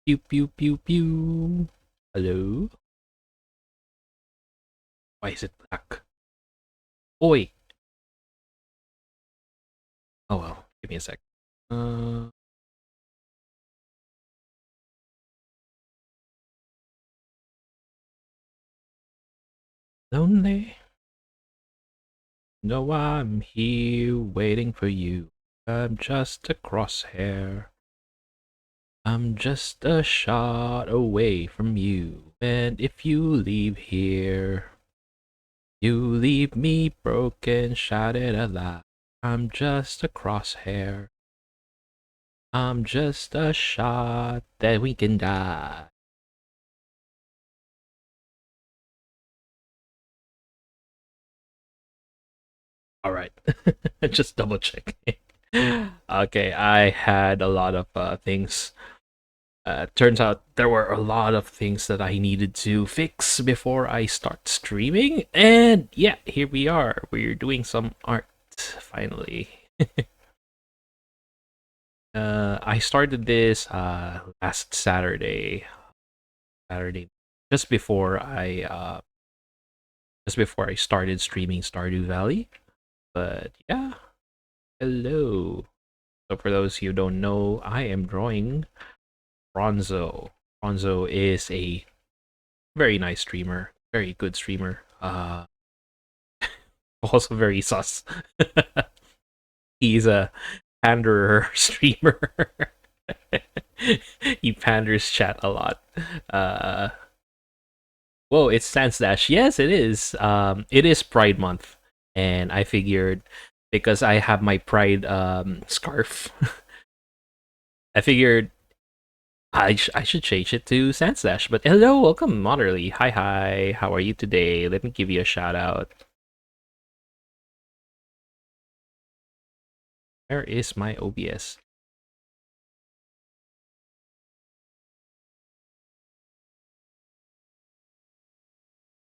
Pew pew pew pew. Hello? Why is it black? Oi! Oh well, give me a sec. Uh, Lonely? No, I'm here waiting for you. I'm just a crosshair. I'm just a shot away from you. And if you leave here, you leave me broken, shattered alive. I'm just a crosshair. I'm just a shot that we can die. All right, just double checking. Okay, I had a lot of things. Turns out there were a lot of things that I needed to fix before I start streaming, and yeah, here we are. We're doing some art finally. I started this last Saturday, just before I started streaming Stardew Valley. But yeah, hello. So for those who don't know, I am drawing Prawnzo. Prawnzo is a very nice streamer, very good streamer. Also very sus. He's a panderer streamer. He panders chat a lot. Uh, Whoa, it's Sans Dash. Yes, it is. It is Pride Month, and I figured because I have my Pride scarf, I figured I should change it to Sans Dash. But hello, welcome, Moderly. Hi, hi. How are you today? Let me give you a shout out. Where is my OBS?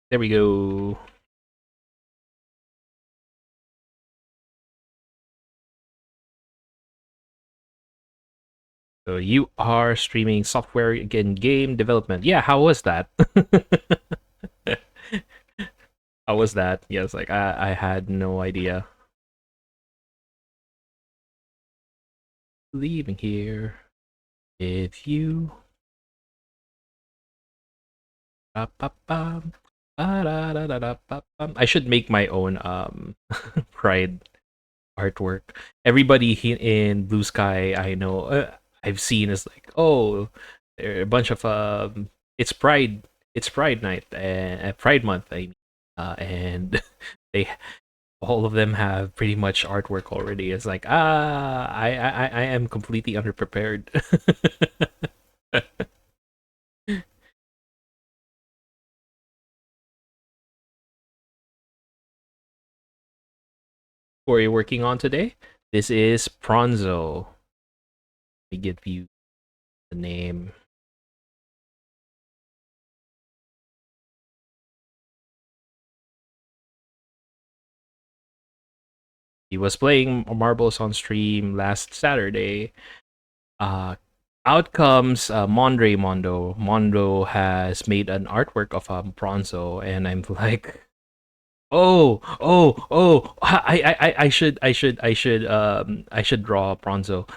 There we go. So you are streaming software again, game development. Yeah, how was that? How was that? Yes, like I had no idea. Leaving here with you. Ba-ba-bum, ba-da-da-da-da-ba-bum. I should make my own Pride artwork. Everybody in Blue Sky I know, I've seen is like, oh, there are a bunch of it's Pride night and Pride month. I mean, and they all of them have pretty much artwork already. It's like I am completely underprepared. What are you working on today? This is Prawnzo. Let me give you the name. He was playing marbles on stream last Saturday. Uh, Out comes Mondre Mondo. Mondo has made an artwork of Prawnzo, and I'm like, oh, I should draw Prawnzo.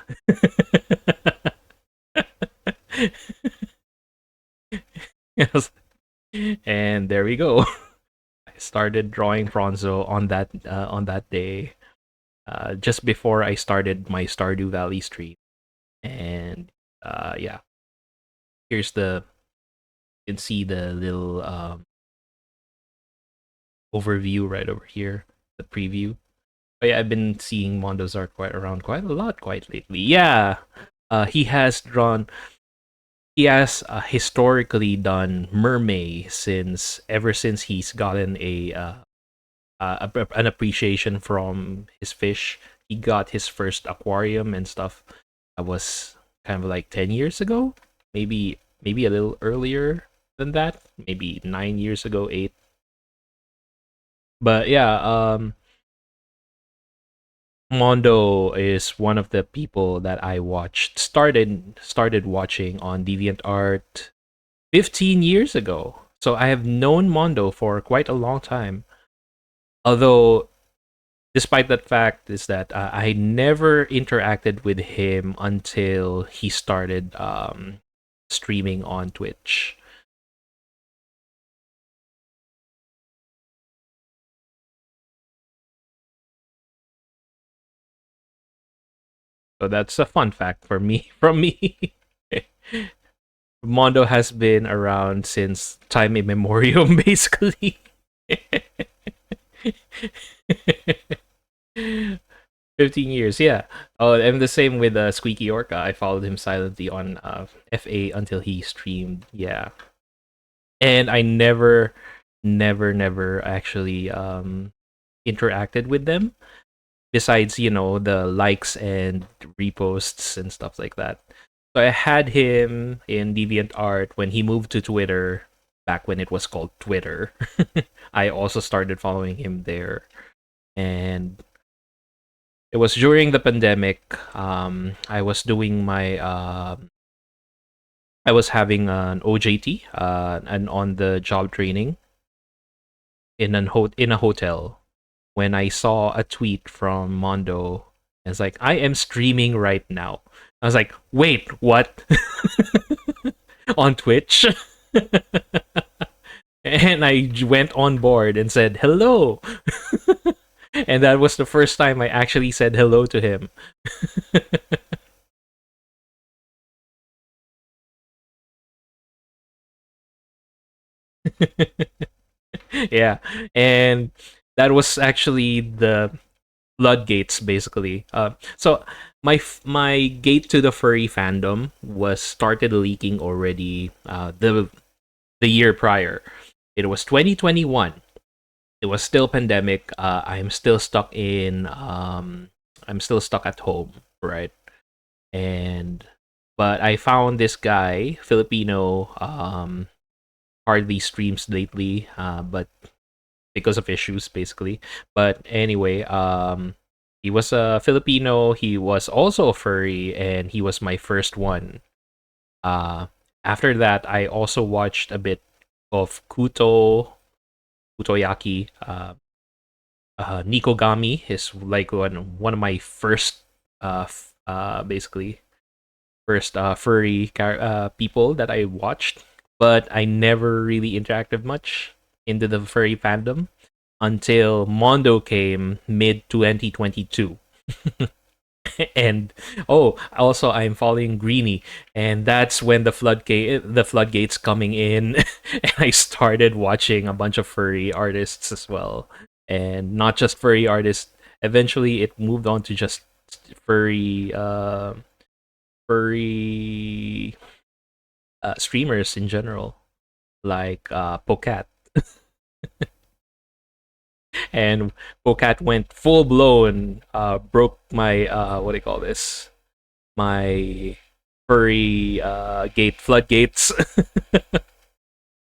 Yes. And there we go. I started drawing Prawnzo on that day, just before I started my Stardew Valley stream. And yeah, here's the you can see the little overview right over here, the preview. But yeah, I've been seeing Mondo's art quite a lot quite lately. Yeah, he has drawn. He has historically done mermaid since ever since he's gotten an appreciation from his fish. He got his first aquarium and stuff. That was kind of like 10 years ago, maybe a little earlier than that, maybe 9 years ago, eight. But yeah, Mondo is one of the people that I watched started watching on DeviantArt 15 years ago. So I have known Mondo for quite a long time. Although, despite that fact, is that I never interacted with him until he started streaming on Twitch. So that's a fun fact for me from me. Mondo has been around since time immemorial, basically. 15 years, yeah. Oh, and the same with Squeaky Orca. I followed him silently on FA until he streamed. Yeah. And I never actually interacted with them besides, the likes and reposts and stuff like that. So I had him in DeviantArt when he moved to Twitter back when it was called Twitter. I also started following him there. And it was during the pandemic. I was doing my I was having an OJT, an on the job training in a hotel when I saw a tweet from Mondo. It's like, I am streaming right now. I was like, wait, what? On Twitch? And I went on board and said hello. And that was the first time I actually said hello to him. Yeah, and that was actually the floodgates, basically. So my gate to the furry fandom was started leaking already. The year prior, it was 2021. It was still pandemic. I'm still stuck at home, right? And but I found this guy, Filipino, hardly streams lately, but because of issues, basically. But anyway, he was a Filipino. He was also a furry, and he was my first one. Uh, After that, I also watched a bit of Kutoyaki. Nikogami is like one of my first, basically first furry people that I watched, but I never really interacted much into the furry fandom until Mondo came mid 2022. And also I'm following Greeny, and that's when the floodgates coming in, and I started watching a bunch of furry artists as well, and not just furry artists. Eventually, it moved on to just furry furry streamers in general, like Pocat. And Pocat went full blown, broke my what do you call this? My furry floodgates,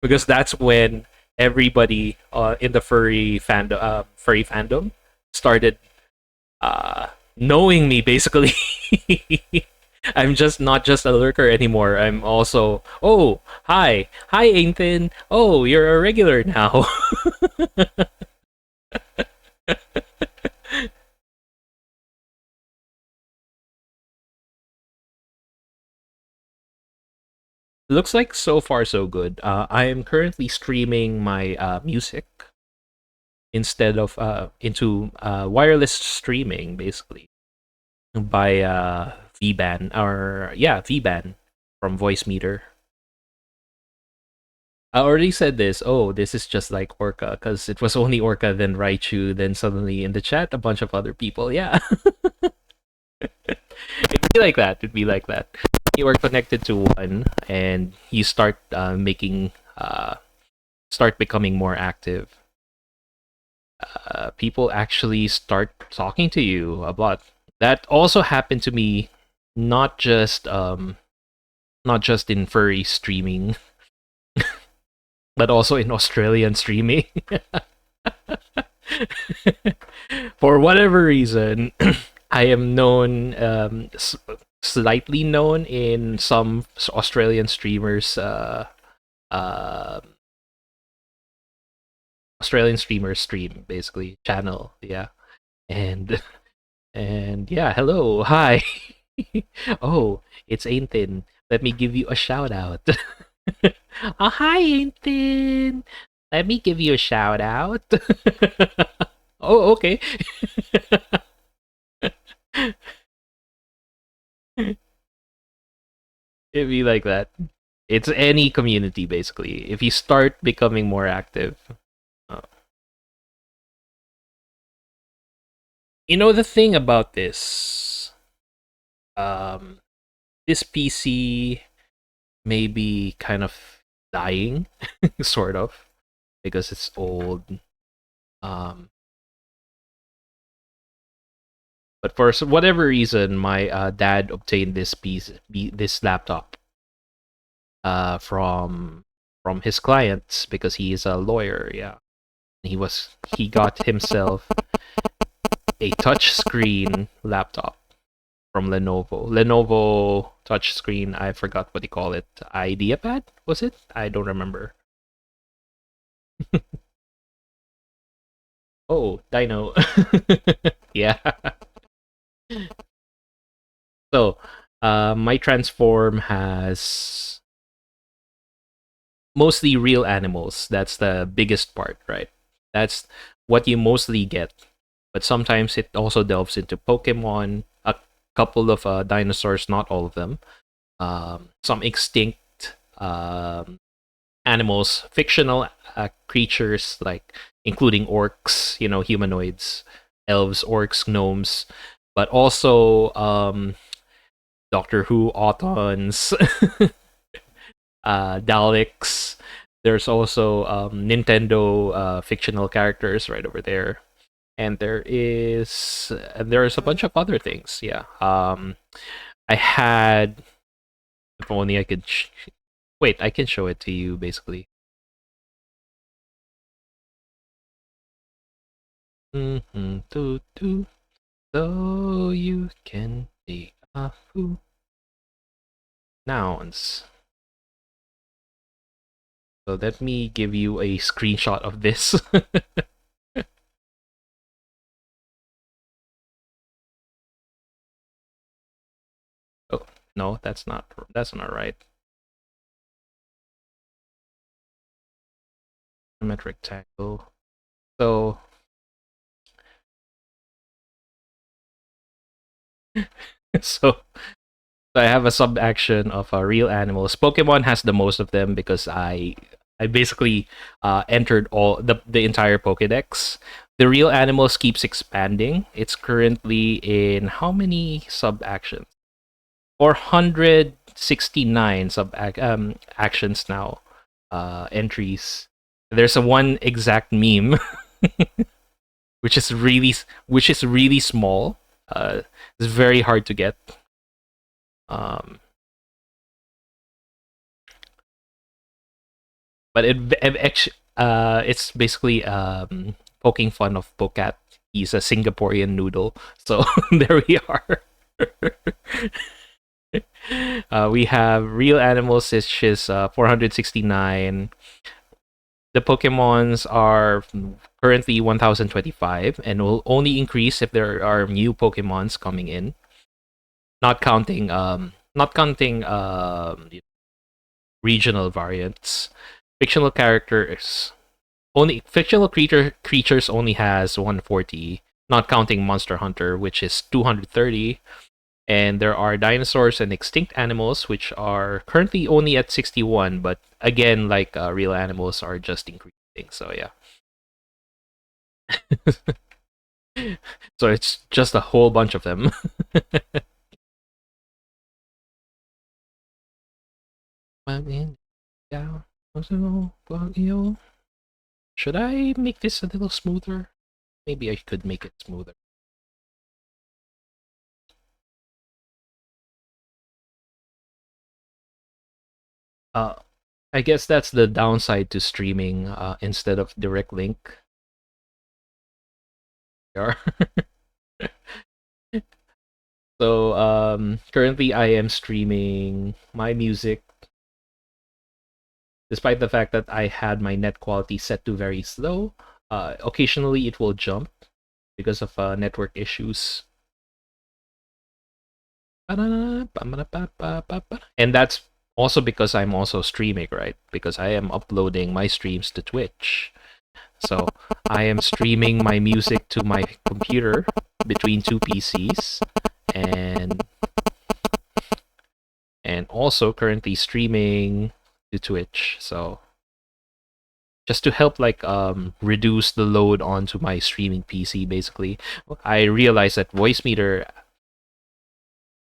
because that's when everybody in the furry fandom started knowing me, basically. I'm just not just a lurker anymore. I'm also, oh, hi, Ethan. Oh, you're a regular now. Looks like so far so good. I am currently streaming my music instead of into wireless streaming, basically, by VBAN, or yeah, VBAN from Voice Meter. I already said this. Oh, this is just like Orca, because it was only Orca, then Raichu, then suddenly in the chat a bunch of other people. Yeah, it'd be like that. It'd be like that. You are connected to one, and you start becoming more active. People actually start talking to you a lot. That also happened to me, not just not just in furry streaming, but also in Australian streaming. For whatever reason, I am known, slightly known in some Australian streamers, uh, Australian streamers stream basically channel, yeah, and yeah, hello, hi, oh, it's Aintin. Let me give you a shout out. Oh, hi, Aintin. Let me give you a shout out. Oh, okay. It'd be like that. It's any community basically. If you start becoming more active, uh, you know the thing about um, this PC may be kind of dying, sort of, because it's old. Um, but for whatever reason, my dad obtained this laptop from his clients because he is a lawyer. Yeah, he got himself a touchscreen laptop from Lenovo. Lenovo touchscreen. I forgot what they call it. IdeaPad was it? I don't remember. Oh, Dino. Yeah. So, my transform has mostly real animals. That's the biggest part, right? That's what you mostly get. But sometimes it also delves into Pokemon, a couple of dinosaurs, not all of them. Some extinct animals, fictional creatures, like including orcs, humanoids, elves, orcs, gnomes, but also Doctor Who Autons, Daleks. There's also Nintendo fictional characters right over there, and there's a bunch of other things. Yeah. I had, if only I could. Wait, I can show it to you. Basically. Do. So you can be a fool. Nouns. So let me give you a screenshot of this. Oh, no, that's not right. Symmetric rectangle. So so I have a sub action of real animals. Pokemon has the most of them because I basically entered all the entire Pokédex. The real animals keeps expanding. It's currently in how many sub actions? 469 actions now, entries. There's a one exact meme which is really small. It's very hard to get. Um, but it's basically poking fun of Pocat. He's a Singaporean noodle. So there we are. We have real animals, which is 469. The Pokemons are currently 1025 and will only increase if there are new Pokemons coming in. Not counting regional variants. Fictional characters only fictional creatures only has 140, not counting Monster Hunter, which is 230. And there are dinosaurs and extinct animals, which are currently only at 61, but again, like real animals are just increasing. So yeah. So it's just a whole bunch of them. Should I make this a little smoother? Maybe I could make it smoother. Uh, I guess that's the downside to streaming instead of direct link. are. So currently I am streaming my music despite the fact that I had my net quality set to very slow. Occasionally it will jump because of network issues. And that's also because I'm also streaming, right? Because I am uploading my streams to Twitch. So I am streaming my music to my computer between two PCs and also currently streaming to Twitch. So just to help like reduce the load onto my streaming PC basically. I realized that voice meter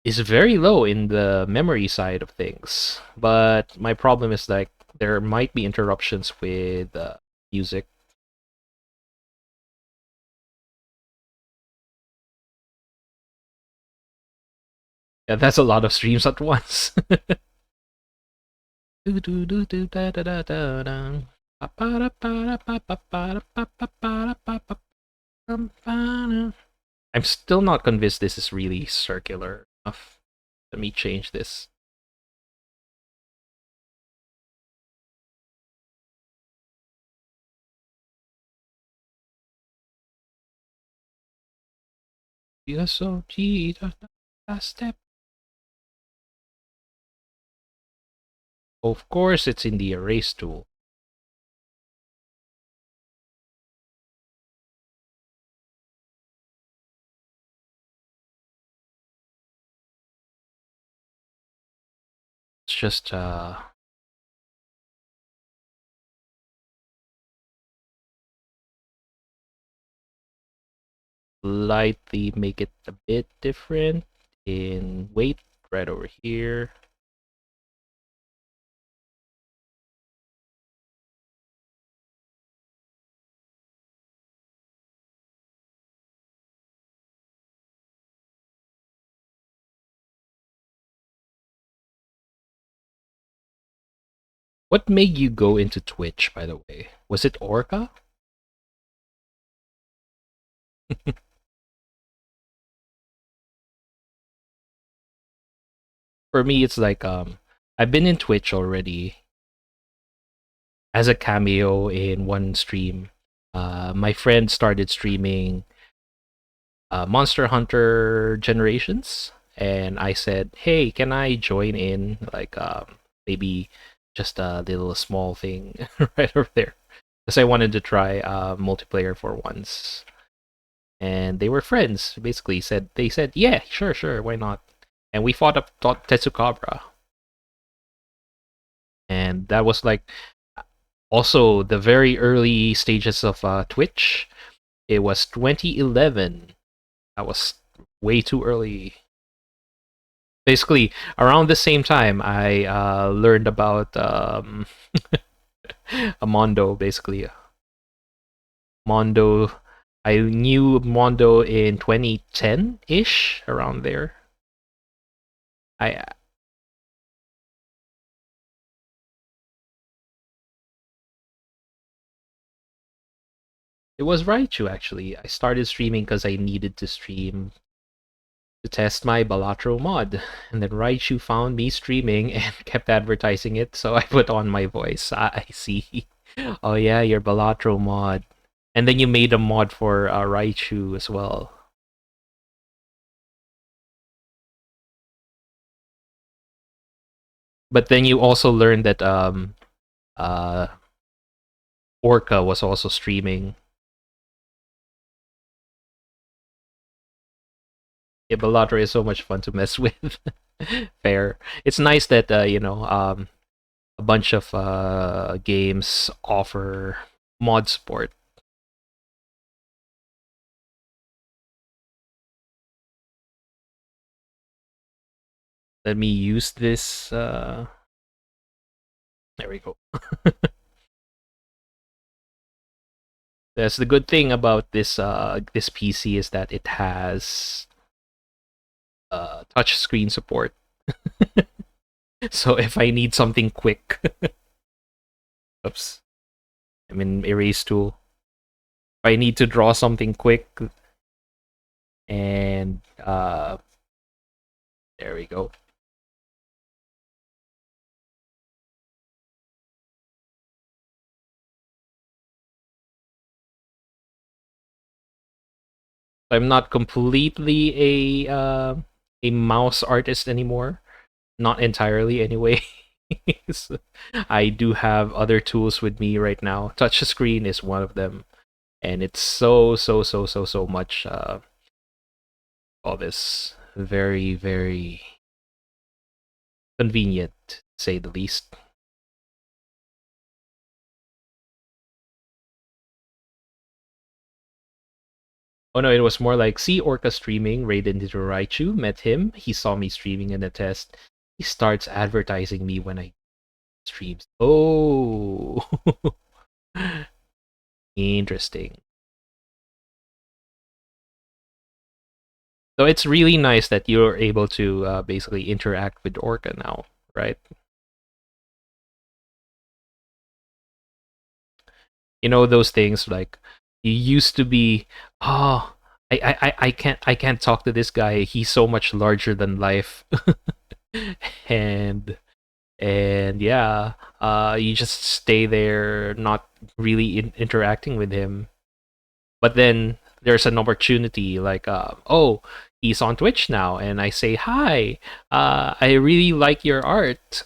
is very low in the memory side of things. But my problem is like there might be interruptions with music. Yeah, that's a lot of streams at once. I'm still not convinced this is really circular enough. Let me change this. Step. Of course, it's in the erase tool. It's just slightly make it a bit different in weight right over here. What made you go into Twitch, by the way? Was it Orca? For me, it's like I've been in Twitch already as a cameo in one stream. My friend started streaming Monster Hunter Generations, and I said, "Hey, can I join in? Like, maybe just a little small thing right over there." Because I wanted to try multiplayer for once, and they were friends. Basically, said, "Yeah, sure, sure, why not?" And we fought up Tetsukabra, and that was like also the very early stages of Twitch. It was 2011. That was way too early. Basically, around the same time, I learned about Mondo. Basically, Mondo. I knew Mondo in 2010 ish, around there. I It was Raichu actually. I started streaming because I needed to stream to test my Balatro mod. And then Raichu found me streaming and kept advertising it, so I put on my voice. I see. Oh yeah, your Balatro mod. And then you made a mod for Raichu as well. But then you also learned that uh Orca was also streaming. Yeah, Balatro is so much fun to mess with. Fair. It's nice that a bunch of games offer mod support. Let me use this. There we go. That's the good thing about this PC is that it has touch screen support. So if I need something quick, oops, I'm in erase tool. If I need to draw something quick, And there we go. I'm not completely a mouse artist anymore. Not entirely, anyway. I do have other tools with me right now. Touch screen is one of them, and it's so much all this very convenient, to say the least. Oh no, it was more like see Orca streaming, Raiden into Raichu, met him, he saw me streaming in a test. He starts advertising me when I streams. Oh, interesting. So it's really nice that you're able to basically interact with Orca now, right? You know those things like you used to be, oh, I can't talk to this guy. He's so much larger than life, and yeah, you just stay there, not really interacting with him. But then there's an opportunity, like, oh, he's on Twitch now, and I say hi. I really like your art,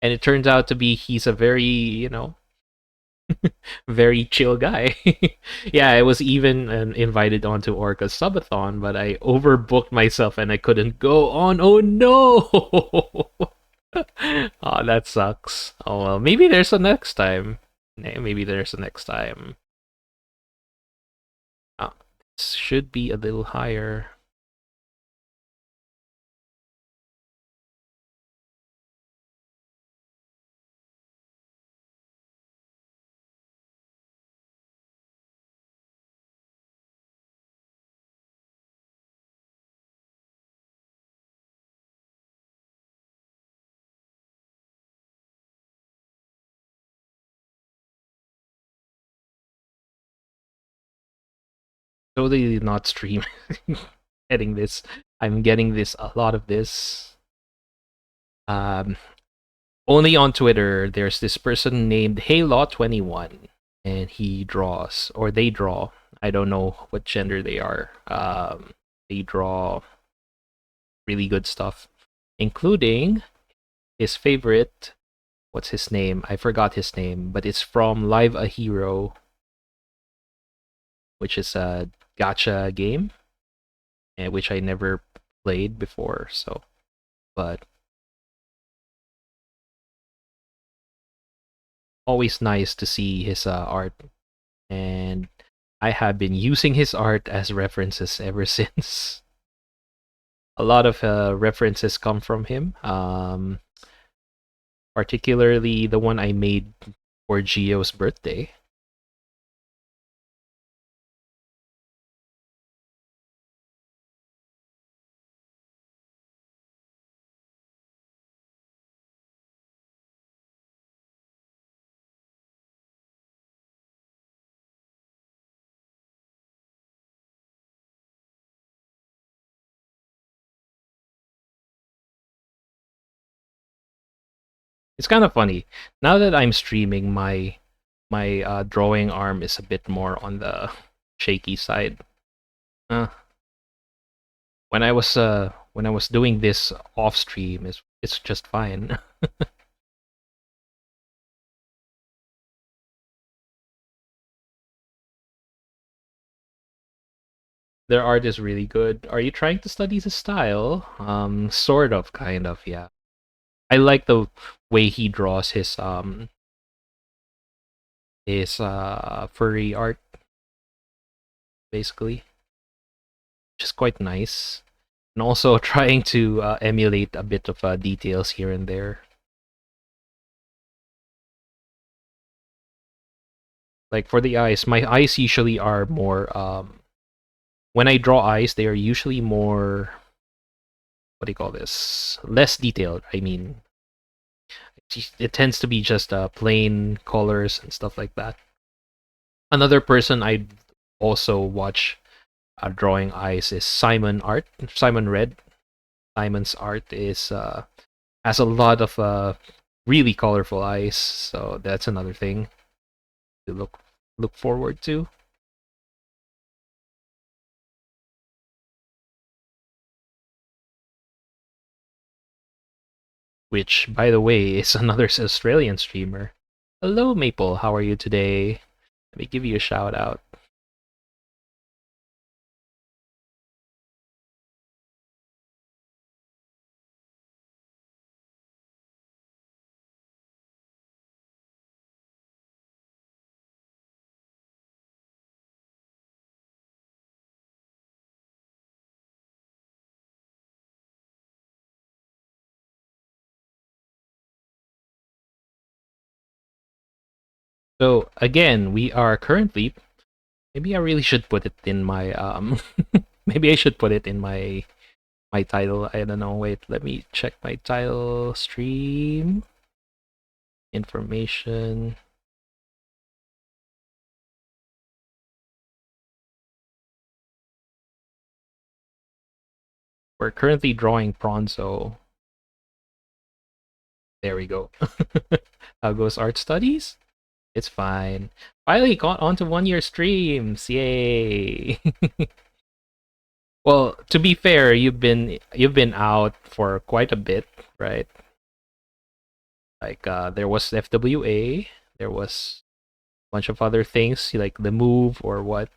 and it turns out to be he's a very, very chill guy. Yeah, I was even invited onto Orca's subathon, but I overbooked myself and I couldn't go on. Oh no! Oh, that sucks. Oh well, maybe there's a next time. Maybe there's a next time. This should be a little higher. Totally not stream. Getting this. I'm getting this, a lot of this. Um, Only on Twitter, there's this person named HeyLaw21, and he draws, or they draw. I don't know what gender they are. They draw really good stuff, including his favorite. What's his name? I forgot his name, but it's from Live a Hero, which is a gacha game, which I never played before. So, but always nice to see his art, and I have been using his art as references ever since. A lot of references come from him, particularly the one I made for Gio's birthday. It's kind of funny now that I'm streaming. My drawing arm is a bit more on the shaky side. Uh, when I was doing this off stream, it's just fine. Their art is really good. Are you trying to study the style? Sort of, kind of, yeah. I like the way he draws his furry art, basically, which is quite nice. And also trying to emulate a bit of details here and there. Like for the eyes, my eyes usually are more when I draw eyes, they are usually more, what do you call this? Less detailed. I mean, it tends to be just plain colors and stuff like that. Another person I also watch Drawing Eyes is Simon Red. Simon's art is has a lot of really colorful eyes, so that's another thing to look forward to. Which, by the way, is another Australian streamer. Hello, Maple. How are you today? Let me give you a shout out. So again, we are currently. Maybe I really should put it in my maybe I should put it in my title. I don't know. Wait, let me check my title. Stream information. We're currently drawing Prawnzo. There we go. How goes art studies? It's fine. Finally got onto 1 year streams. Yay! Well, to be fair, you've been out for quite a bit, right? Like there was FWA, there was a bunch of other things like the move or what.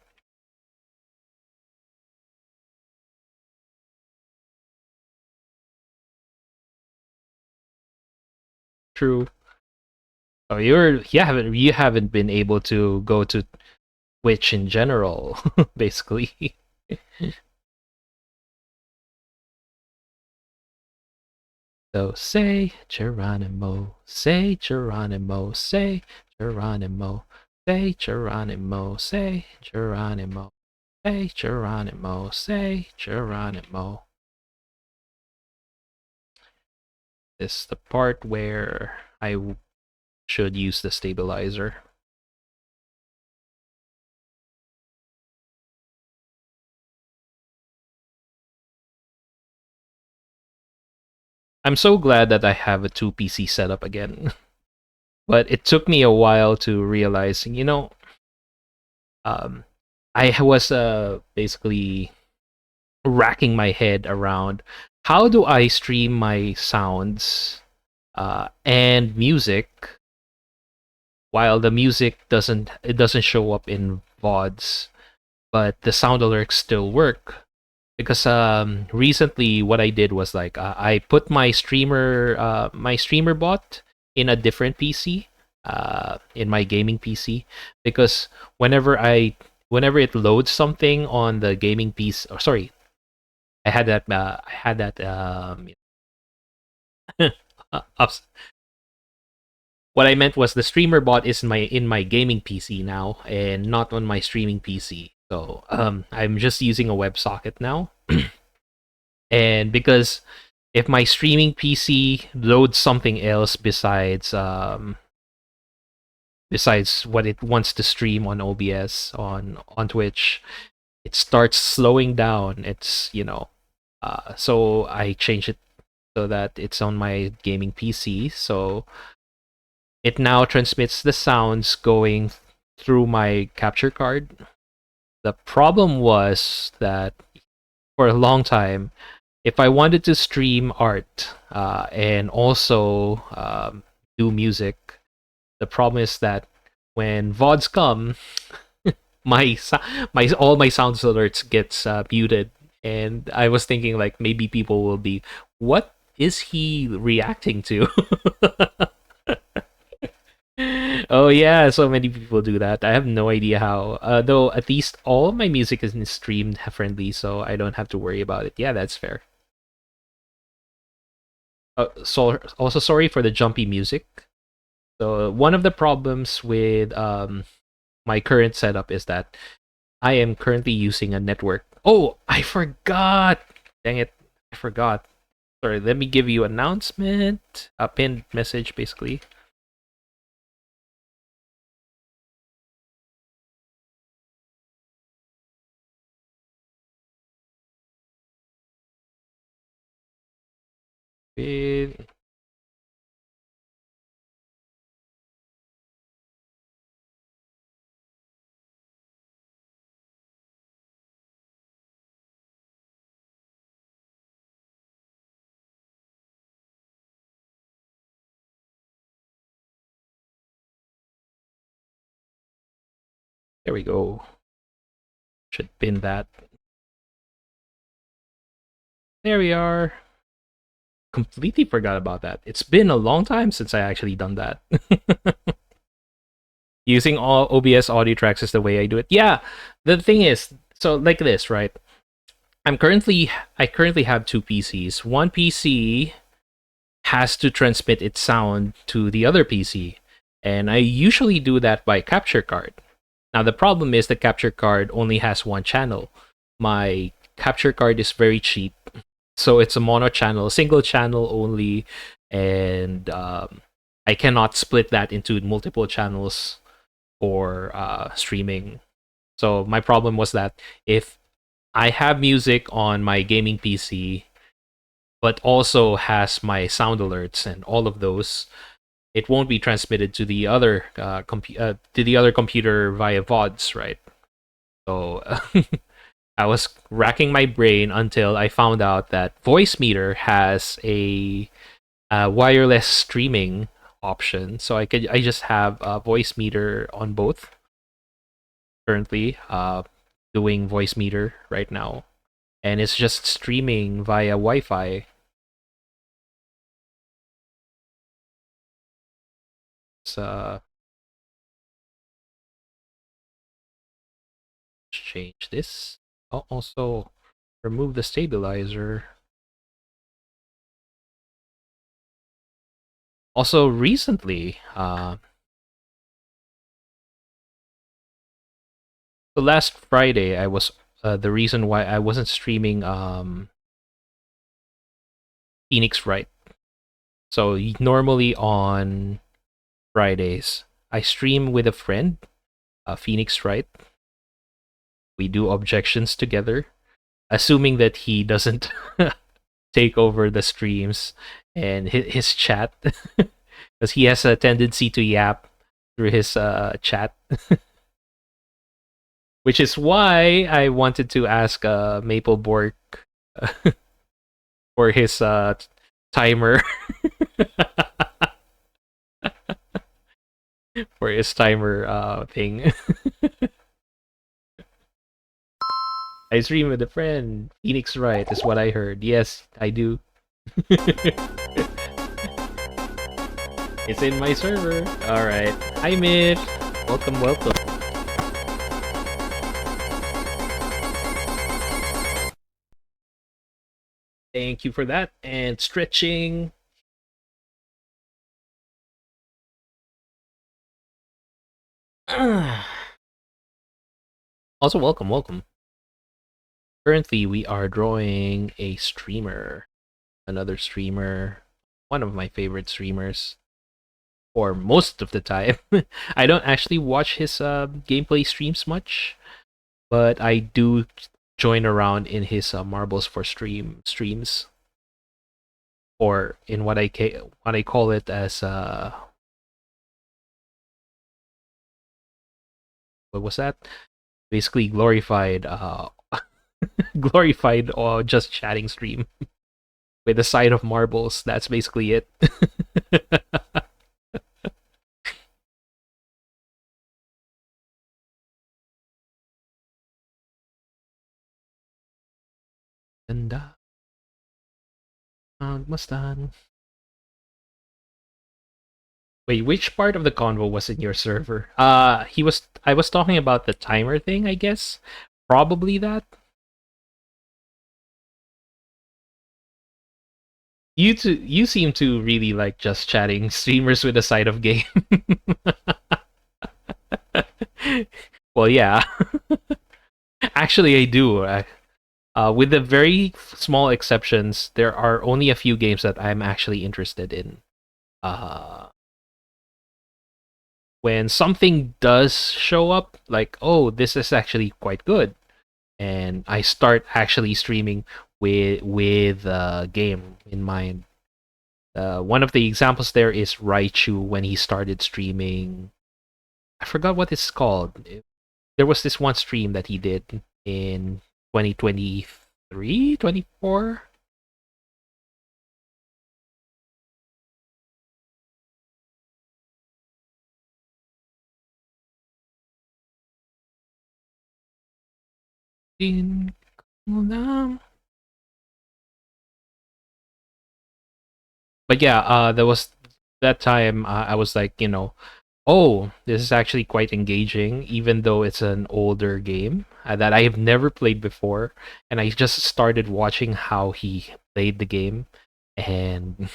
True. Oh, you haven't been able to go to Twitch in general, basically. So say Geronimo, say Geronimo, say Geronimo, say Geronimo, say Geronimo, say Geronimo, say Geronimo. This is the part where I should use the stabilizer. I'm so glad that I have a 2 PC setup again. But it took me a while to realize, um, I was basically racking my head around how do I stream my sounds and music while the music doesn't show up in VODs, but the sound alerts still work. Because recently what I did was like I put my streamer bot in a different PC, in my gaming PC, because whenever it loads something on the gaming PC, or sorry, I had that ups. What I meant was the streamer bot is in my gaming PC now and not on my streaming PC. So I'm just using a WebSocket now. And because if my streaming PC loads something else besides what it wants to stream on OBS on Twitch, it starts slowing down. So I change it so that it's on my gaming PC. So it now transmits the sounds going through my capture card. The problem was that for a long time, if I wanted to stream art and also do music, the problem is that when VODs come, my all my sound alerts gets muted, and I was thinking like maybe people will be, what is he reacting to? Oh yeah, so many people do that. I have no idea how. Though at least all of my music is streamed friendly, so I don't have to worry about it. Yeah, that's fair. So also sorry for the jumpy music. So one of the problems with my current setup is that I am currently using a network. Oh, I forgot. Dang it, I forgot. Sorry, let me give you announcement. A pinned message, basically. With there we go. Should pin that. There we are. Completely forgot about that. It's been a long time since I actually done that. Using all OBS audio tracks is the way I do it. Yeah, the thing is, so like this, right? I currently have two PCs. One PC has to transmit its sound to the other PC, and I usually do that by capture card. Now the problem is the capture card only has one channel. My capture card is very cheap, so it's a mono channel, single channel only, and I cannot split that into multiple channels for streaming. So my problem was that if I have music on my gaming PC, but also has my sound alerts and all of those, it won't be transmitted to the other to the other computer via VODs, right? So I was racking my brain until I found out that Voicemeeter has a wireless streaming option, so I just have a Voicemeeter on both currently, doing Voicemeeter right now, and it's just streaming via Wi-Fi. Let's change this. I'll also remove the stabilizer. Also, recently, the last Friday, I was the reason why I wasn't streaming Phoenix Wright. So normally on Fridays, I stream with a friend, Phoenix Wright. We do objections together, assuming that he doesn't take over the streams and his chat, because he has a tendency to yap through his chat. Which is why I wanted to ask Mapleborg for his timer for his timer thing. I stream with a friend. Phoenix Wright is what I heard. Yes, I do. It's in my server. Alright. Hi, Mitch. Welcome, welcome. Thank you for that. And stretching. Also, welcome, welcome. Currently, we are drawing a streamer. Another streamer. One of my favorite streamers. Or most of the time. I don't actually watch his gameplay streams much, but I do join around in his marbles for streams, or in what I call it as what was that? Basically glorified glorified just chatting stream with a side of marbles. That's basically it. Ganda. Mastan. Wait, which part of the convo was in your server? I was talking about the timer thing, I guess. Probably that. You seem to really like just chatting streamers with a side of game. Well, yeah. Actually, I do. With the very small exceptions, there are only a few games that I'm actually interested in. Uh, when something does show up, like, oh, this is actually quite good, and I start actually streaming with a game in mind. One of the examples there is Raichu when he started streaming. I forgot what it's called. There was this one stream that he did in 2023, 24. But yeah, there was that time I was like, oh, this is actually quite engaging, even though it's an older game that I have never played before. And I just started watching how he played the game. And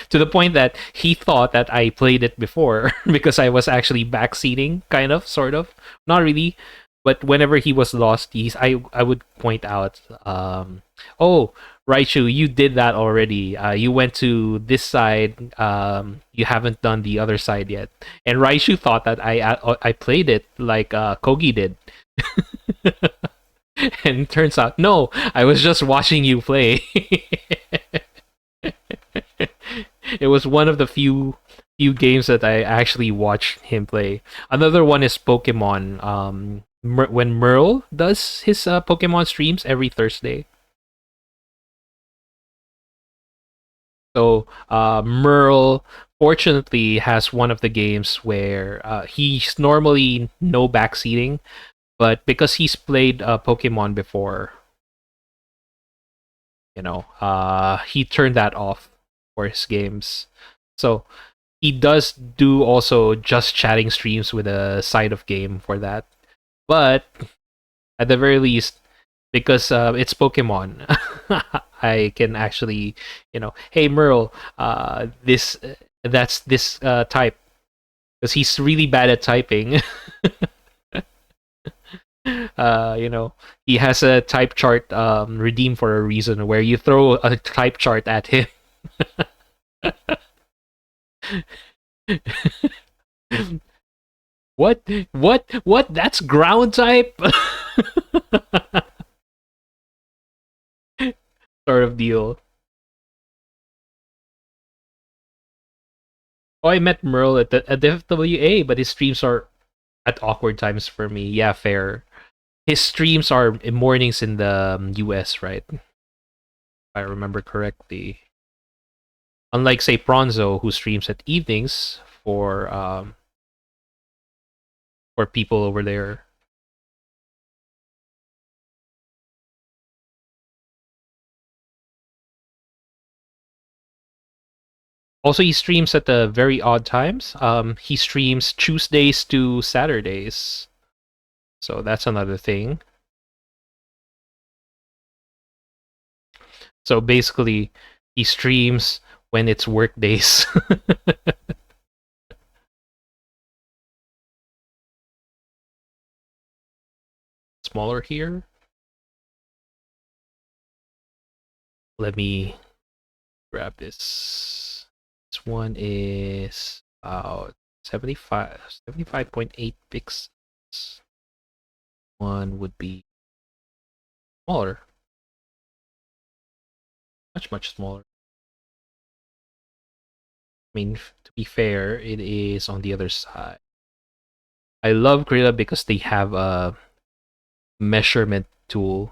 to the point that he thought that I played it before because I was actually backseating, kind of, sort of. Not really. But whenever he was lost, I would point out, oh, Raichu, you did that already. You went to this side. You haven't done the other side yet. And Raichu thought that I played it like Kogi did. And turns out, no, I was just watching you play. It was one of the few games that I actually watched him play. Another one is Pokemon. When Merle does his Pokemon streams every Thursday. So Merle fortunately has one of the games where he's normally no backseating, but because he's played Pokemon before, he turned that off for his games. So he does do also just chatting streams with a side of game for that. But at the very least, because it's Pokemon, I can actually, hey Merle, that's this type, because he's really bad at typing. He has a type chart redeemed for a reason where you throw a type chart at him. What? What? That's ground type? Sort of deal. Oh, I met Merle at the FWA, but his streams are at awkward times for me. Yeah, fair. His streams are in mornings in the US, right? If I remember correctly. Unlike, say, Prawnzo, who streams at evenings for people over there. Also, he streams at the very odd times. He streams Tuesdays to Saturdays. So that's another thing. So basically, he streams when it's work days. Smaller here. Let me grab this. This one is about 75.8 pixels. One would be smaller. Much smaller. I mean, to be fair, it is on the other side. I love Krilla because they have a measurement tool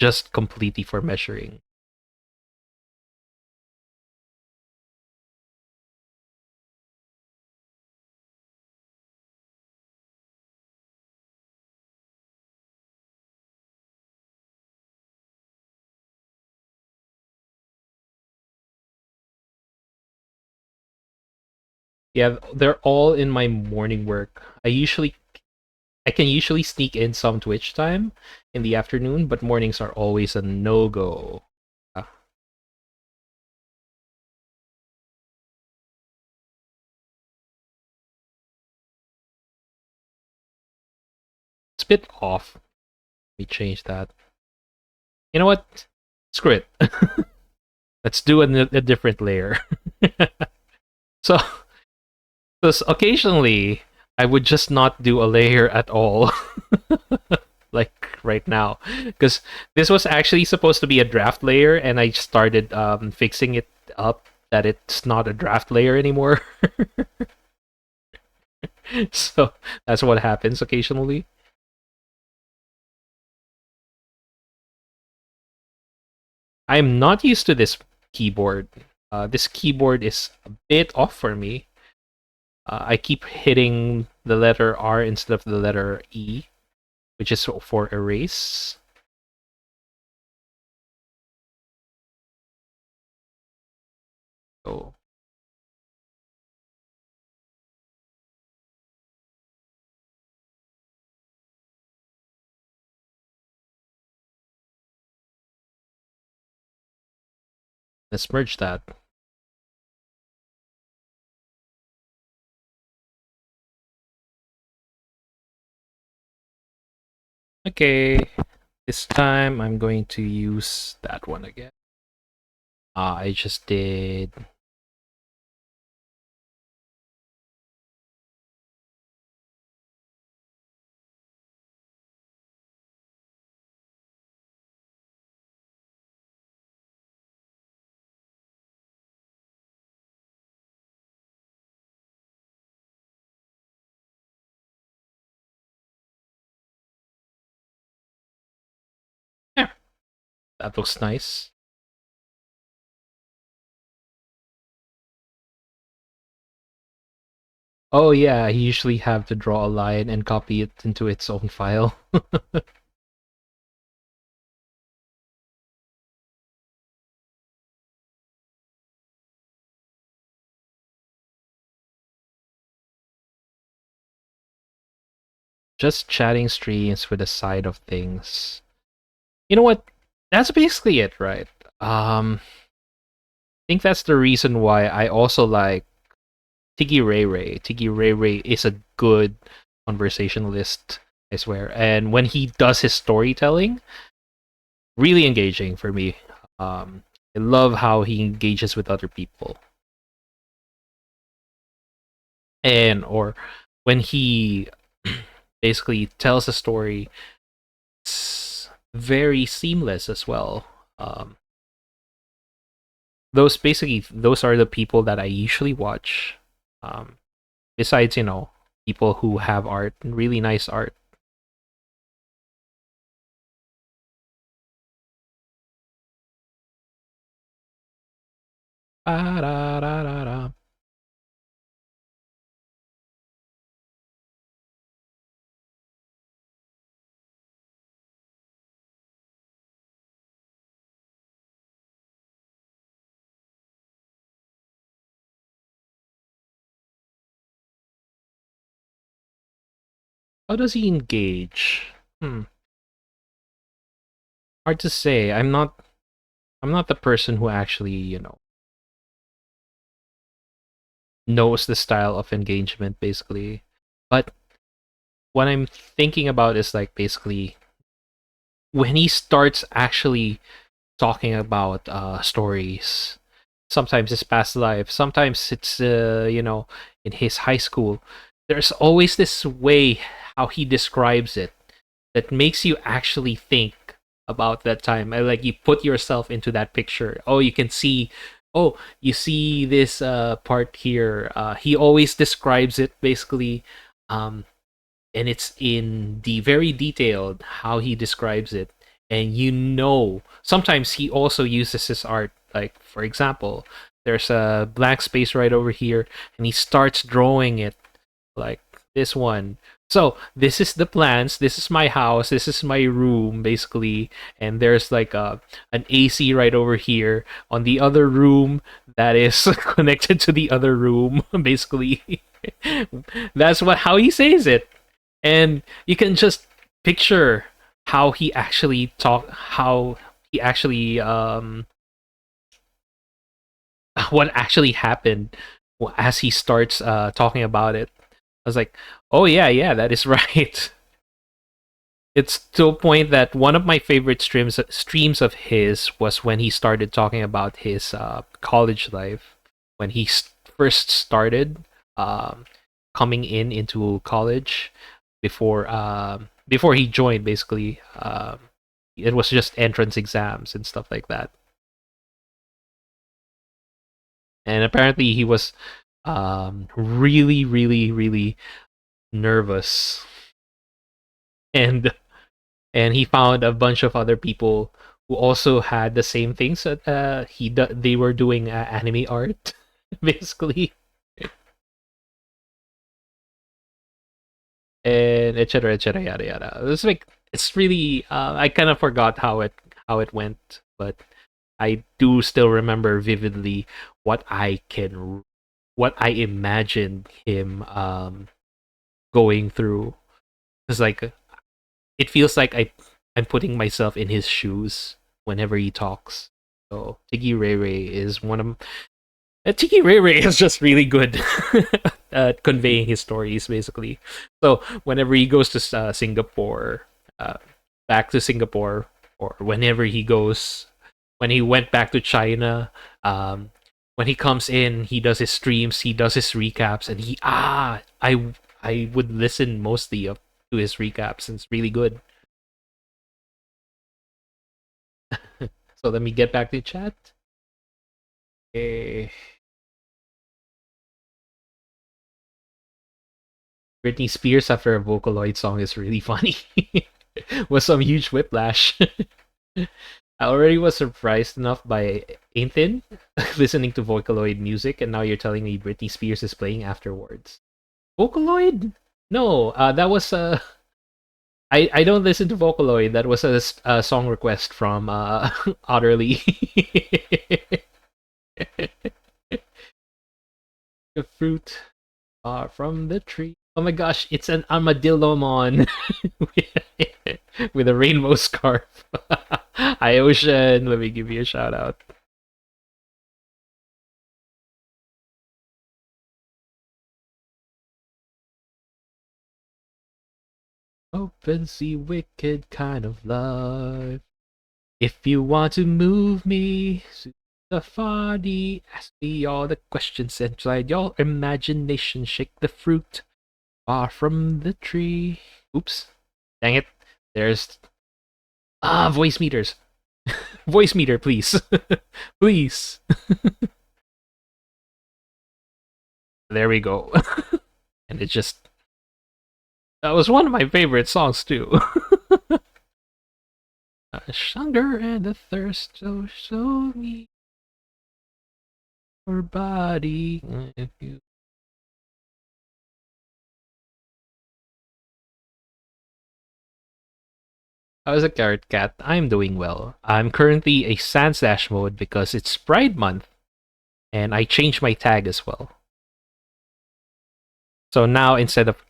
just completely for measuring. Yeah, they're all in my morning work. I can usually sneak in some Twitch time in the afternoon, but mornings are always a no-go. It's a bit off. Let me change that. You know what? Screw it. Let's do a different layer. So, occasionally, I would just not do a layer at all. Like right now. Because this was actually supposed to be a draft layer, and I started fixing it up that it's not a draft layer anymore. So that's what happens occasionally. I'm not used to this keyboard. This keyboard is a bit off for me. I keep hitting the letter R instead of the letter E, which is for erase. So let's merge that. Okay, this time I'm going to use that one again. I just did. Yeah, that looks nice. Oh yeah, I usually have to draw a line and copy it into its own file. Just chatting streams with the side of things. You know what? That's basically it, right? I think that's the reason why I also like Tiggy Ray Ray. Tiggy Ray Ray is a good conversationalist, I swear. And when he does his storytelling, really engaging for me. I love how he engages with other people. And or when he basically tells a story, it's very seamless as well. Those are the people that I usually watch. Um, besides, people who have art, really nice art. Ba-da-da-da-da. How does he engage? Hmm, hard to say. I'm not the person who actually, knows the style of engagement basically. But what I'm thinking about is like basically when he starts actually talking about stories. Sometimes it's past life. Sometimes it's in his high school. There's always this way how he describes it that makes you actually think about that time. Like you put yourself into that picture. Oh, you can see. Oh, you see this part here. He always describes it basically, and it's in the very detailed how he describes it. And sometimes he also uses his art. Like for example, there's a blank space right over here, and he starts drawing it like this one. So this is the plans. This is my house. This is my room, basically. And there's like an AC right over here on the other room that is connected to the other room, basically. That's how he says it, and you can just picture how he actually how he actually what actually happened as he starts talking about it. I was like, oh yeah, yeah, that is right. It's to a point that one of my favorite streams of his was when he started talking about his college life when he first started um, coming into college before he joined. Basically, it was just entrance exams and stuff like that. and apparently he was really, really, really nervous, and he found a bunch of other people who also had the same things that they were doing anime art, basically, and etc. Yada yada. It's like it's really I kind of forgot how it went, but I do still remember vividly what what I imagined him going through. It's like it feels like I'm putting myself in his shoes whenever he talks. So Tiggy Ray Ray is one of Tiki Ray Ray is just really good at conveying his stories, basically. So whenever he goes to Singapore, uh, back to Singapore, or whenever he goes, when he went back to China, when he comes in, he does his streams, he does his recaps, and I would listen mostly to his recaps, and it's really good. So let me get back to chat. Okay. Britney Spears after a Vocaloid song is really funny. Was some huge whiplash. I already was surprised enough by Aintin listening to Vocaloid music, and now you're telling me Britney Spears is playing afterwards. Vocaloid? No, that was I don't listen to Vocaloid. That was a song request from Otterly. The fruit from the tree. Oh my gosh, it's an armadillomon with a rainbow scarf. Hi, Ocean. Let me give you a shout out. Open sea, wicked kind of love. If you want to move me to the party, ask me all the questions inside your imagination. Shake the fruit far from the tree. Oops. Dang it. There's voice meters. Voice meter, please. Please. There we go. And it just that was one of my favorite songs too. Hunger and the thirst, so show me your body. If you... How's a carrot cat? I'm doing well. I'm currently a sand slash mode because it's Pride Month, and I changed my tag as well. So now instead of a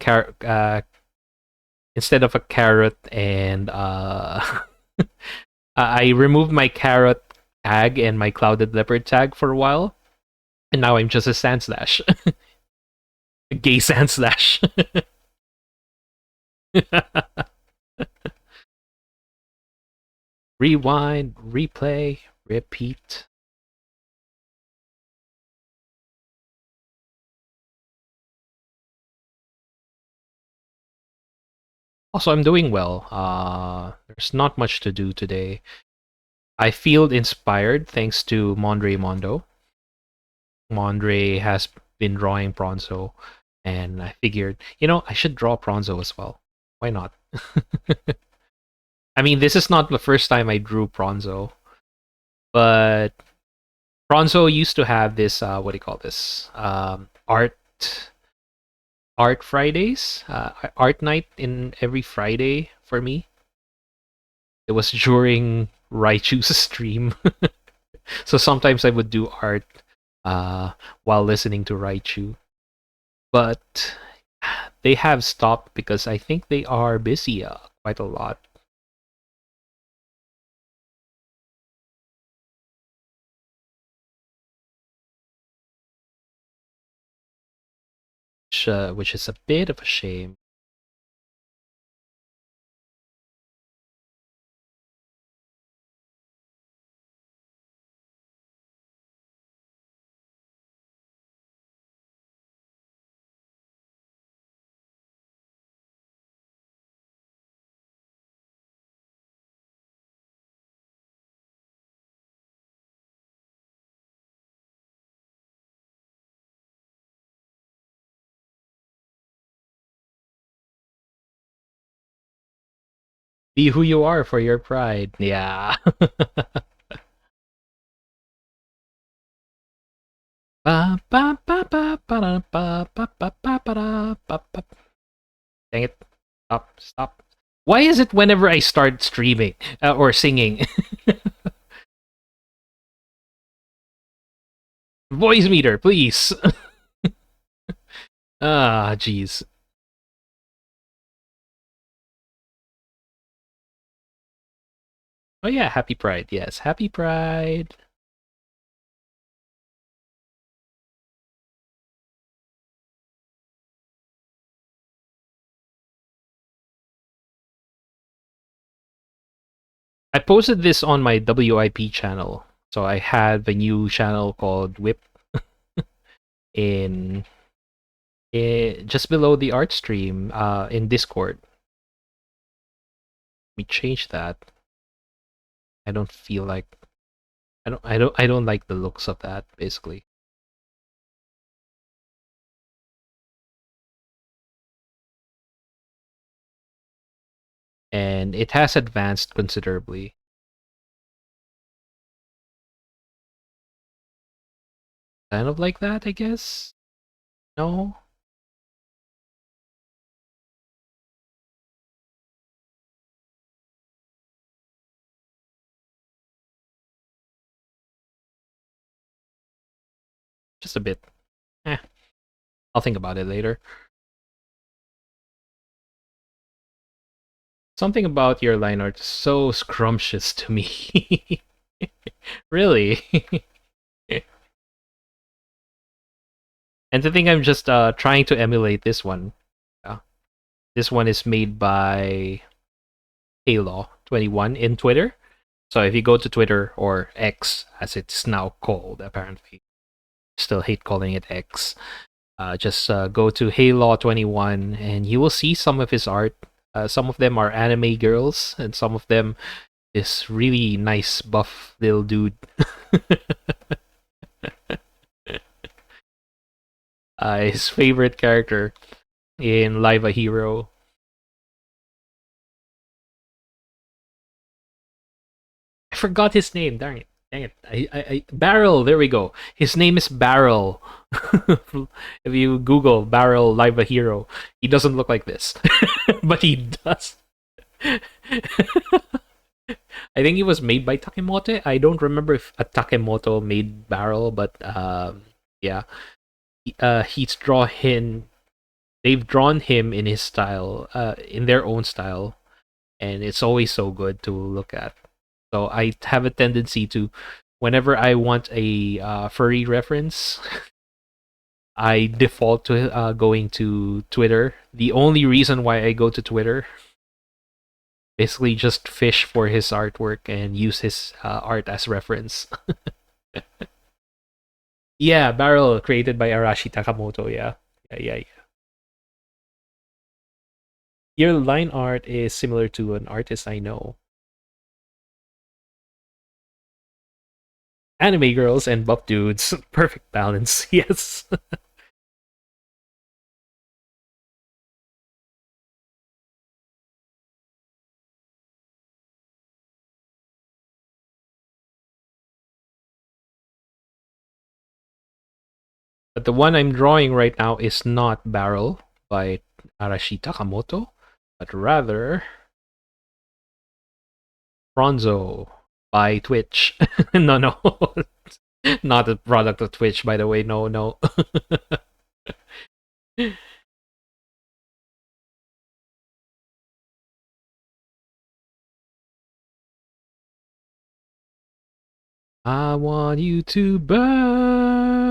carrot and I removed my carrot tag and my clouded leopard tag for a while, and now I'm just a sand slash, a gay sand slash. Rewind, replay, repeat. Also, I'm doing well. There's not much to do today. I feel inspired thanks to Mondre Mondo. Mondre has been drawing Prawnzo, and I figured, I should draw Prawnzo as well. Why not? I mean, this is not the first time I drew Prawnzo, but Prawnzo used to have this, what do you call this? Art Fridays, art night in every Friday for me. It was during Raichu's stream. So sometimes I would do art while listening to Raichu. But they have stopped because I think they are busy quite a lot. Which is a bit of a shame. Be who you are for your pride. Yeah. Ba, ba, ba, ba, ba, da, ba, ba, ba, ba, ba, da, ba, ba. Dang it. Stop. Stop. Why is it whenever I start streaming or singing? Voice meter, please. Ah, jeez. Oh yeah, happy Pride. Yes, happy Pride. I posted this on my WIP channel. So I had the new channel called Whip in, just below the art stream in Discord. Let me change that. I don't feel like I don't like the looks of that basically. And it has advanced considerably. Kind of like that, I guess. No, just a bit. Eh, I'll think about it later. Something about your line art is so scrumptious to me. Really. And to think I'm just trying to emulate this one. Yeah. This one is made by Halo21 in Twitter. So if you go to Twitter or X, as it's now called, apparently, still hate calling it X. Just go to Halo21 and you will see some of his art. Some of them are anime girls, and some of them this really nice buff little dude. His favorite character in Live a Hero. I forgot his name. Darn it. Dang it. Barrel. There we go. His name is Barrel. If you Google Barrel Live a Hero, he doesn't look like this, but he does. I think he was made by Takemoto. I don't remember if a Takemoto made Barrel, but yeah, he's draw him. They've drawn him in his style, in their own style, and it's always so good to look at. So I have a tendency to, whenever I want a furry reference, I default to going to Twitter. The only reason why I go to Twitter, basically just fish for his artwork and use his art as reference. Yeah, Barrel created by Arashi Takamoto. Yeah, yeah. Your line art is similar to an artist I know. Anime girls and buff dudes. Perfect balance. Yes. But the one I'm drawing right now is not Barrel by Arashi Takamoto, but rather Prawnzo by Twitch. No, no. Not a product of Twitch, by the way. No, no. I want you to burn.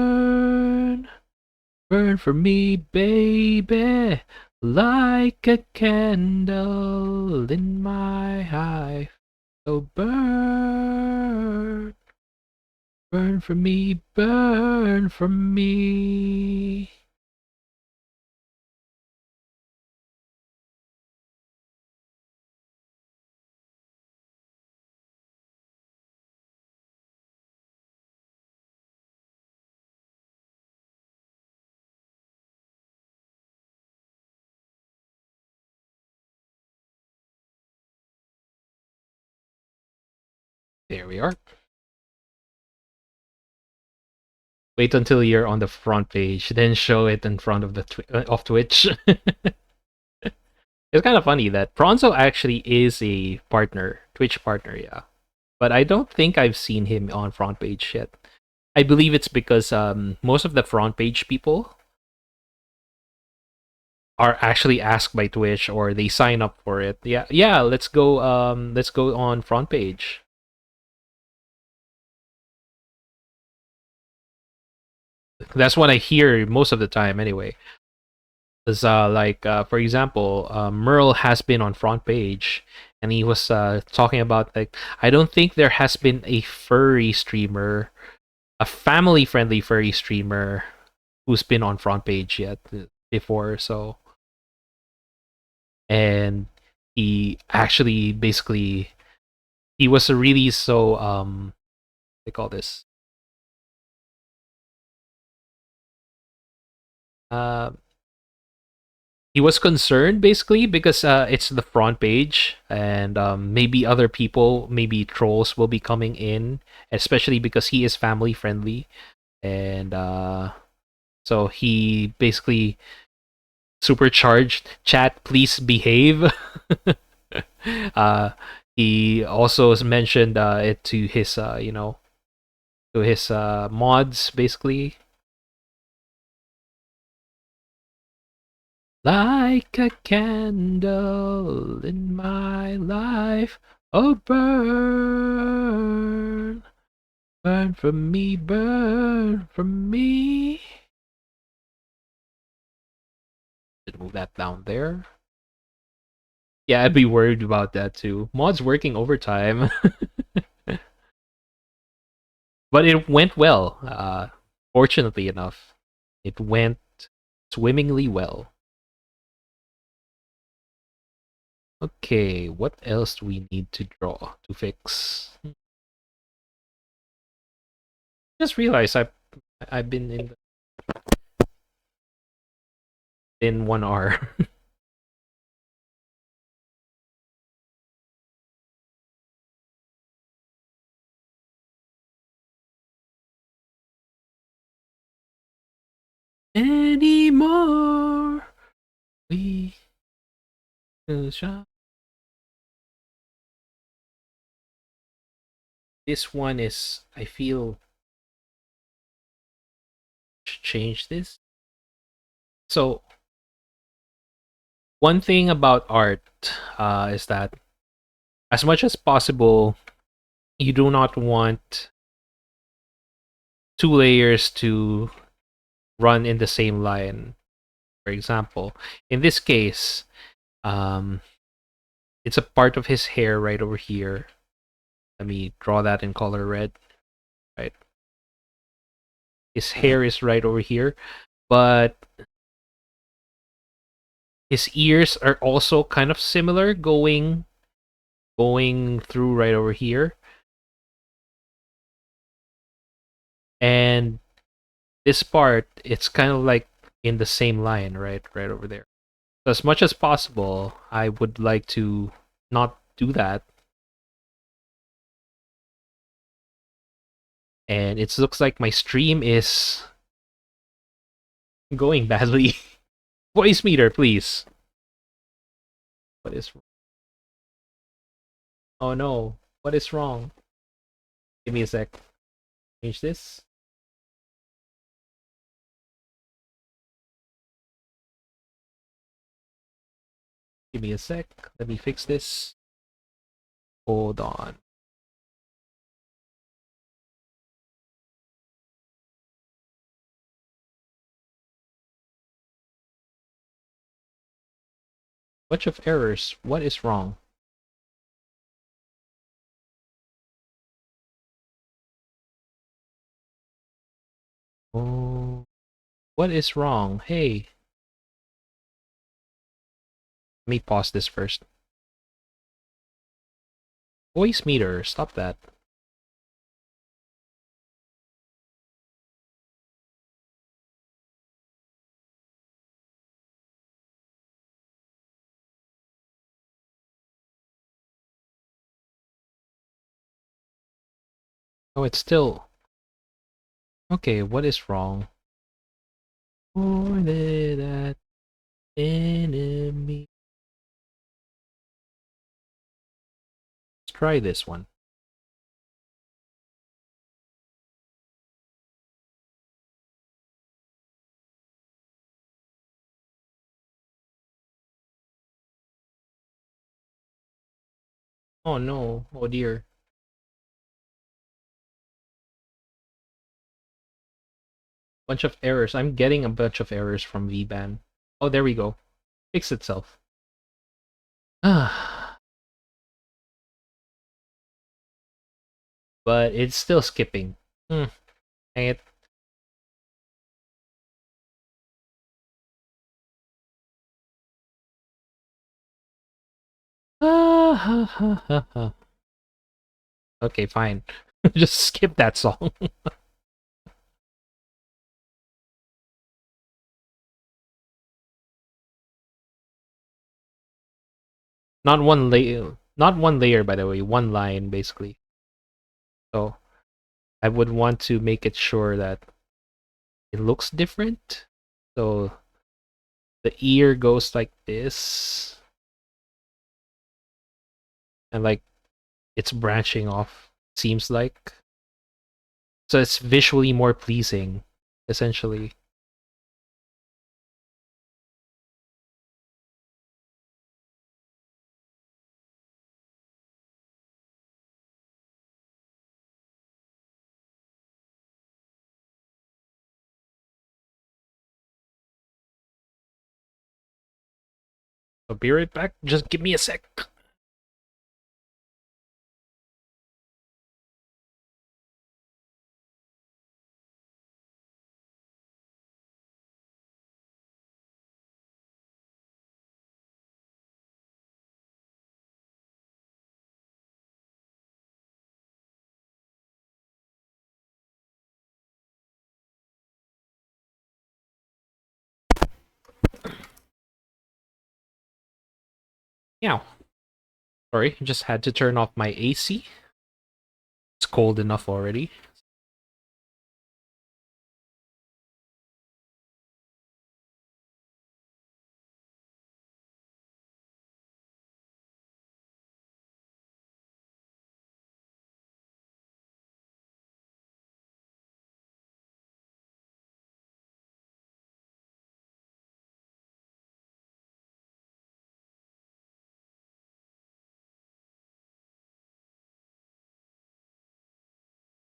Burn for me, baby. Like a candle in my hive. So burn. Burn for me, burn for me. There we are. Wait until you're on the front page, then show it in front of the of Twitch. It's kind of funny that Prawnzo actually is a partner, Twitch partner, yeah. But I don't think I've seen him on front page yet. I believe it's because most of the front page people are actually asked by Twitch or they sign up for it. Yeah, yeah, let's go on front page. That's what I hear most of the time anyway. Is for example, Merle has been on front page and he was talking about like I don't think there has been a furry streamer, a family friendly furry streamer who's been on front page yet before. So and he actually basically he was a really so they call this uh he was concerned basically because it's the front page and maybe other people, maybe trolls will be coming in, especially because he is family friendly. And so he basically supercharged chat, please behave. uh, he also mentioned it to his, to his mods basically. Like a candle in my life, oh burn, burn from me, burn from me. Should move that down there. Yeah, I'd be worried about that too. Mod's working overtime, but it went well. Fortunately enough, it went swimmingly well. Okay, what else do we need to draw to fix? Just realized I've been in 1 hour. Anymore. We will shine. This one is, I feel, change this. So, one thing about art is that as much as possible, you do not want two layers to run in the same line. For example, in this case, um, it's a part of his hair right over here. Let me draw that in color red. Right, his hair is right over here, but his ears are also kind of similar, going through right over here. And this part, it's kind of like in the same line, right over there. So as much as possible, I would like to not do that. And it looks like my stream is going badly. Voice meter, please. What is? Oh no! What is wrong? Give me a sec. Change this. Give me a sec. Let me fix this. Hold on. Bunch of errors. What is wrong? Oh, what is wrong? Hey, let me pause this first. Voice meter, stop that. Oh, it's still... Okay, what is wrong? For that enemy. Let's try this one. Oh no, oh dear. Bunch of errors. I'm getting a bunch of errors from VBAN. Oh, there we go. Fix itself. But it's still skipping. Hmm. Dang it. Okay, fine. Just skip that song. Not one layer, by the way, one line basically. So I would want to make it sure that it looks different. So the ear goes like this, and like it's branching off, seems like. So it's visually more pleasing, essentially. I'll be right back. Just give me a sec. Yeah. Sorry, just had to turn off my AC. It's cold enough already.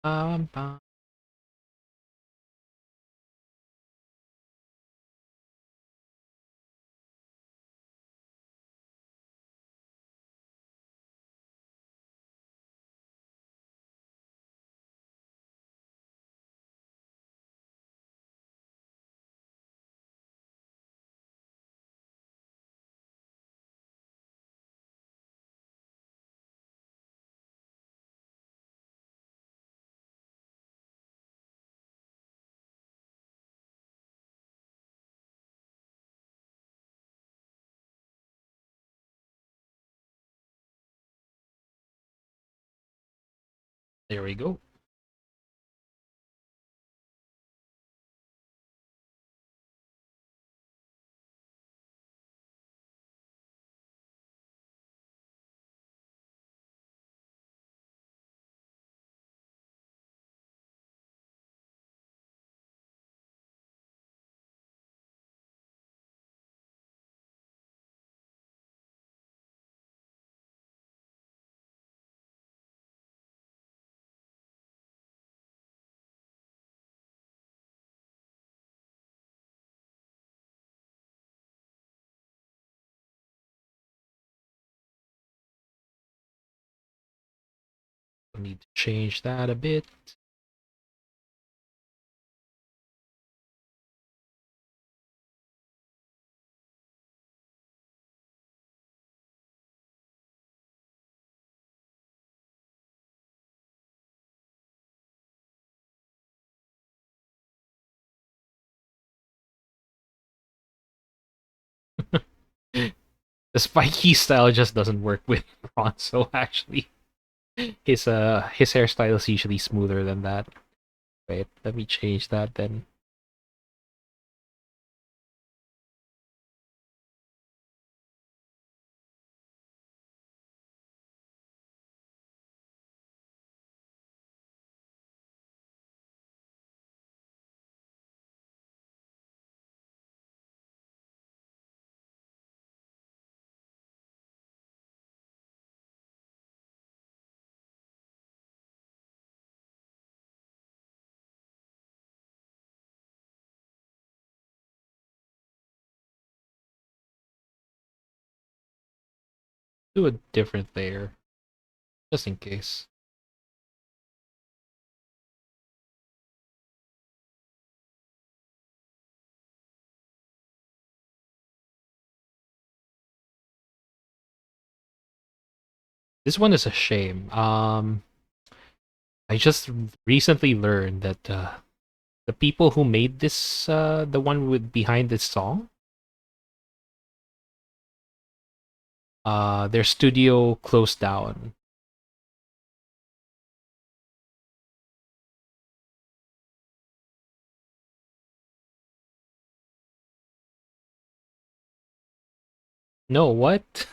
Bum. There we go. I need to change that a bit. The spiky style just doesn't work with Prawnzo, actually. His hairstyle is usually smoother than that. Wait, let me change that then. Do a different layer, just in case. This one is a shame. I just recently learned that the people who made this, the one with behind this song, their studio closed down. No, what?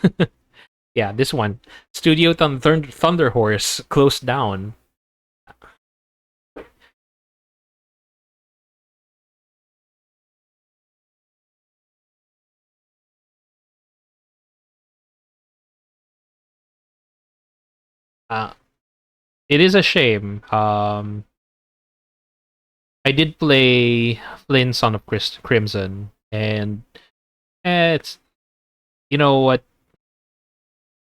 Yeah, this one, Studio Thunder Horse closed down. Uh, it is a shame. I did play Flynn, Son of Crimson, and it's, you know what?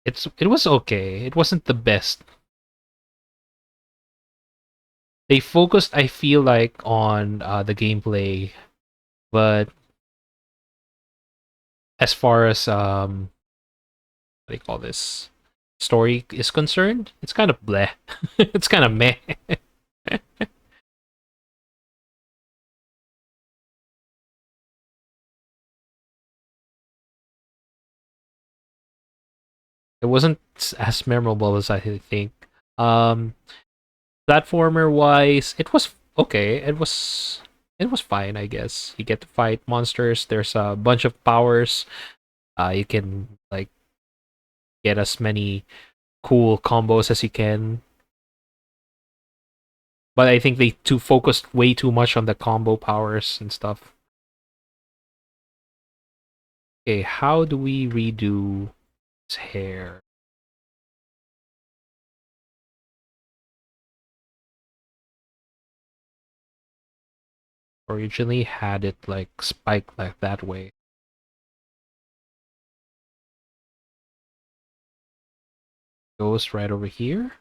It was okay. It wasn't the best. They focused, I feel like, on the gameplay, but as far as what do you call this, story is concerned, it's kind of bleh. It's kind of meh. It wasn't as memorable as I think. Um, Platformer wise, it was okay. It was fine, I guess. You get to fight monsters. There's a bunch of powers. You can like get as many cool combos as you can. But I think they too focused way too much on the combo powers and stuff. Okay, how do we redo his hair? Originally had it like spiked like that way. Goes right over here.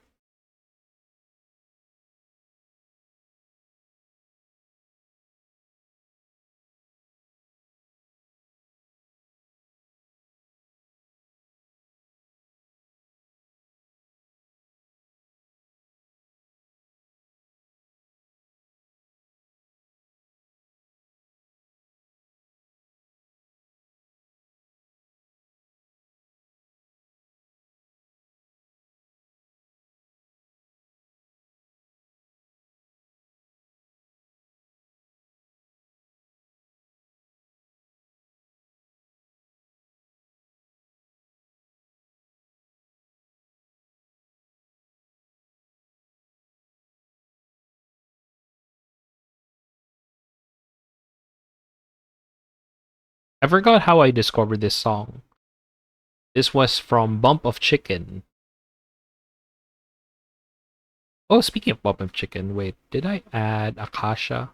I forgot how I discovered this song. This was from Bump of Chicken. Oh, speaking of Bump of Chicken, wait, did I add Akasha?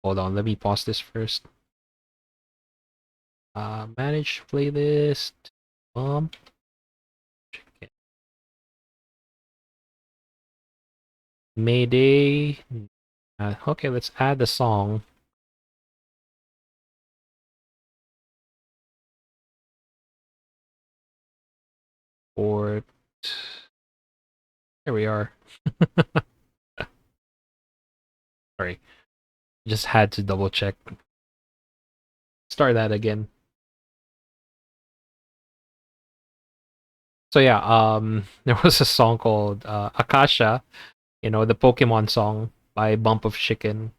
Hold on, let me pause this first. Manage playlist. Bump Chicken. Mayday. Okay, let's add the song. Or there we are. Sorry, just had to double check. Start that again. So yeah, there was a song called Akasha, the Pokemon song by Bump of Chicken.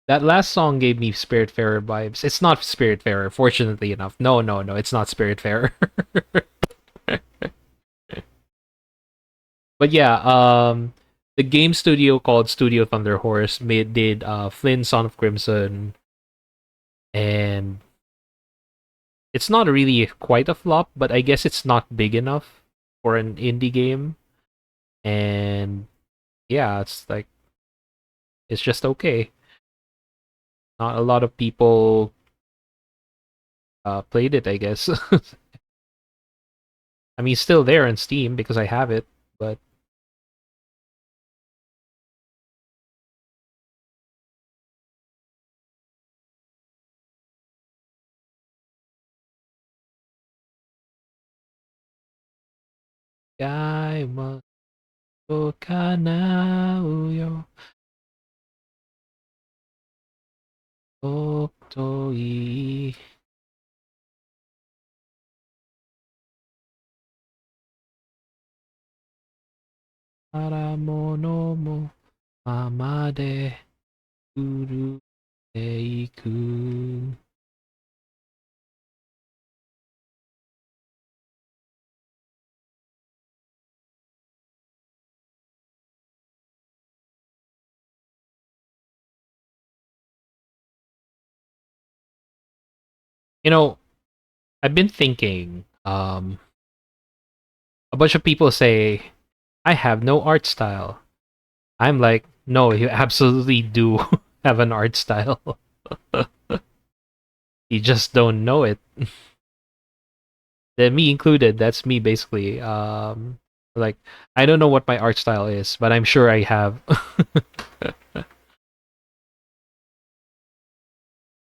That last song gave me Spiritfarer vibes. It's not Spiritfarer, fortunately enough. No, no, no, it's not Spiritfarer. But yeah, the game studio called Studio Thunder Horse did Flynn Son of Crimson, and it's not really quite a flop, but I guess it's not big enough for an indie game. And yeah, it's just okay. Not a lot of people played it, I guess. I mean, it's still there on Steam because I have it, but Kai mo ka na uyo Oktoi. Aramono mo Amade Uru Eiku. You know, I've been thinking, a bunch of people say, I have no art style. I'm like, no, you absolutely do have an art style. You just don't know it. Me included, that's me basically. Like, I don't know what my art style is, but I'm sure I have.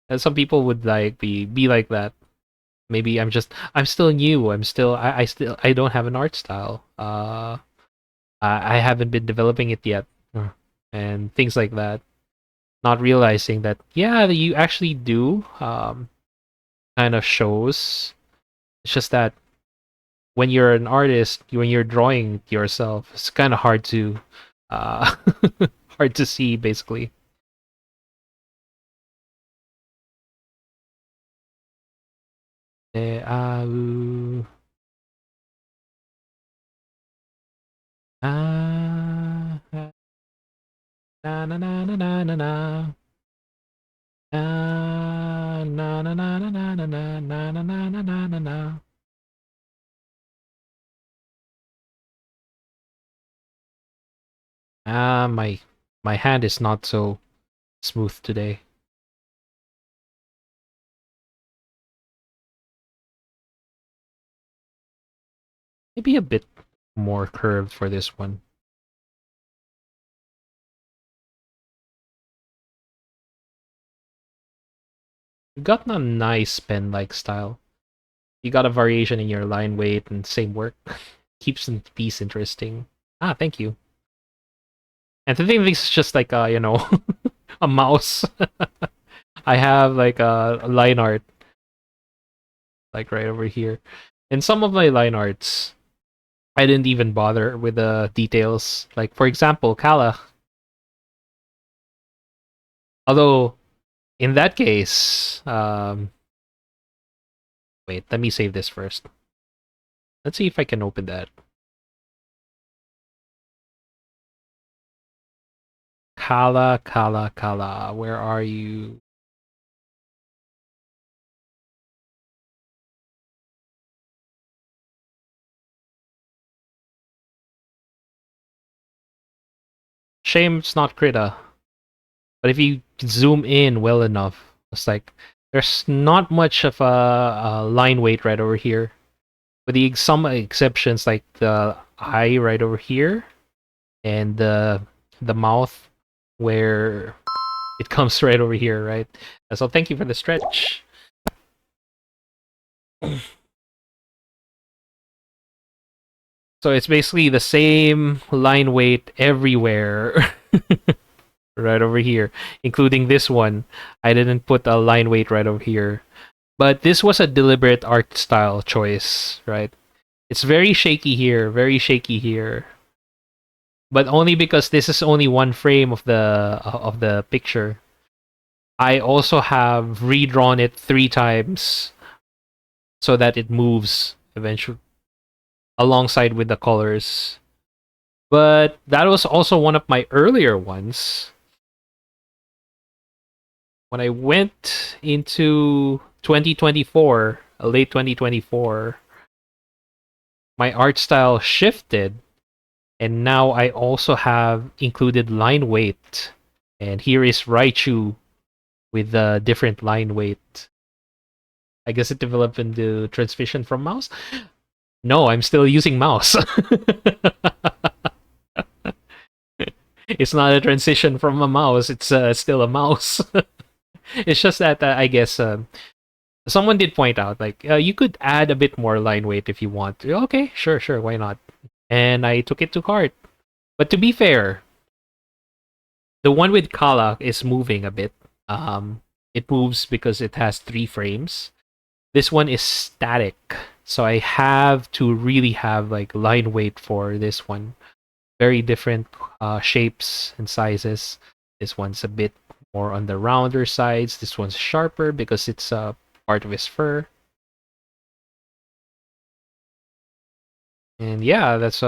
And some people would like be like that. Maybe I'm still new. I don't have an art style. I haven't been developing it yet, and things like that. Not realizing that yeah, you actually do. Kind of shows. It's just that when you're an artist, when you're drawing yourself, it's kind of hard to, uh, hard to see basically. Au, ah, na na na na na na na. Na na na na na na na na na na na na na na. My hand is not so smooth today. Maybe a bit more curved for this one. You've got a nice pen-like style. You got a variation in your line weight and same work. Keeps the piece interesting. Ah, thank you. And the thing is just like a mouse. I have like a line art like right over here. And some of my line arts I didn't even bother with the details. Like for example, Kala. Although in that case, wait, let me save this first. Let's see if I can open that. Kala, Kala, Kala, where are you? Shame it's not Krita. But if you zoom in well enough, it's like there's not much of a line weight right over here. With some exceptions like the eye right over here and the mouth where it comes right over here, right? So thank you for the stretch. So it's basically the same line weight everywhere. right over here, including this one. I didn't put a line weight right over here. But this was a deliberate art style choice, right? It's very shaky here, very shaky here. But only because this is only one frame of the picture. I also have redrawn it 3 times so that it moves eventually alongside with the colors. But that was also one of my earlier ones. When I went into 2024, late 2024, my art style shifted, and now I also have included line weight. And here is Raichu with the different line weight. I guess it developed into transmission from mouse. No, I'm still using mouse. It's not a transition from a mouse. It's still a mouse. It's just that I guess someone did point out like you could add a bit more line weight if you want. Okay, sure, sure, why not? And I took it to cart. But to be fair, the one with Kala is moving a bit. It moves because it has 3 frames. This one is static, so I have to really have like line weight for this one. Very different shapes and sizes. This one's a bit more on the rounder sides. This one's sharper because it's part of his fur. And yeah, that's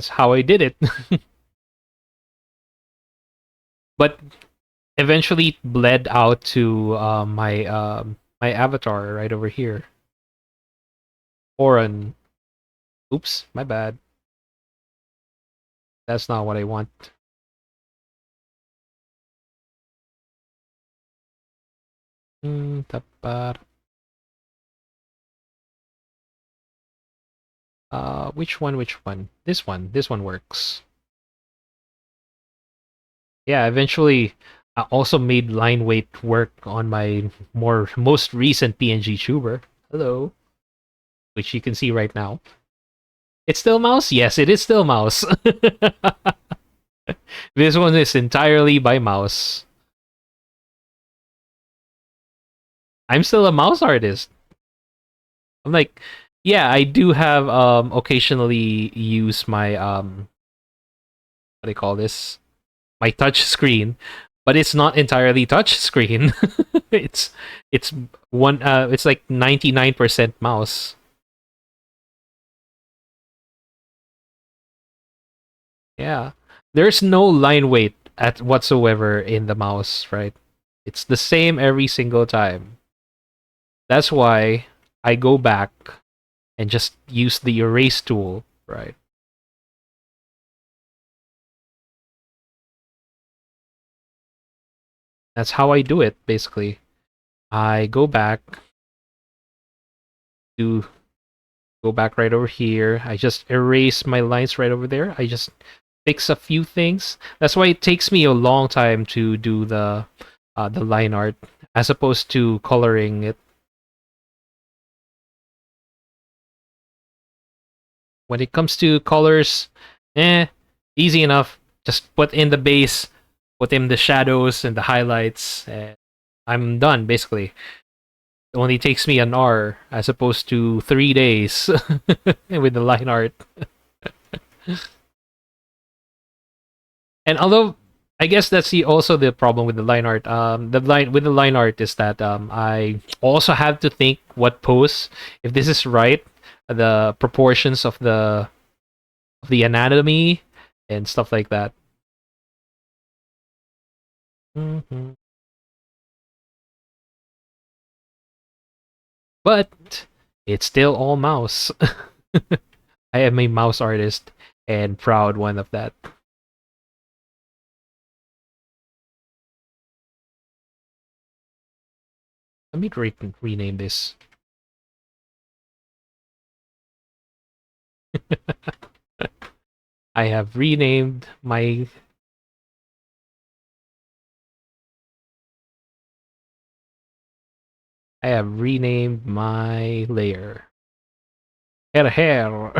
how I did it. But eventually it bled out to my avatar right over here. Oran. Oops, my bad. That's not what I want. Tapar. Which one? Which one? This one. This one works. Yeah, eventually I also made line weight work on my most recent PNG tuber. Hello. Which you can see right now. It's still mouse? Yes, it is still mouse. This one is entirely by mouse. I'm still a mouse artist. I'm like, yeah, I do have occasionally use my what do you call this? My touch screen, but it's not entirely touch screen. it's it's it's like 99% mouse. Yeah. There's no line weight at whatsoever in the mouse, right? It's the same every single time. That's why I go back and just use the erase tool, right? That's how I do it, basically. I to go back right over here. I just erase my lines right over there. I just fix a few things. That's why it takes me a long time to do the line art as opposed to coloring it. When it comes to colors, easy enough. Just put in the base, put in the shadows and the highlights, and I'm done basically. It only takes me an hour as opposed to 3 days with the line art. And although I guess that's also the problem with the line art. The line art is that I also have to think what pose, if this is right, the proportions of the anatomy and stuff like that. Hmm. But it's still all mouse. I am a mouse artist and proud one of that. Let me rename this. I have renamed my. I have renamed my layer. Hair.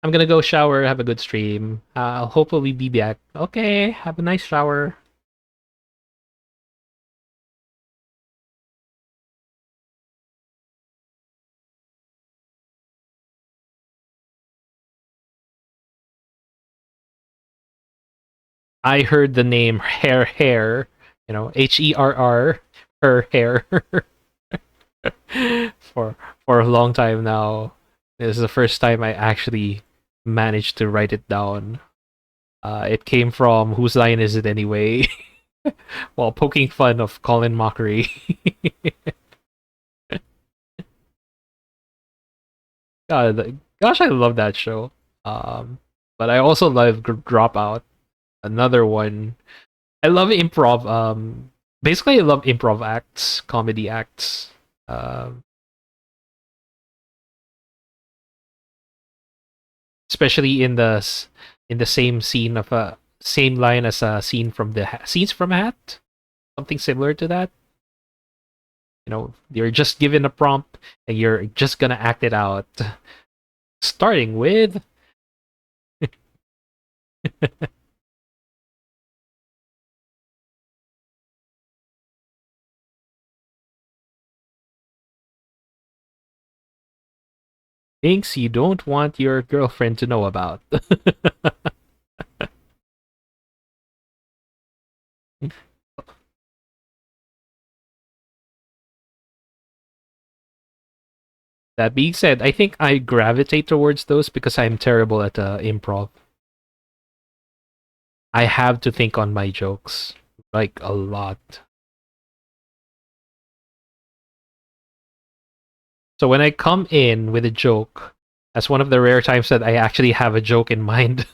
I'm gonna go shower, have a good stream. I'll hopefully be back. Okay, have a nice shower. I heard the name hair, HERR, her hair, for a long time now. This is the first time I actually managed to write it down. It came from Whose Line Is It Anyway? While poking fun of Colin Mockery. Gosh, I love that show. But I also love Dropout, another one. I love improv. Basically, I love improv acts, comedy acts. Um, Especially in the same scene of a same line as a scene from the scenes from a hat, something similar to that. You're just given a prompt and you're just gonna act it out. Starting with things you don't want your girlfriend to know about. That being said, I think I gravitate towards those because I'm terrible at improv. I have to think on my jokes, like a lot. So when I come in with a joke, that's one of the rare times that I actually have a joke in mind.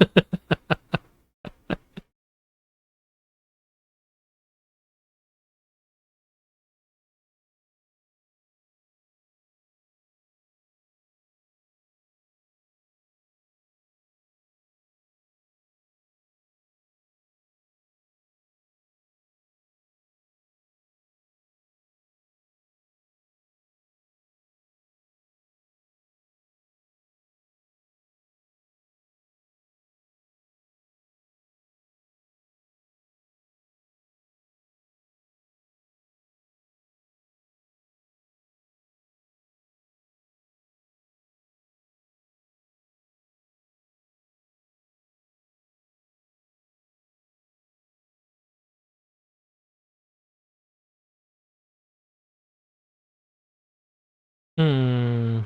Hmm.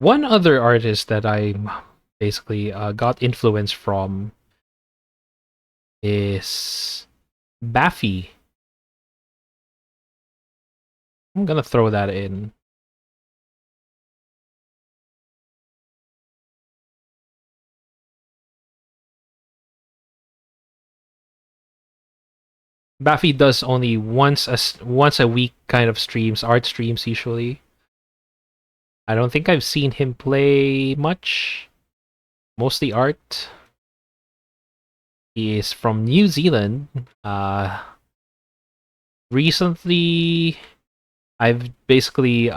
One other artist that I basically got influence from is Baffy. I'm gonna throw that in. Baffy does only once a week kind of streams, art streams usually. I don't think I've seen him play much. Mostly art. He is from New Zealand. Recently, I've basically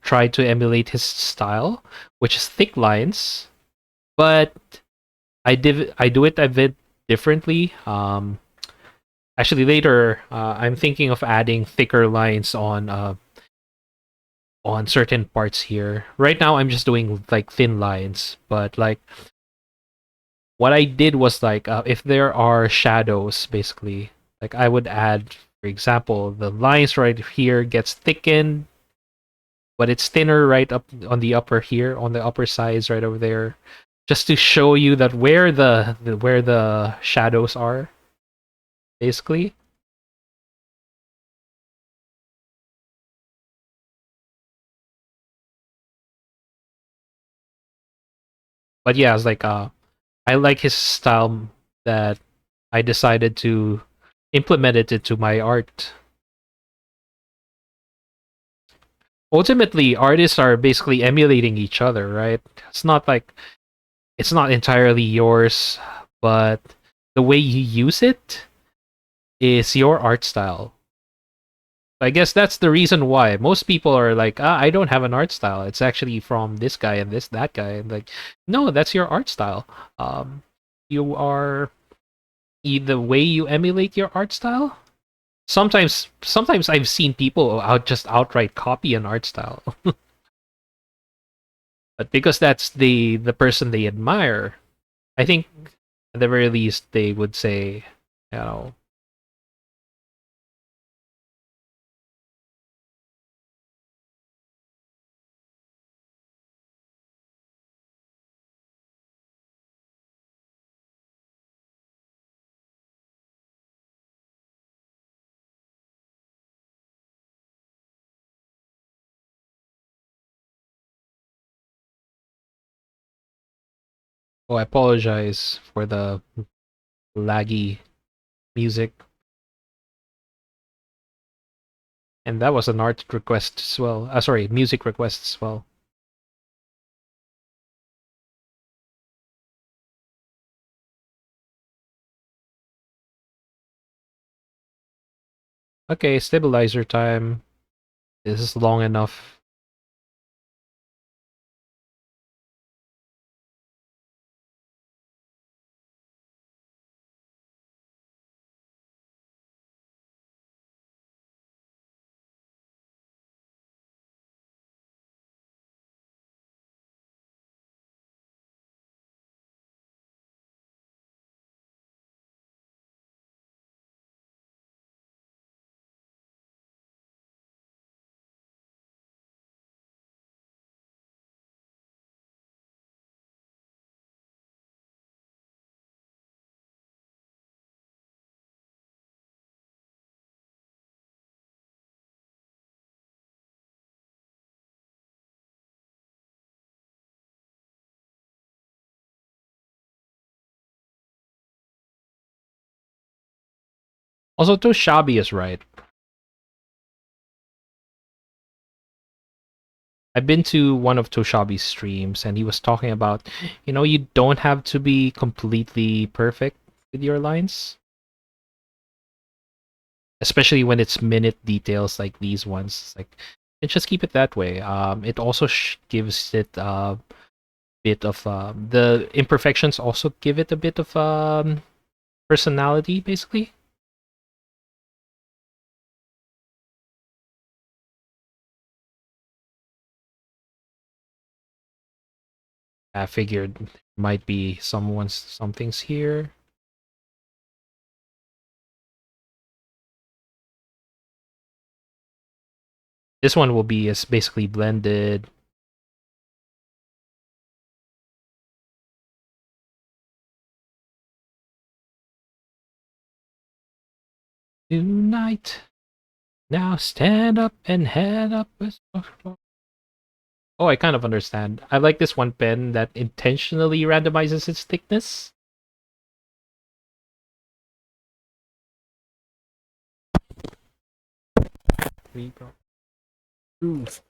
tried to emulate his style, which is thick lines, but I do it a bit differently. Actually, later I'm thinking of adding thicker lines on certain parts here. Right now, I'm just doing like thin lines, but like what I did was like if there are shadows, basically, like I would add, for example, the lines right here gets thickened, but it's thinner right up on the upper here, on the upper sides right over there, just to show you that where where the shadows are, basically. But yeah, it's like I like his style that I decided to implement it into my art. Ultimately, artists are basically emulating each other, right? It's not like it's not entirely yours, but the way you use it is your art style. I guess that's the reason why most people are like, I don't have an art style. It's actually from this guy and this that guy. And like, no, that's your art style. Um, you are the way you emulate your art style. Sometimes I've seen people just outright copy an art style, but because that's the person they admire, I think at the very least they would say, you know, oh, I apologize for the laggy music. And that was an art request as well. Sorry, music request as well. Okay, stabilizer time. This is long enough. Also, Toshabi is right. I've been to one of Toshabi's streams, and he was talking about, you don't have to be completely perfect with your lines, especially when it's minute details like these ones. Like, and just keep it that way. It also gives it a bit of the imperfections also give it a bit of personality, basically. I figured might be something's here. This one will be as basically blended. Tonight, now stand up and head up. Oh, I kind of understand. I like this one pen that intentionally randomizes its thickness. Truth.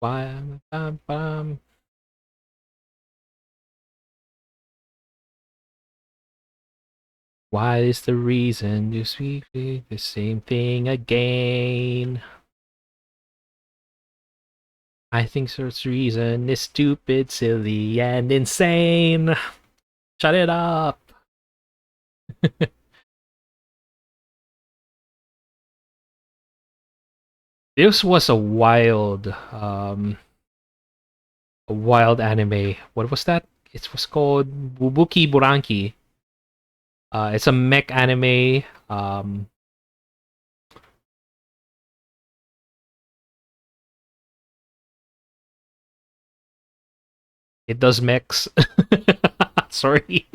Bam, bam, bam. Why is the reason you speak the same thing again? I think such reason is stupid, silly, and insane. Shut it up. This was a wild anime. What was that? It was called Bubuki Buranki. It's a mech anime. It does mechs. Sorry.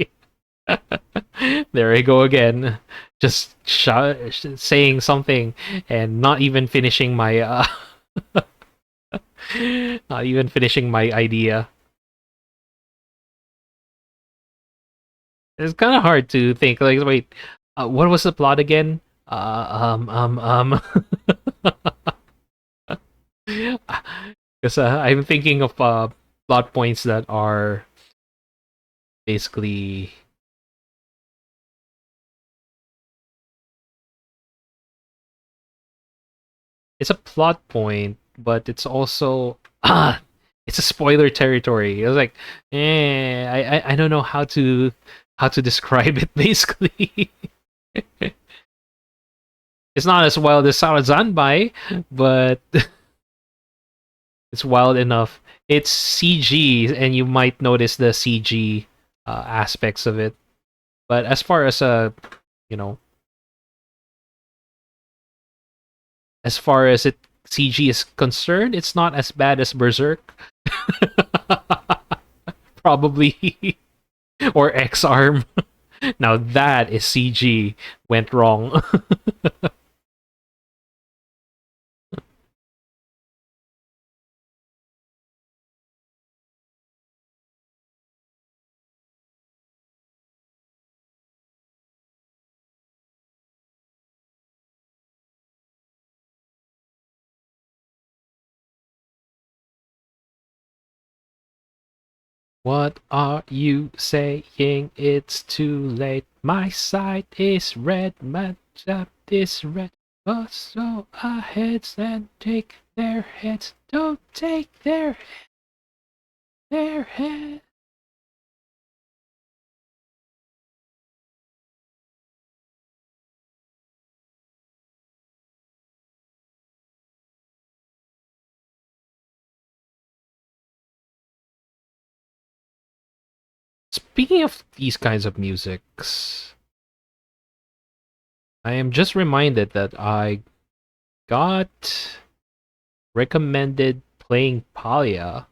There I go again. Just saying something and not even finishing my Not even finishing my idea. It's kind of hard to think. Like, wait, what was the plot again? Because I'm thinking of plot points that are basically it's a plot point, but it's also it's a spoiler territory. It was like, I don't know how to describe it. Basically, it's not as wild as Sarazanbai, but it's wild enough. It's CG, and you might notice the CG aspects of it. But as far as you know, as far as it CG is concerned, it's not as bad as Berserk. Probably or X Arm. Now that is CG went wrong. What are you saying? It's too late. My side is red, my job is red. But so our heads and take their heads. Don't take their heads. Speaking of these kinds of musics, I am just reminded that I got recommended playing Palia.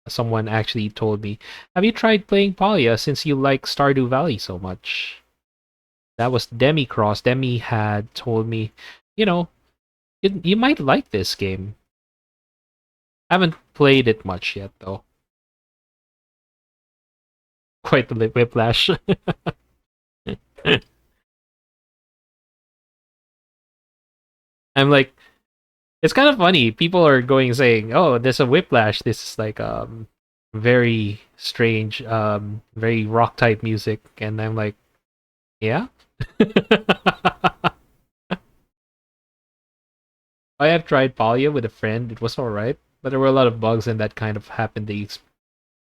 Someone actually told me, "Have you tried playing Palia since you like Stardew Valley so much?" That was Demi Cross. Demi had told me, you know, you might like this game. I haven't played it much yet, though. Quite the whiplash. I'm like, it's kind of funny. People are going saying, "Oh, there's a whiplash. This is like very strange, very rock type music," and I'm like, "Yeah." I have tried Palia with a friend. It was alright, but there were a lot of bugs, and that kind of happened. They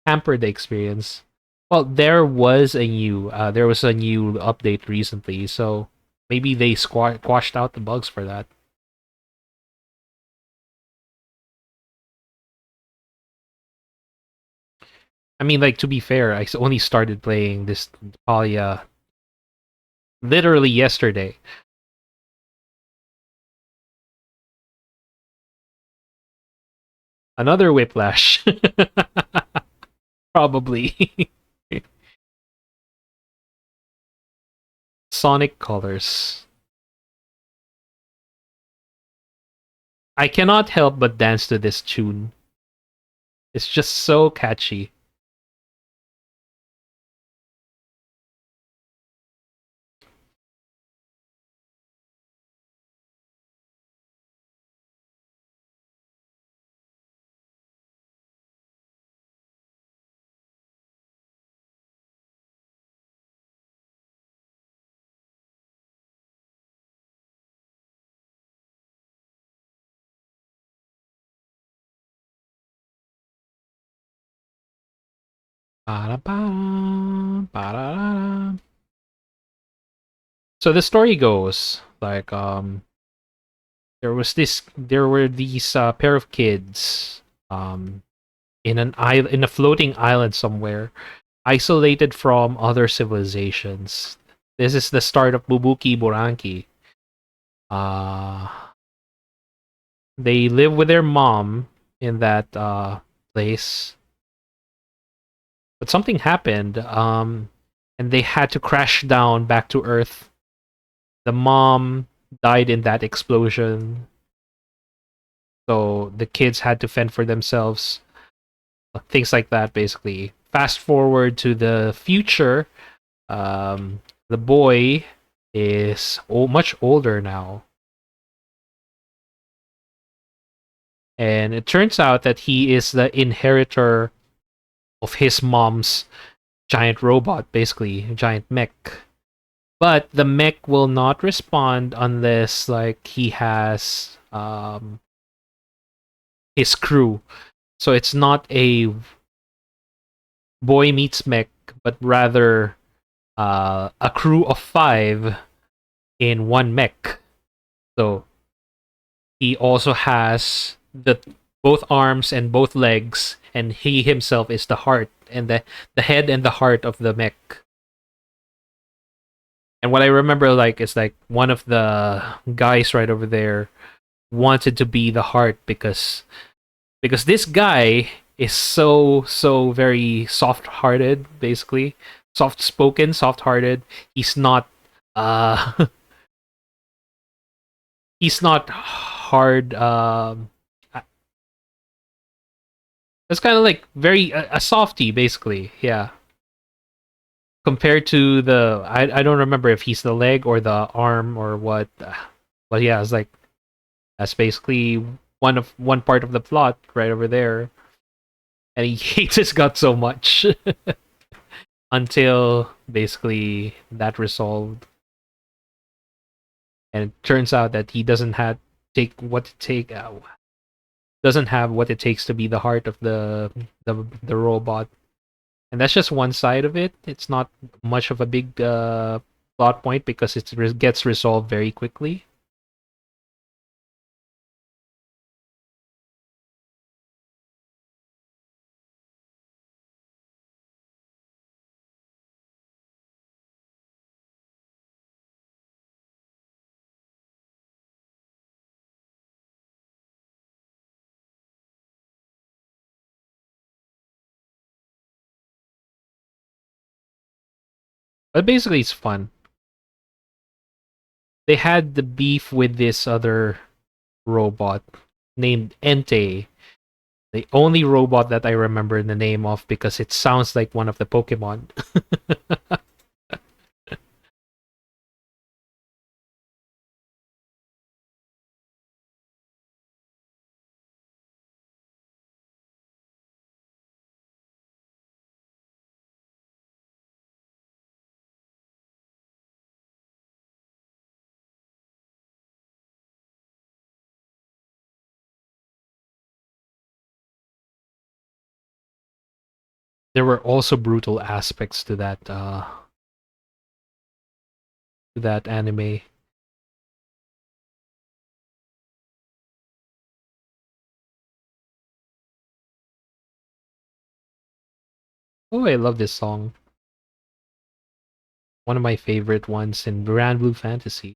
hampered the experience. Well, there was a new update recently, so maybe they quashed out the bugs for that. I mean, like to be fair, only started playing this Palia literally yesterday. Another whiplash, probably. Sonic Colors. I cannot help but dance to this tune. It's just so catchy. Ba-da-ba, ba-da-da-da. So the story goes like there were these pair of kids in an island, in a floating island somewhere, isolated from other civilizations. This is the start of Bubuki Buranki. Uh they live with their mom in that place, but something happened, and they had to crash down back to Earth. The mom died in that explosion. So the kids had to fend for themselves, things like that, basically. Fast forward to the future, the boy is much older now. And it turns out that he is the inheritor of his mom's giant robot, basically, a giant mech. But the mech will not respond unless like he has his crew. So it's not a boy meets mech, but rather a crew of 5 in one mech. So he also has the both arms and both legs, and he himself is the heart and the head and the heart of the mech. And what I remember, like, is like one of the guys right over there wanted to be the heart because this guy is so very soft-hearted, basically soft-spoken, soft-hearted. He's not uh he's not hard. It's kind of like very a softy, basically. Yeah. Compared to I don't remember if he's the leg or the arm or what, but yeah, it's like that's basically one part of the plot right over there, and he hates his gut so much until basically that resolved, and it turns out that he doesn't have take what to take doesn't have what it takes to be the heart of the robot. And that's just one side of it. It's not much of a big plot point because gets resolved very quickly. But basically, it's fun. They had the beef with this other robot named Entei, the only robot that I remember the name of because it sounds like one of the Pokemon. There were also brutal aspects to that anime. Oh, I love this song. One of my favorite ones in Grand Blue Fantasy.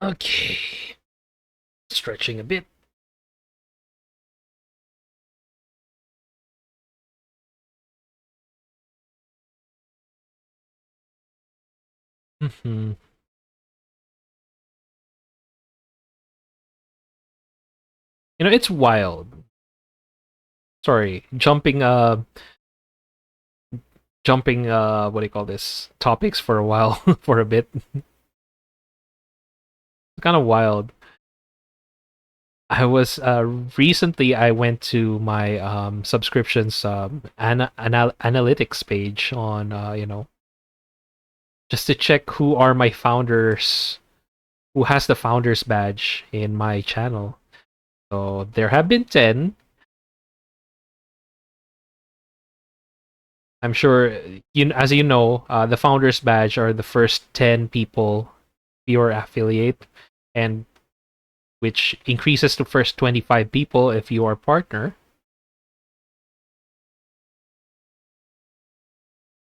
Okay, stretching a bit. Mhm. You know, it's wild. Sorry, jumping what do you call this? Topics for a while for a bit. It's kind of wild. I was recently I went to my subscriptions analytics page on just to check who are my founders who has the founder's badge in my channel. So there have been 10. I'm sure as you know, the founders badge are the first 10 people your affiliate, and which increases to first 25 people if you are partner.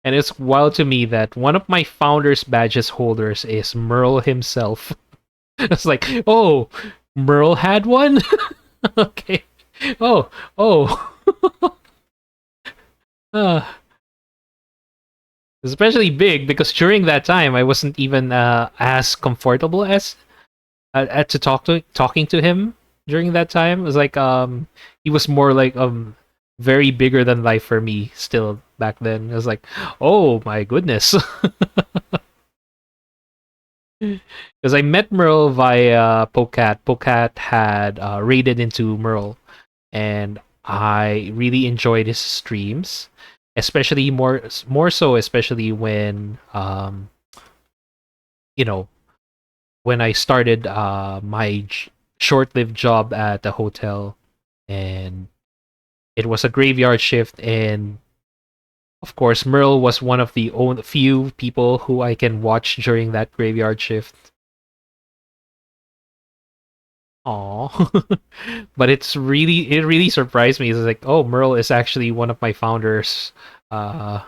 And it's wild to me that one of my founders badges holders is Merle himself. It's like, oh, Merle had one. Okay. Oh, oh. uh, Especially big because during that time I wasn't even as comfortable as to talking to him during that time. It was like he was more like very bigger than life for me still back then. It was like, oh my goodness. Because I met Merle via Pocat. Pocat had raided into Merle, and I really enjoyed his streams, especially more so, especially when you know when I started my short-lived job at the hotel, and it was a graveyard shift, and of course Merle was one of the few people who I can watch during that graveyard shift. Aw. But it really surprised me. It's like, oh, Merle is actually uh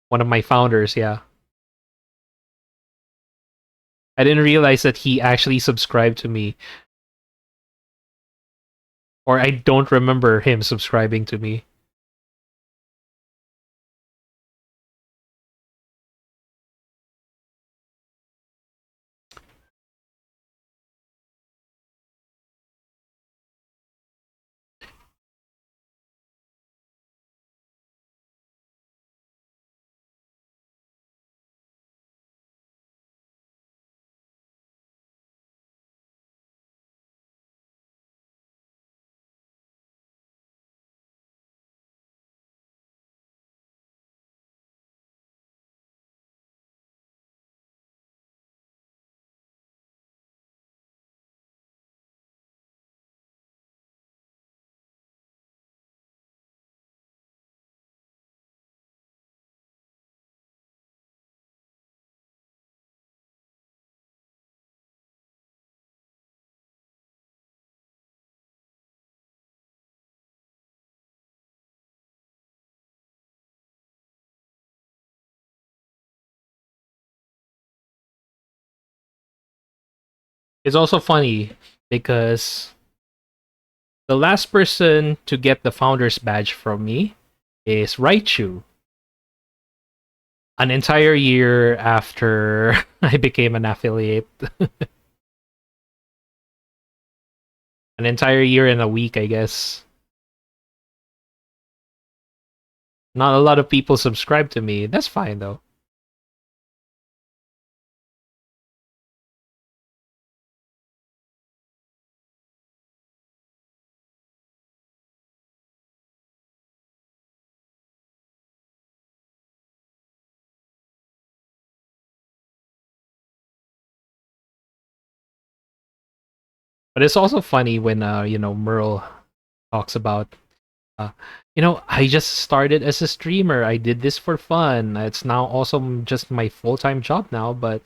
one of my founders, yeah. I didn't realize that he actually subscribed to me, or I don't remember him subscribing to me. It's also funny because the last person to get the founder's badge from me is Raichu. An entire year after I became an affiliate. An entire year and a week, I guess. Not a lot of people subscribe to me. That's fine though. But it's also funny when Merle talks about uh, I just started as a streamer. I did this for fun. It's now also just my full-time job now, but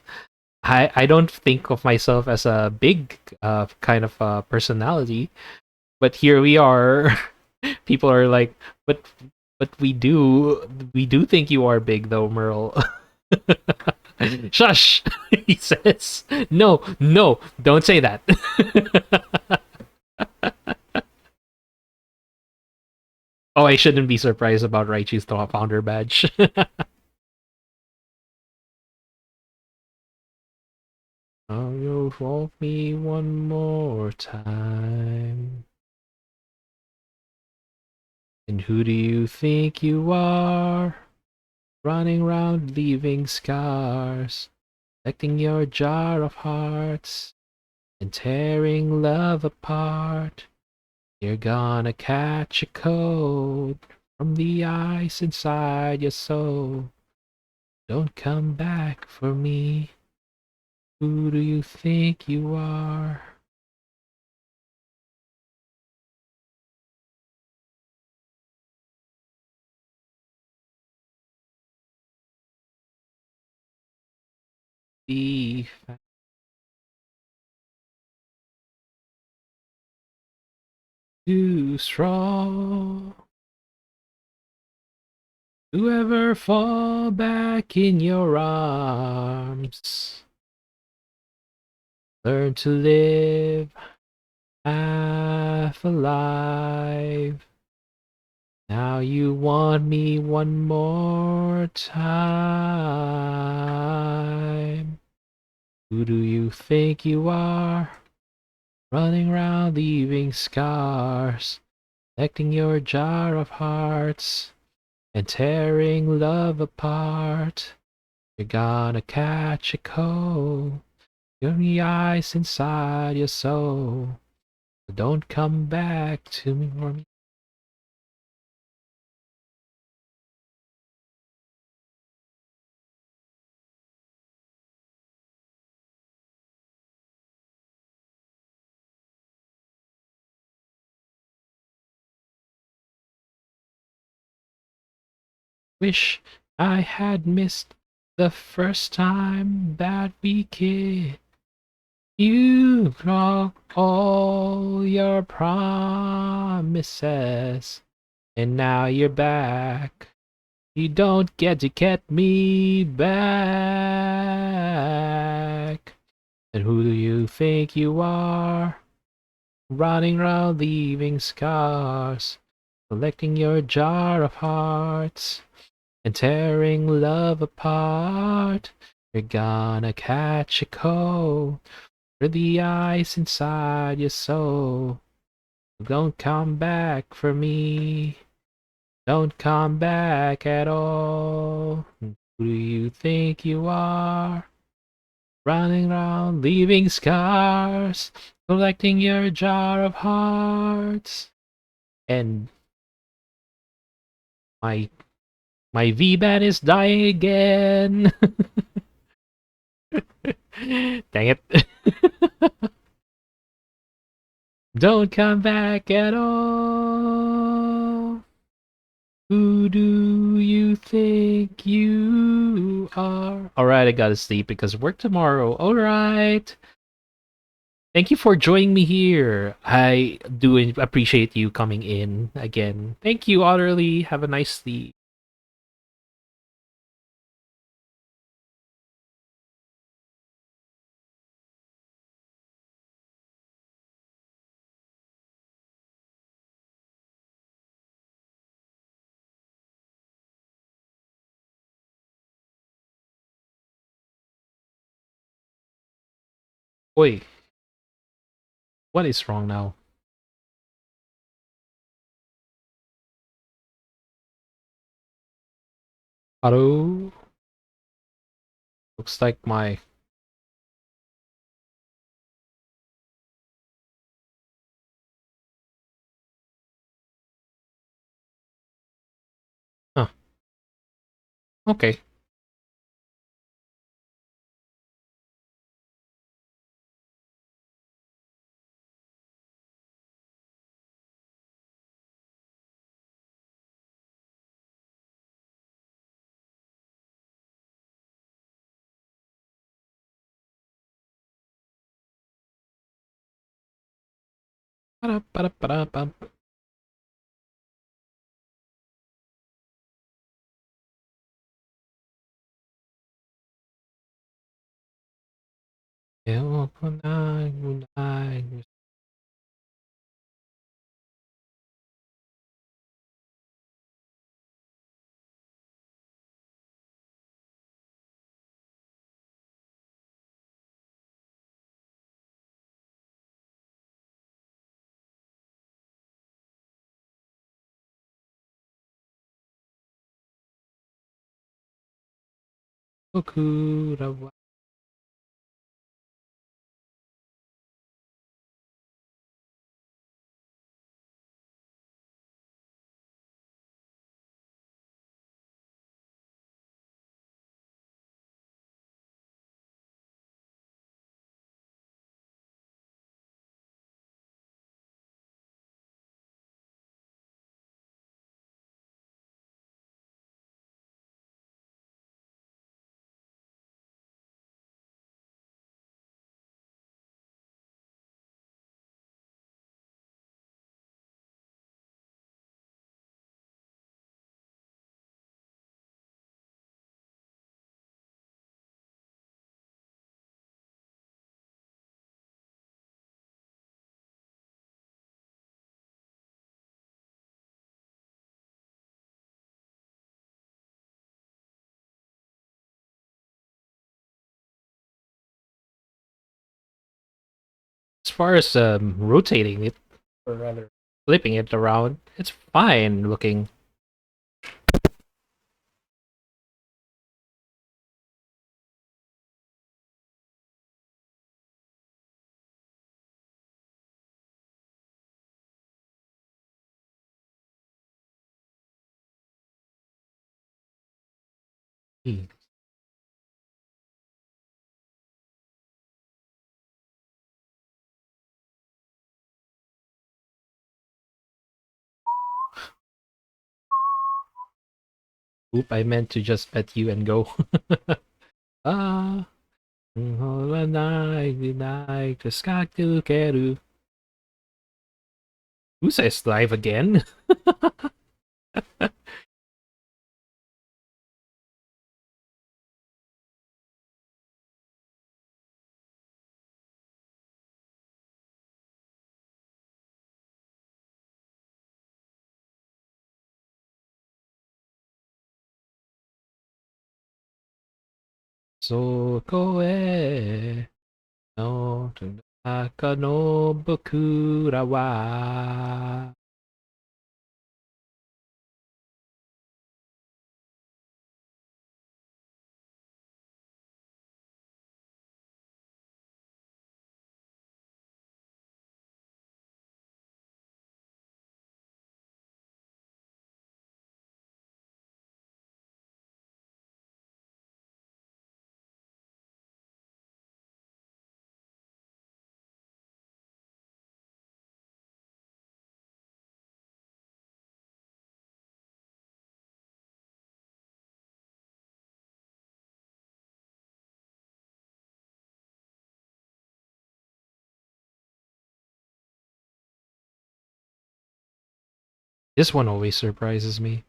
I don't think of myself as a big kind of personality. But here we are. People are like, but we do think you are big though, Merle. Shush, he says. No, no, don't say that. Oh, I shouldn't be surprised about Raichu's founder badge. Oh, you want me one more time. And who do you think you are? Running round leaving scars, collecting your jar of hearts, and tearing love apart. You're gonna catch a cold from the ice inside your soul. Don't come back for me. Who do you think you are? Be too strong. To ever fall back in your arms. Learn to live half alive. Now you want me one more time. Who do you think you are? Running around leaving scars, collecting your jar of hearts, and tearing love apart. You're gonna catch a cold. You're the ice inside your soul. So don't come back to me for me. Wish I had missed the first time that we kissed. You broke all your promises, and now you're back. You don't get me back. And who do you think you are? Running around leaving scars, collecting your jar of hearts, and tearing love apart. You're gonna catch a cold for the ice inside your soul. Don't come back for me. Don't come back at all. Who do you think you are? Running around, leaving scars, collecting your jar of hearts. And my V-band is dying again. Dang it. Don't come back at all. Who do you think you are? Alright, I gotta sleep because work tomorrow. Alright. Thank you for joining me here. I do appreciate you coming in again. Thank you, Otterly. Have a nice sleep. Oi, what is wrong now? Hello? Looks like my... Huh. Okay. Ba-da-ba-da-ba-da-bum. far as rotating it, or rather flipping it around, it's fine looking. Hmm. Oop, I meant to just bet you and go. Ah, who says live again? So koe no tunaka no bokura wa. This one always surprises me.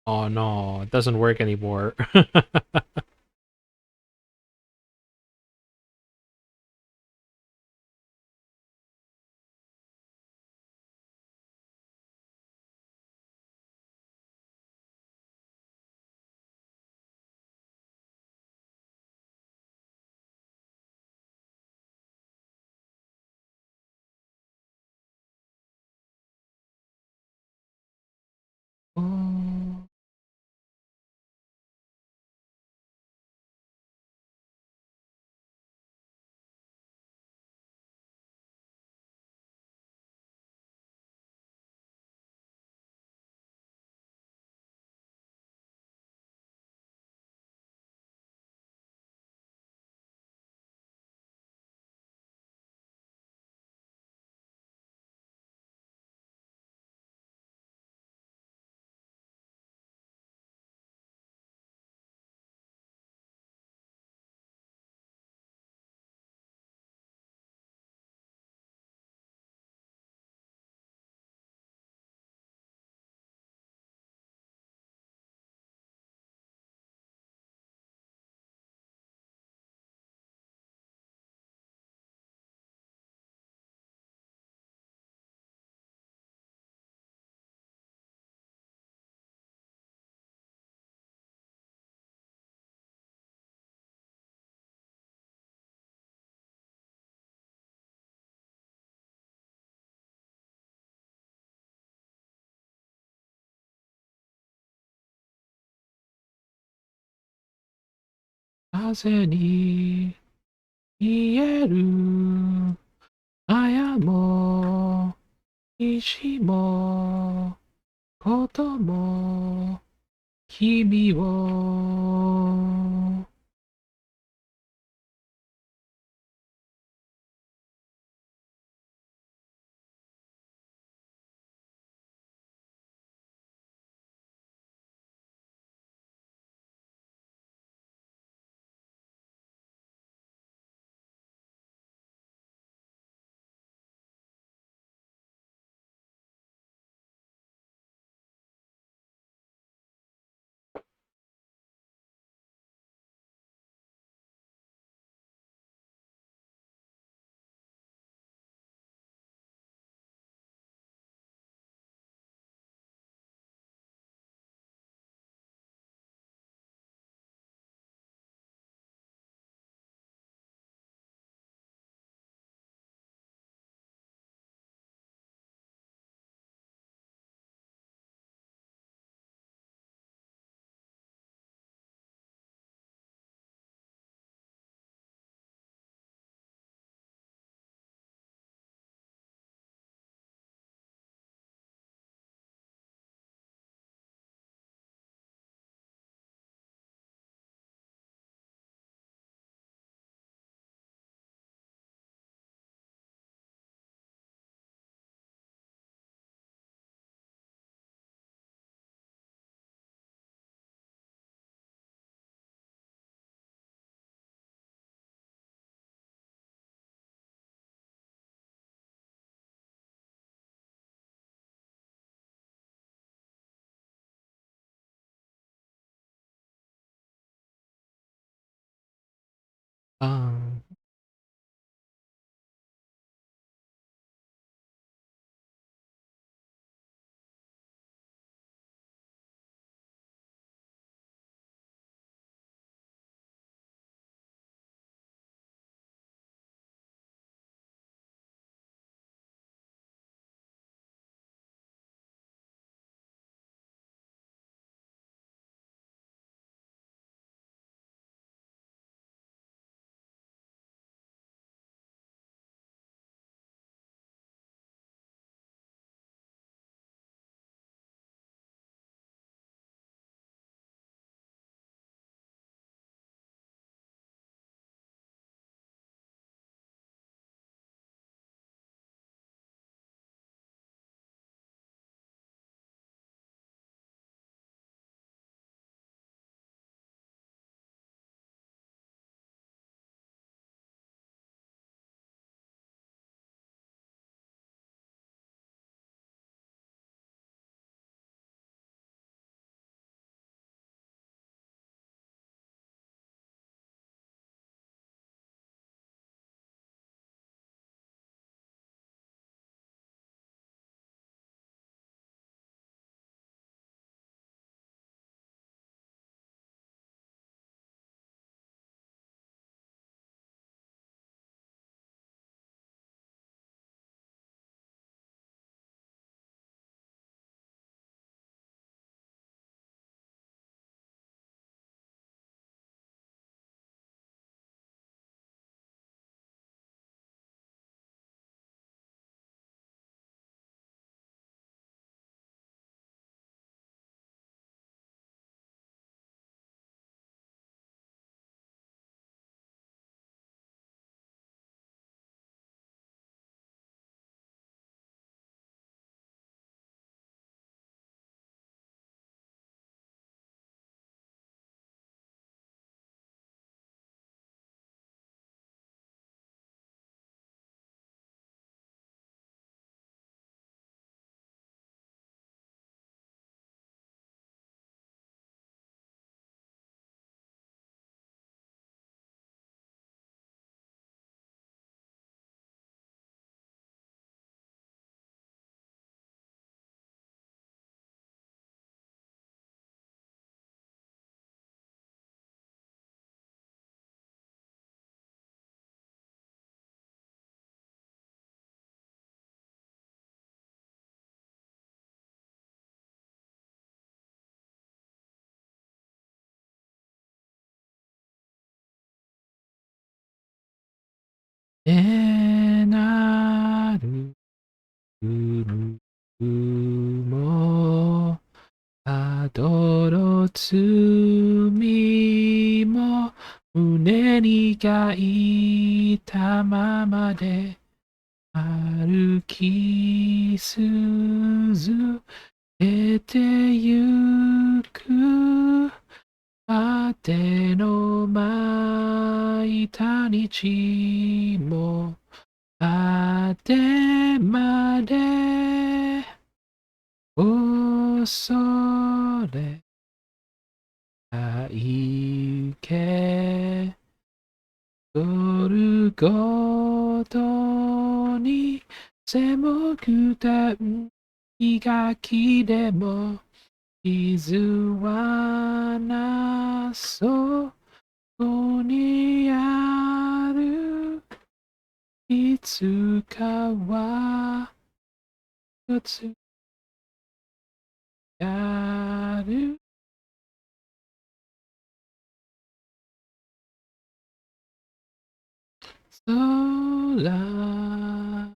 Oh no, it doesn't work anymore. Oh, 風に言える綾も石もことも君をえなる雲もたどろ罪も胸に書いたままで歩き続けてゆく果ての巻いた道も果てまで恐れないけ取るごとに背く天気がきでも傷はなそこにあるいつかは一つやる空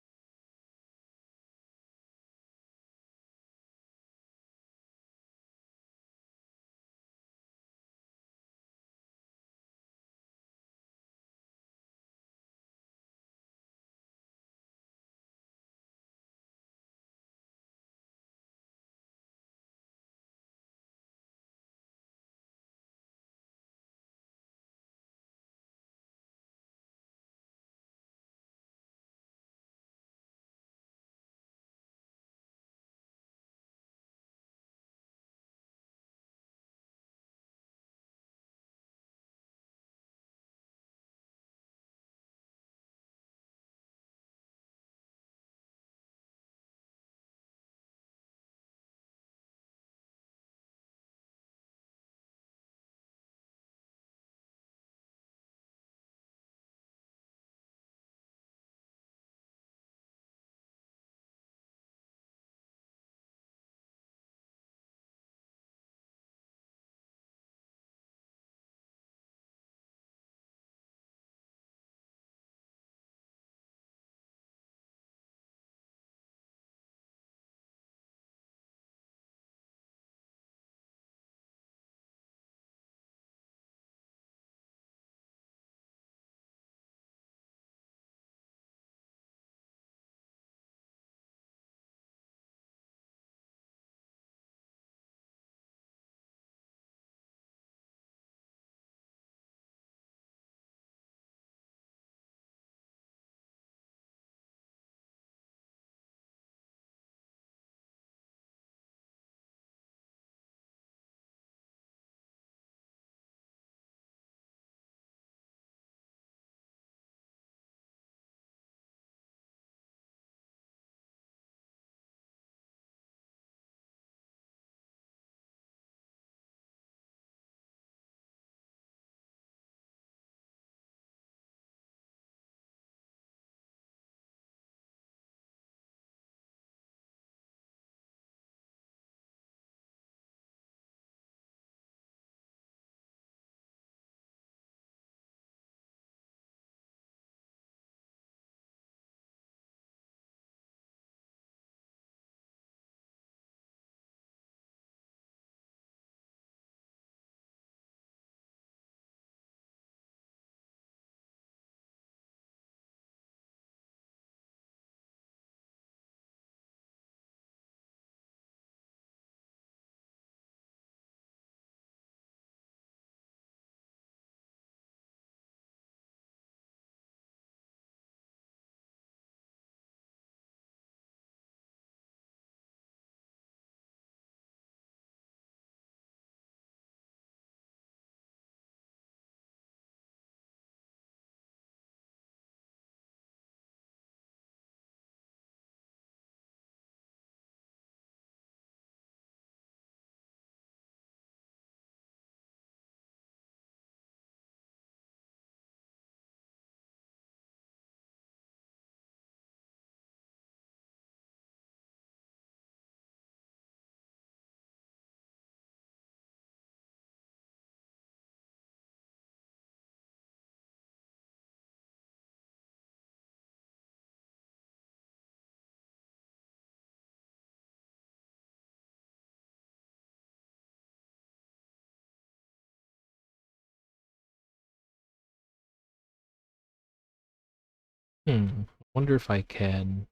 Wonder if I can.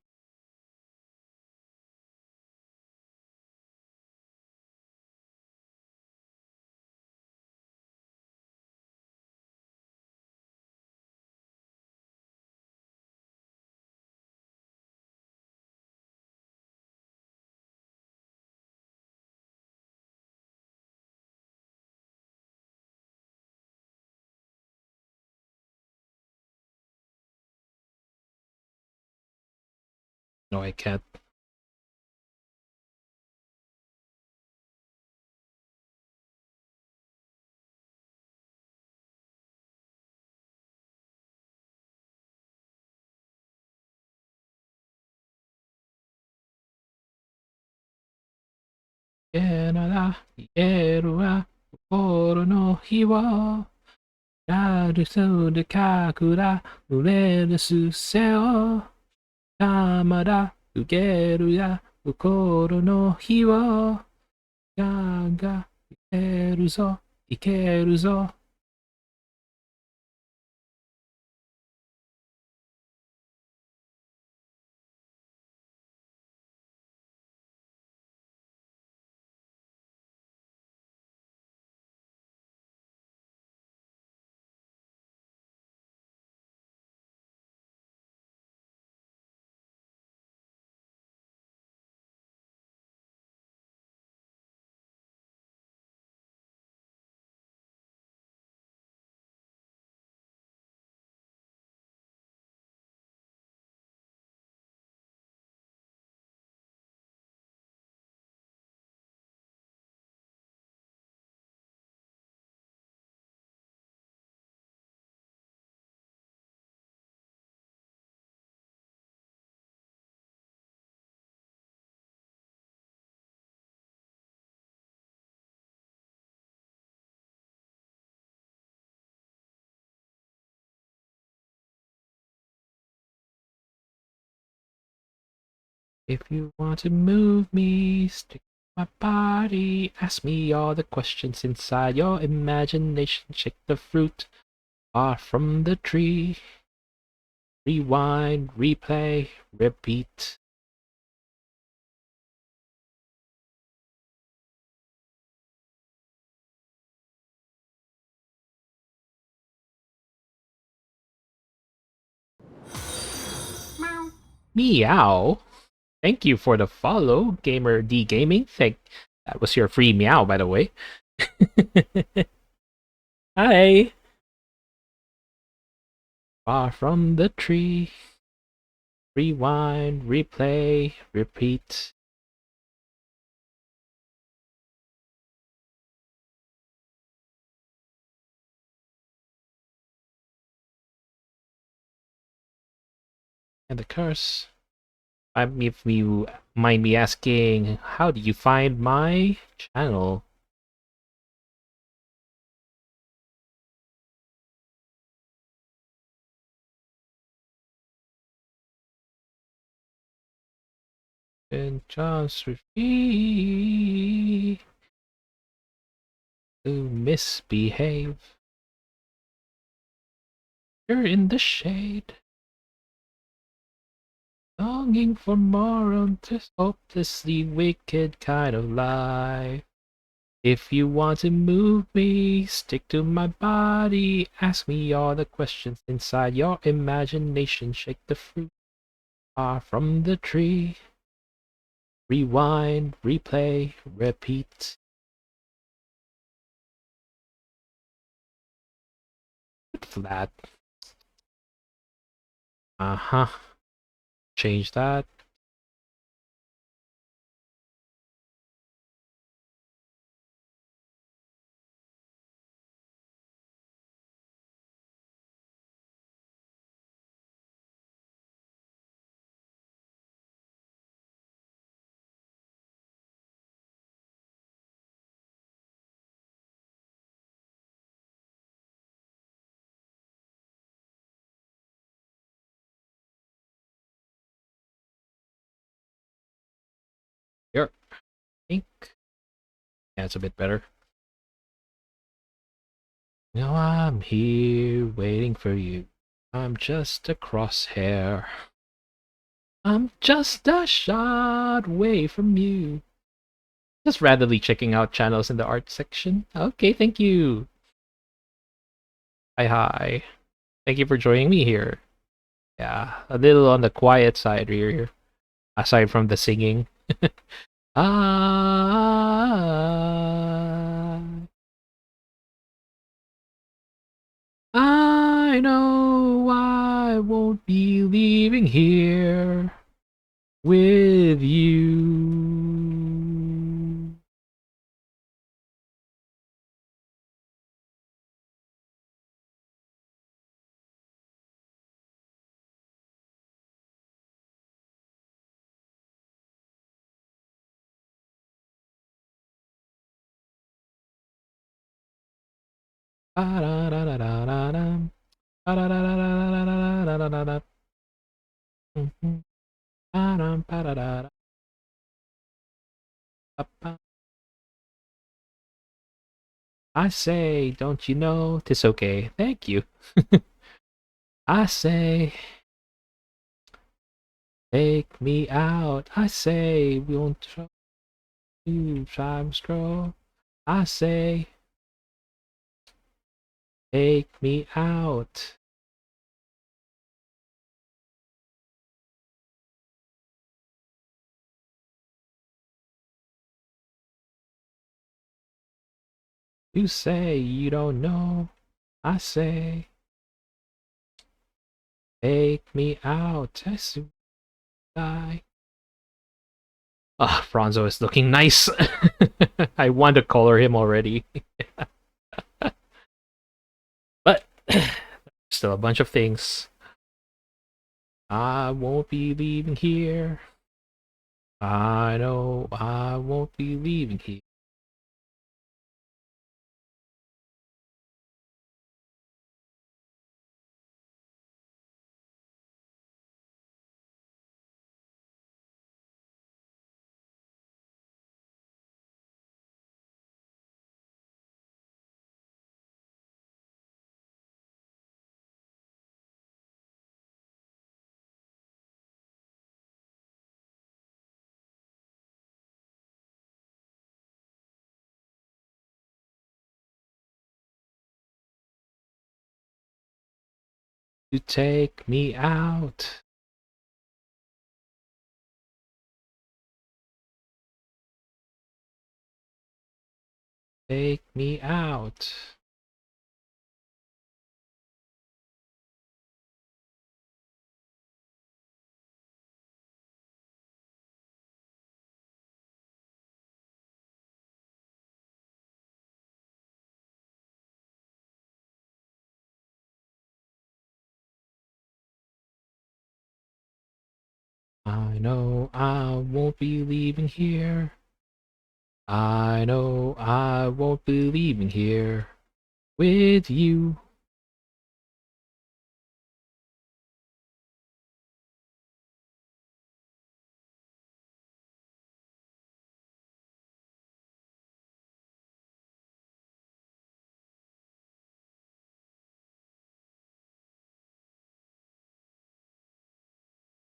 No, I can't. Yenara, Yerua, Kokoro no Hiwa, Yaru de Kakura, Ureru Suseo, Tamara, Ugeru ya, Kokoro no Hiwa, Yaga, Ikeru zo. If you want to move me, stick to my body. Ask me all the questions inside your imagination. Shake the fruit far from the tree. Rewind, replay, repeat. Meow. Thank you for the follow, Gamer D Gaming. That was your free meow, by the way. Hi. Far from the tree. Rewind, replay, repeat. And the curse. If you mind me asking, how do you find my channel? And just refuse to misbehave. You're in the shade, longing for more of this hopelessly wicked kind of life. If you want to move me, stick to my body. Ask me all the questions inside your imagination. Shake the fruit far from the tree. Rewind, replay, repeat. Flat. Uh-huh. Change that. Here. Ink. Yeah, it's a bit better. Now I'm here waiting for you. I'm just a crosshair. I'm just a shot away from you. Just randomly checking out channels in the art section. Okay, thank you. Hi, hi. Thank you for joining me here. Yeah, a little on the quiet side here, aside from the singing. Ah, I know I won't be leaving here with you. Ba-da-da-da-da-da-dum. Ba-da-da-da-da-da-da-da-da-da. Mhm. Ba-dum, ba-da-da-da. Ba-ba. I say, don't you know? 'Tis okay. Thank you. I say, take me out. I say, we won't try to try and stroll. I say, take me out. You say you don't know. I say, take me out. I see. Die. Ah, Prawnzo is looking nice. I want to color him already. But still a bunch of things. I won't be leaving here. I know I won't be leaving here. To take me out. Take me out. I know I won't be leaving here. I know I won't be leaving here with you.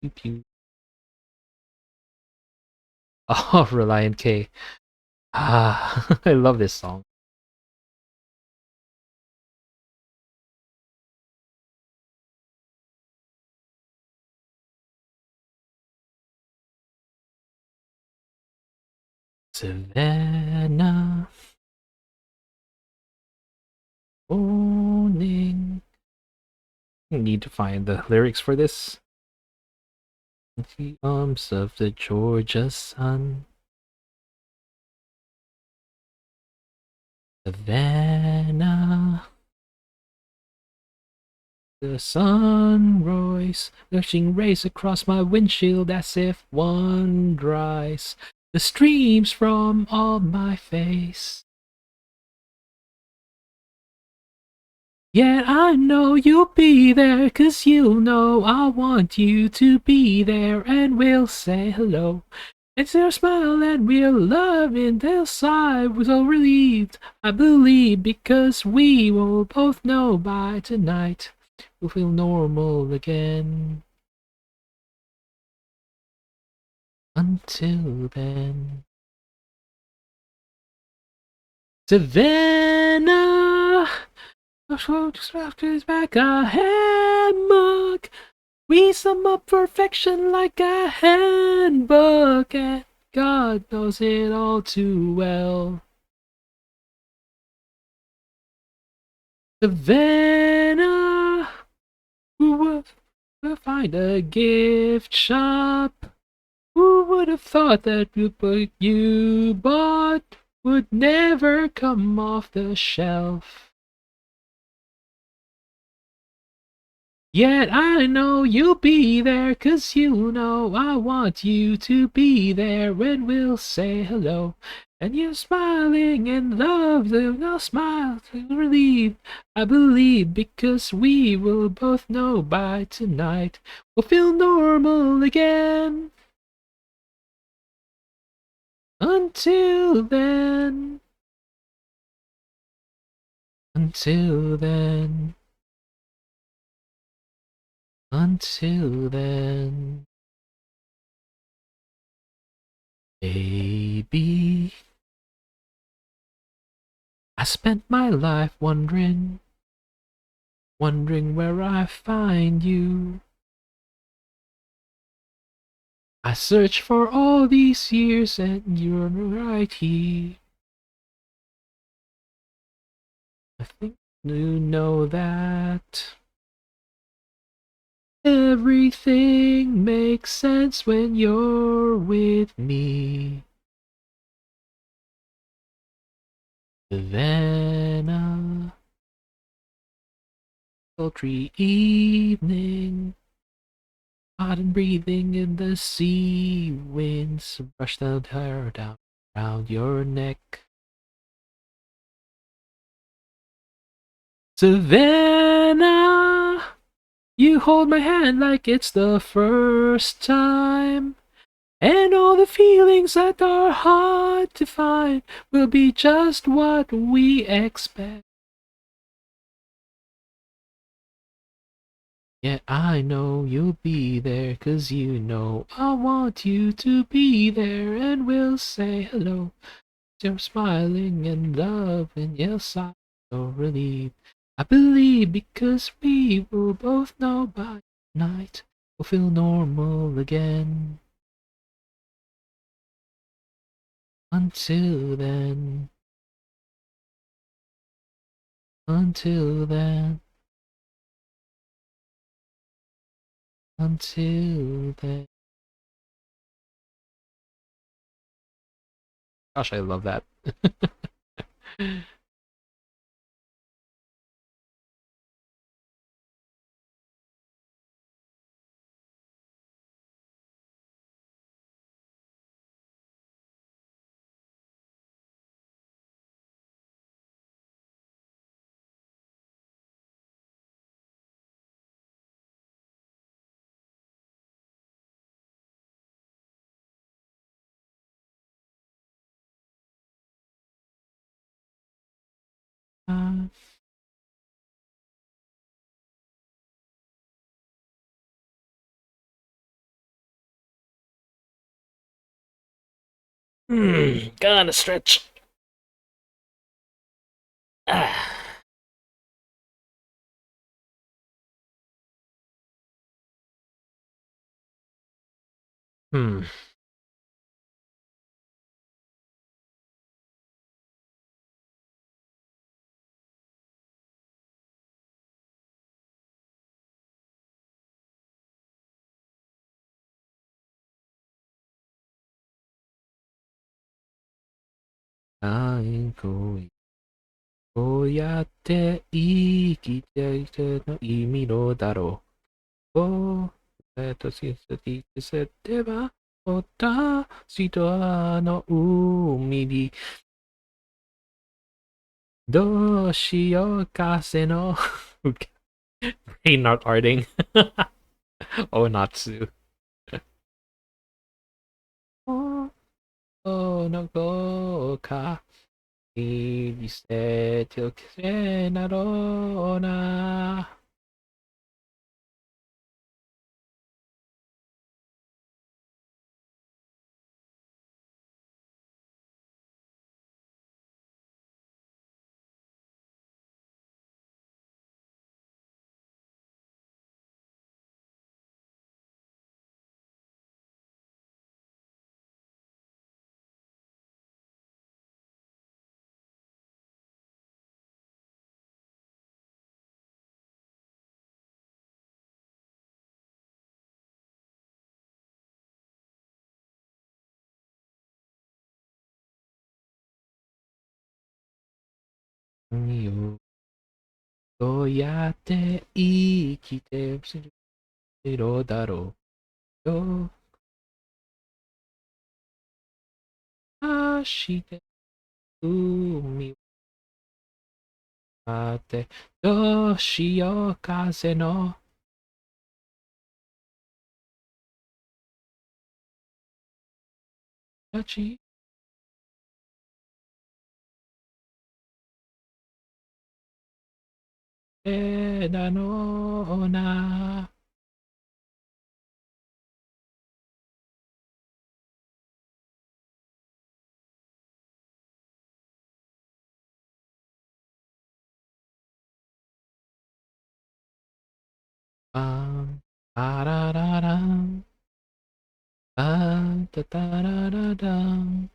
Pew, pew. Oh, Reliant K. Ah, I love this song. Savannah, morning. Need to find the lyrics for this. The arms of the Georgia sun. Savannah, the sunrise, gushing rays across my windshield as if one dries the streams from all my face. Yet I know you'll be there, 'cause you'll know I want you to be there, and we'll say hello. It's their smile and real love, and they'll sigh, we're so relieved, I believe, because we will both know by tonight will feel normal again. Until then. Savannah! Just back a hammock. We sum up perfection like a handbook, and God knows it all too well. Savannah, who would find a gift shop? Who would have thought that the book you bought would never come off the shelf? Yet I know you'll be there, 'cause you know I want you to be there when we'll say hello. And you're smiling in love, and I'll smile relieved, I believe, because we will both know by tonight we'll feel normal again. Until then, until then, until then, baby. I spent my life wondering where I find you. I searched for all these years and you're right here. I think you know that everything makes sense when you're with me. Savannah, sultry evening, hot and breathing in the sea winds brush the hair down around your neck. Savannah, you hold my hand like it's the first time, and all the feelings that are hard to find will be just what we expect. Yet I know you'll be there, 'cause you know I want you to be there, and we'll say hello. You're smiling in love, and yes, I'm so relieved. I believe, because we will both know by night we'll feel normal again. Until then, until then, until then. Gosh, I love that. uh, Gotta stretch. Ah. Hmm. I'm going こうやって生きていくの意味のだろう。しすぎてせては、私とあの海に、どうしようかせの。Brain not arting. Oh, Natsu. Oh, no go ka. 見せておけなろうな。よどうやって生きているだろうよ。明日海渡ってどうしよう風の立ち枝のなパンパララランパンタタラララン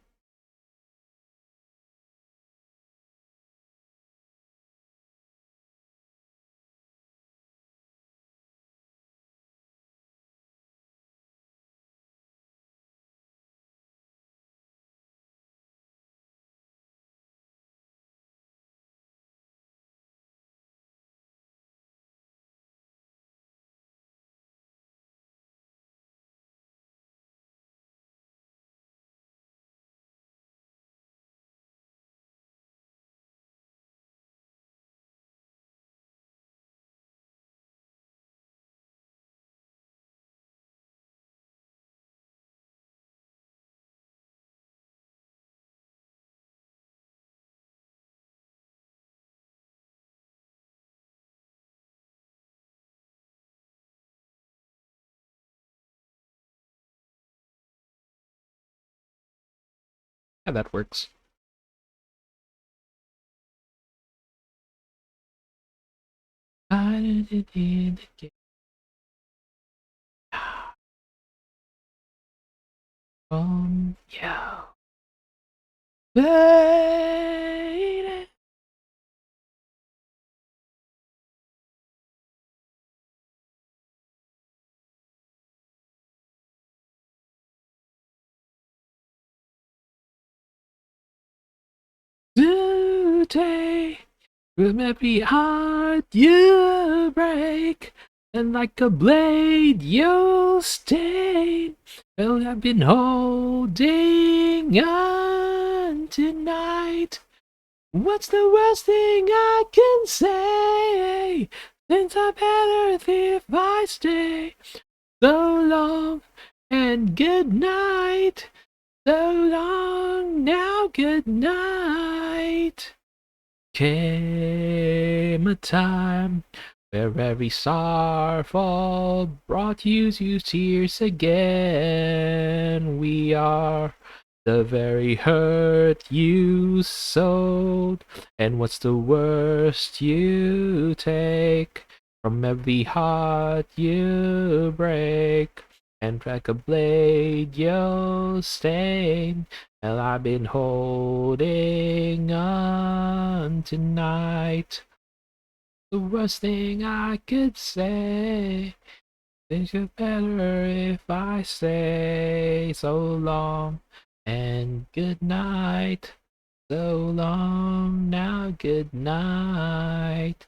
Yeah, that works. I did it again. Yeah. Lady. Today will maybe heart you break, and like a blade you'll stain. Well, I've been holding on tonight. What's the worst thing I can say? Things are better if I stay. So long and good night. So long now, good night. Came a time where every sorrowful brought you to tears again. We are the very hurt you sowed, and what's the worst you take? From every heart you break, and like a blade you'll stain. And I've been holding on tonight. The worst thing I could say. Things get better if I say so long and good night. So long now, good night.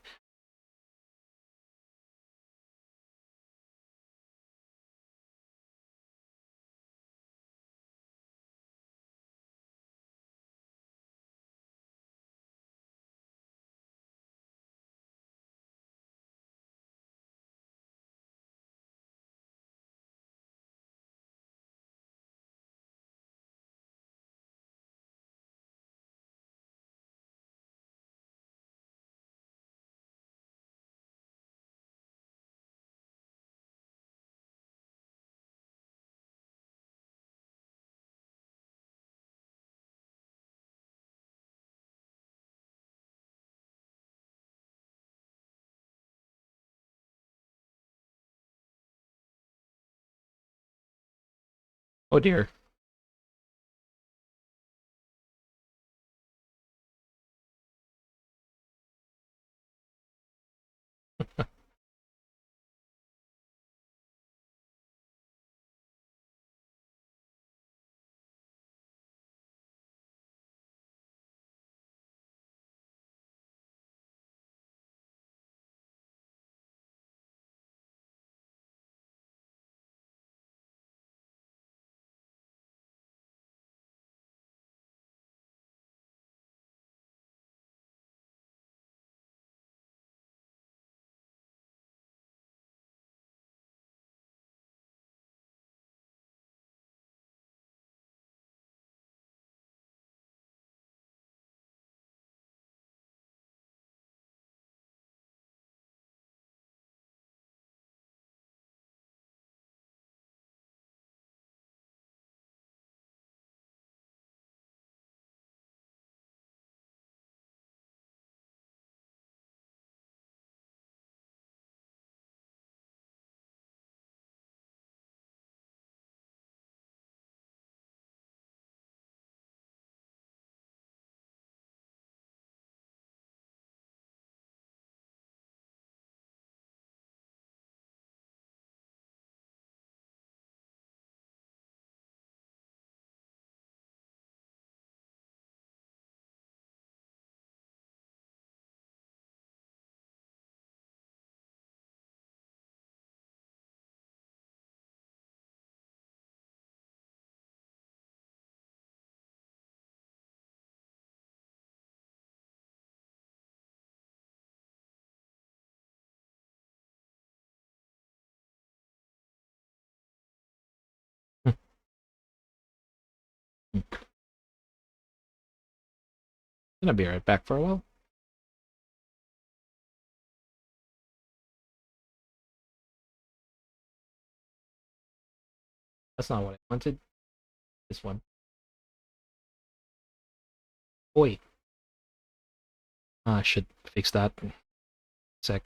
Oh dear. Gonna be right back for a while. That's not what I wanted. This one. Oi. I should fix that. Sec.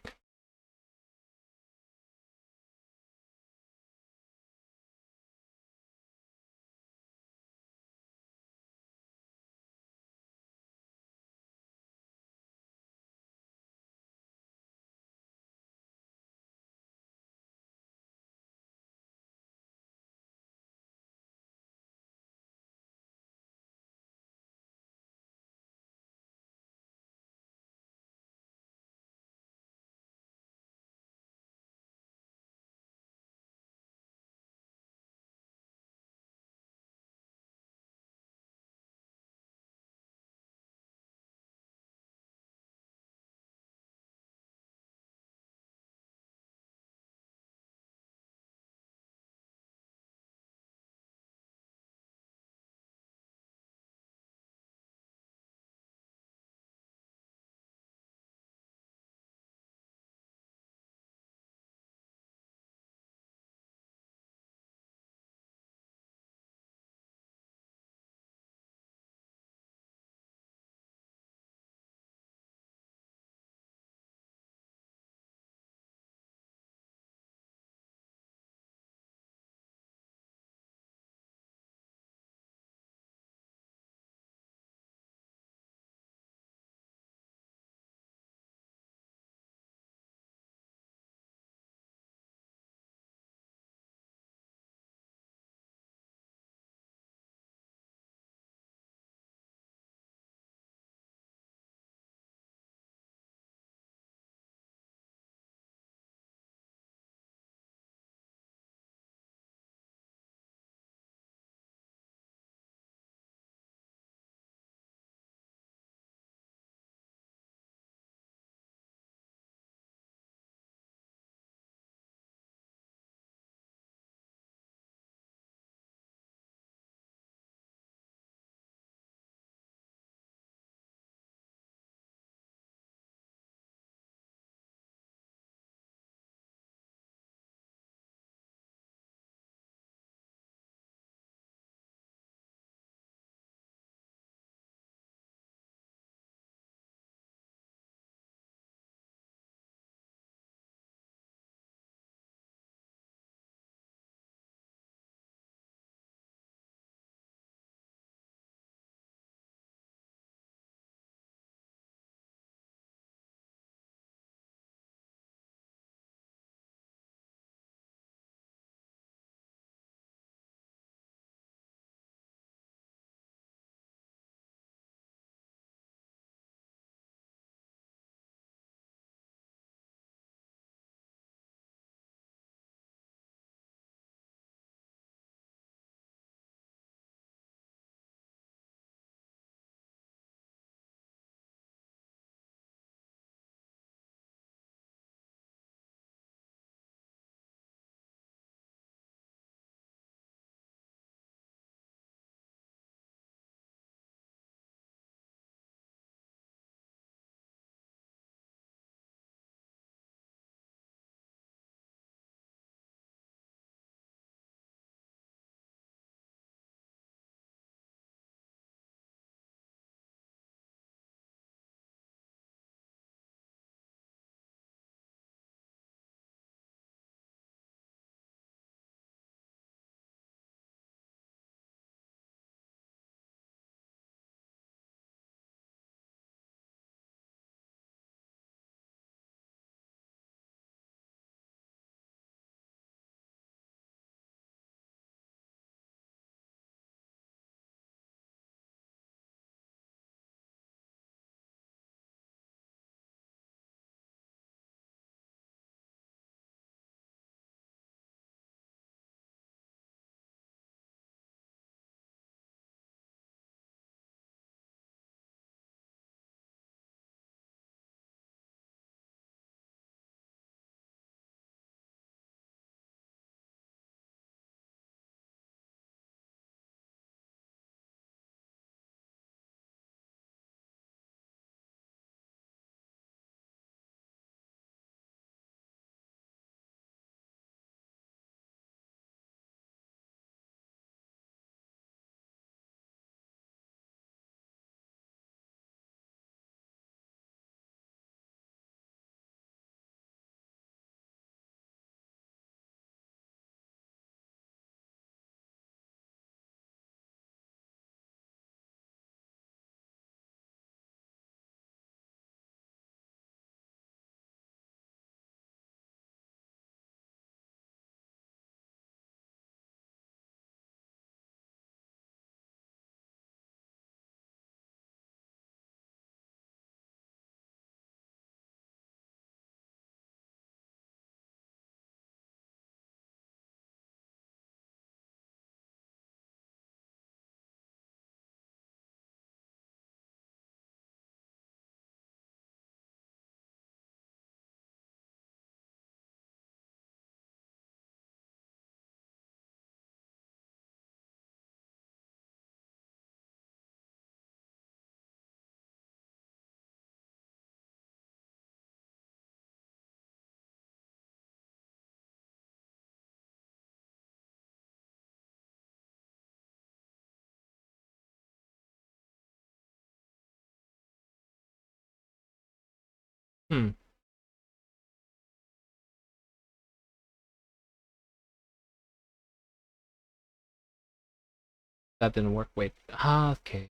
That didn't work. Wait. Ah, okay.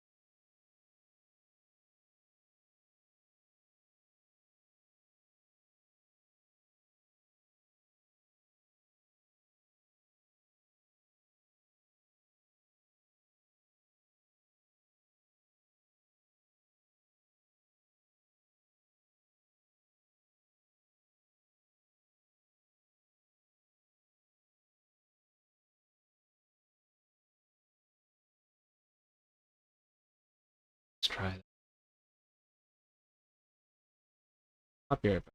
Let's try that. I'll be right back.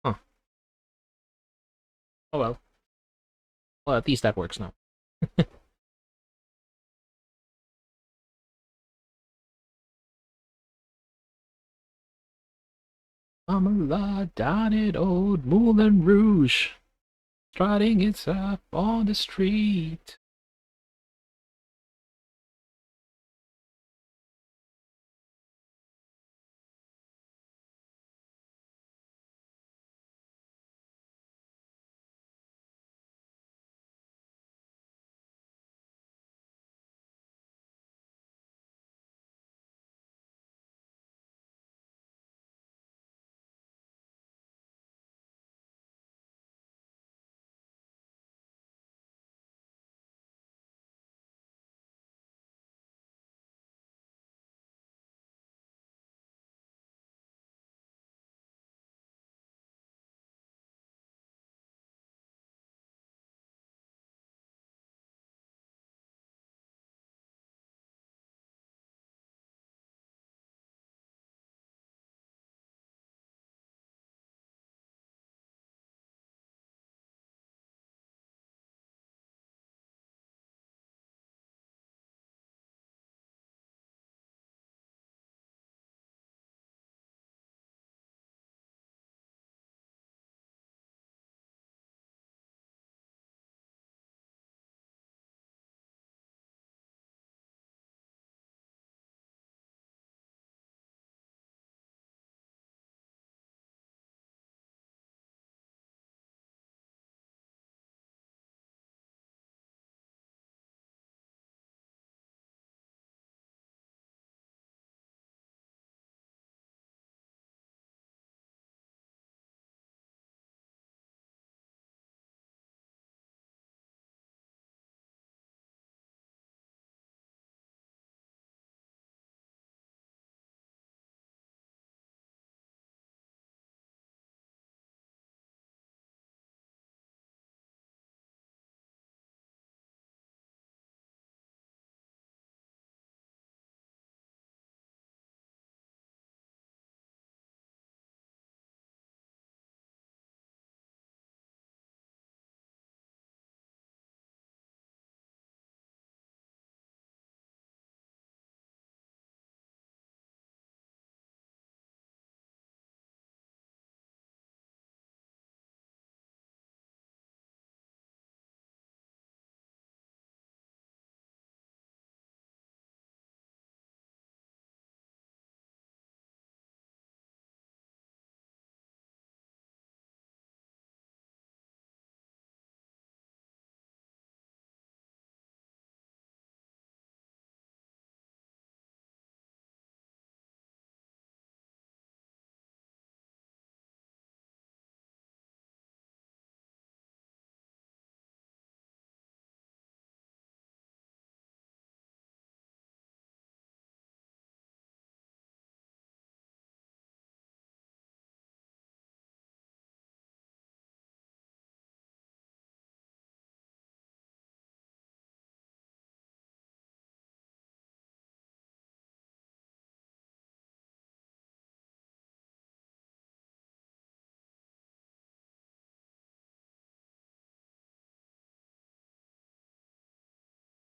Huh. Oh well. Well, at least that works now. Pamela down at old Moulin Rouge, strutting its up on the street.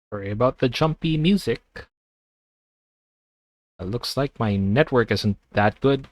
Sorry about the jumpy music. It looks like my network isn't that good.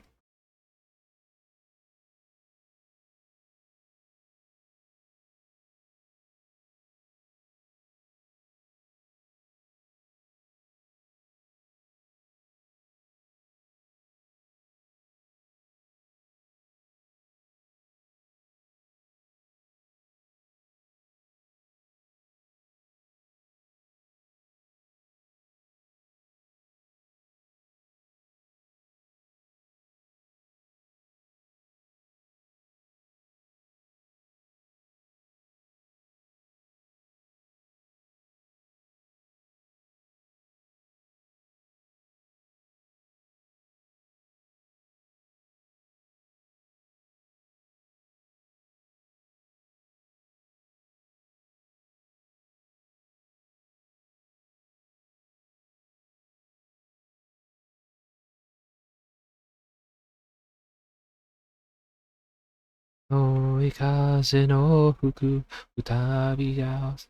追い風の吹く歌び合わせ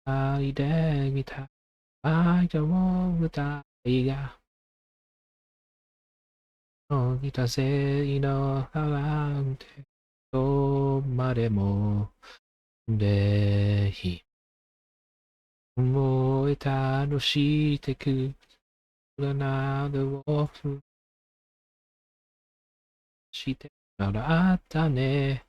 二人で見た愛と舞台が起きたせいの花でどこまでもぜひ思い楽してくなどをしてもらったね。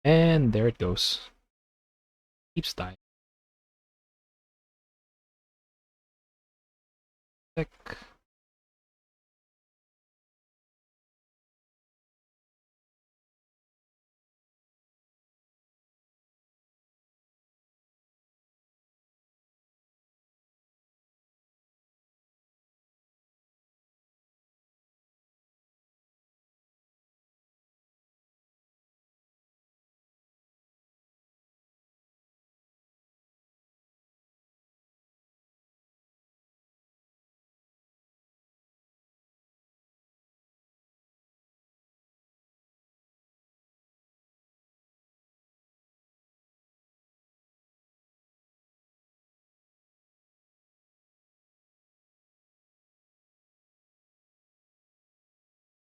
And there it goes. Keeps dying. Check.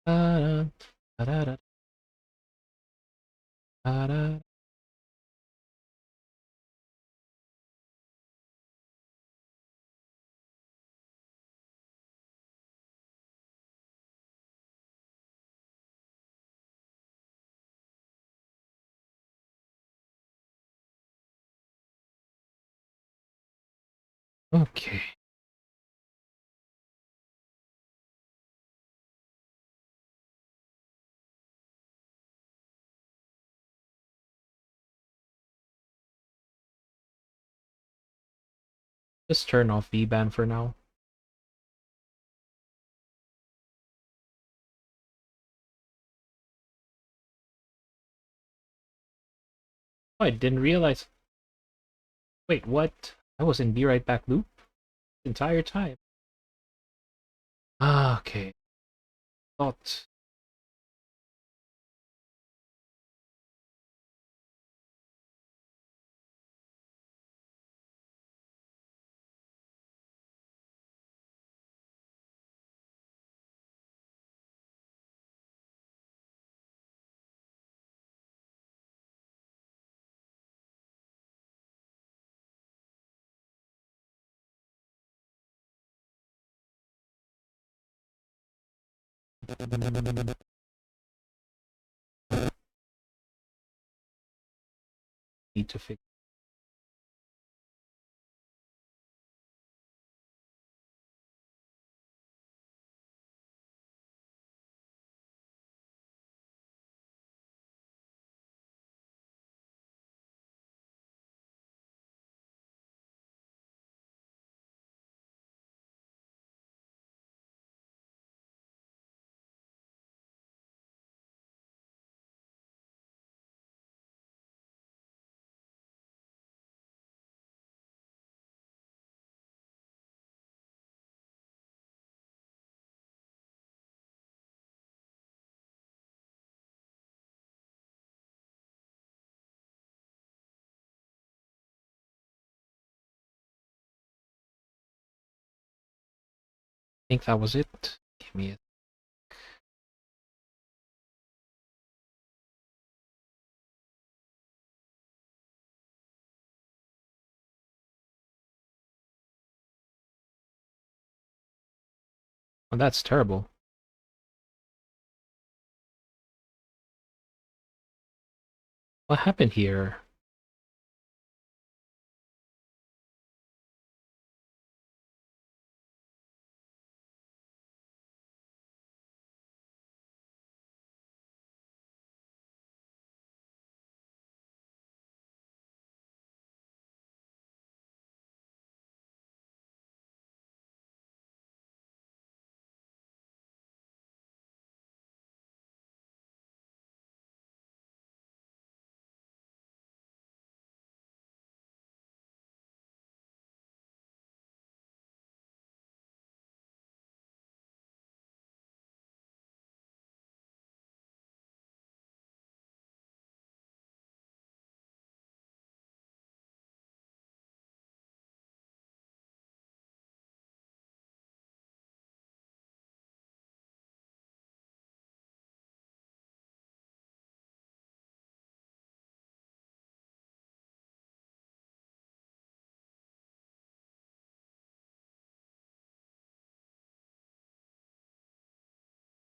Da-da, da-da-da, da-da. Okay. Just turn off VBAN for now. Oh, I didn't realize. Wait, what? I was in Be Right Back loop the entire time. Ah, okay. Thought. Need to fix. I think that was it. Give me a Oh, that's terrible. What happened here?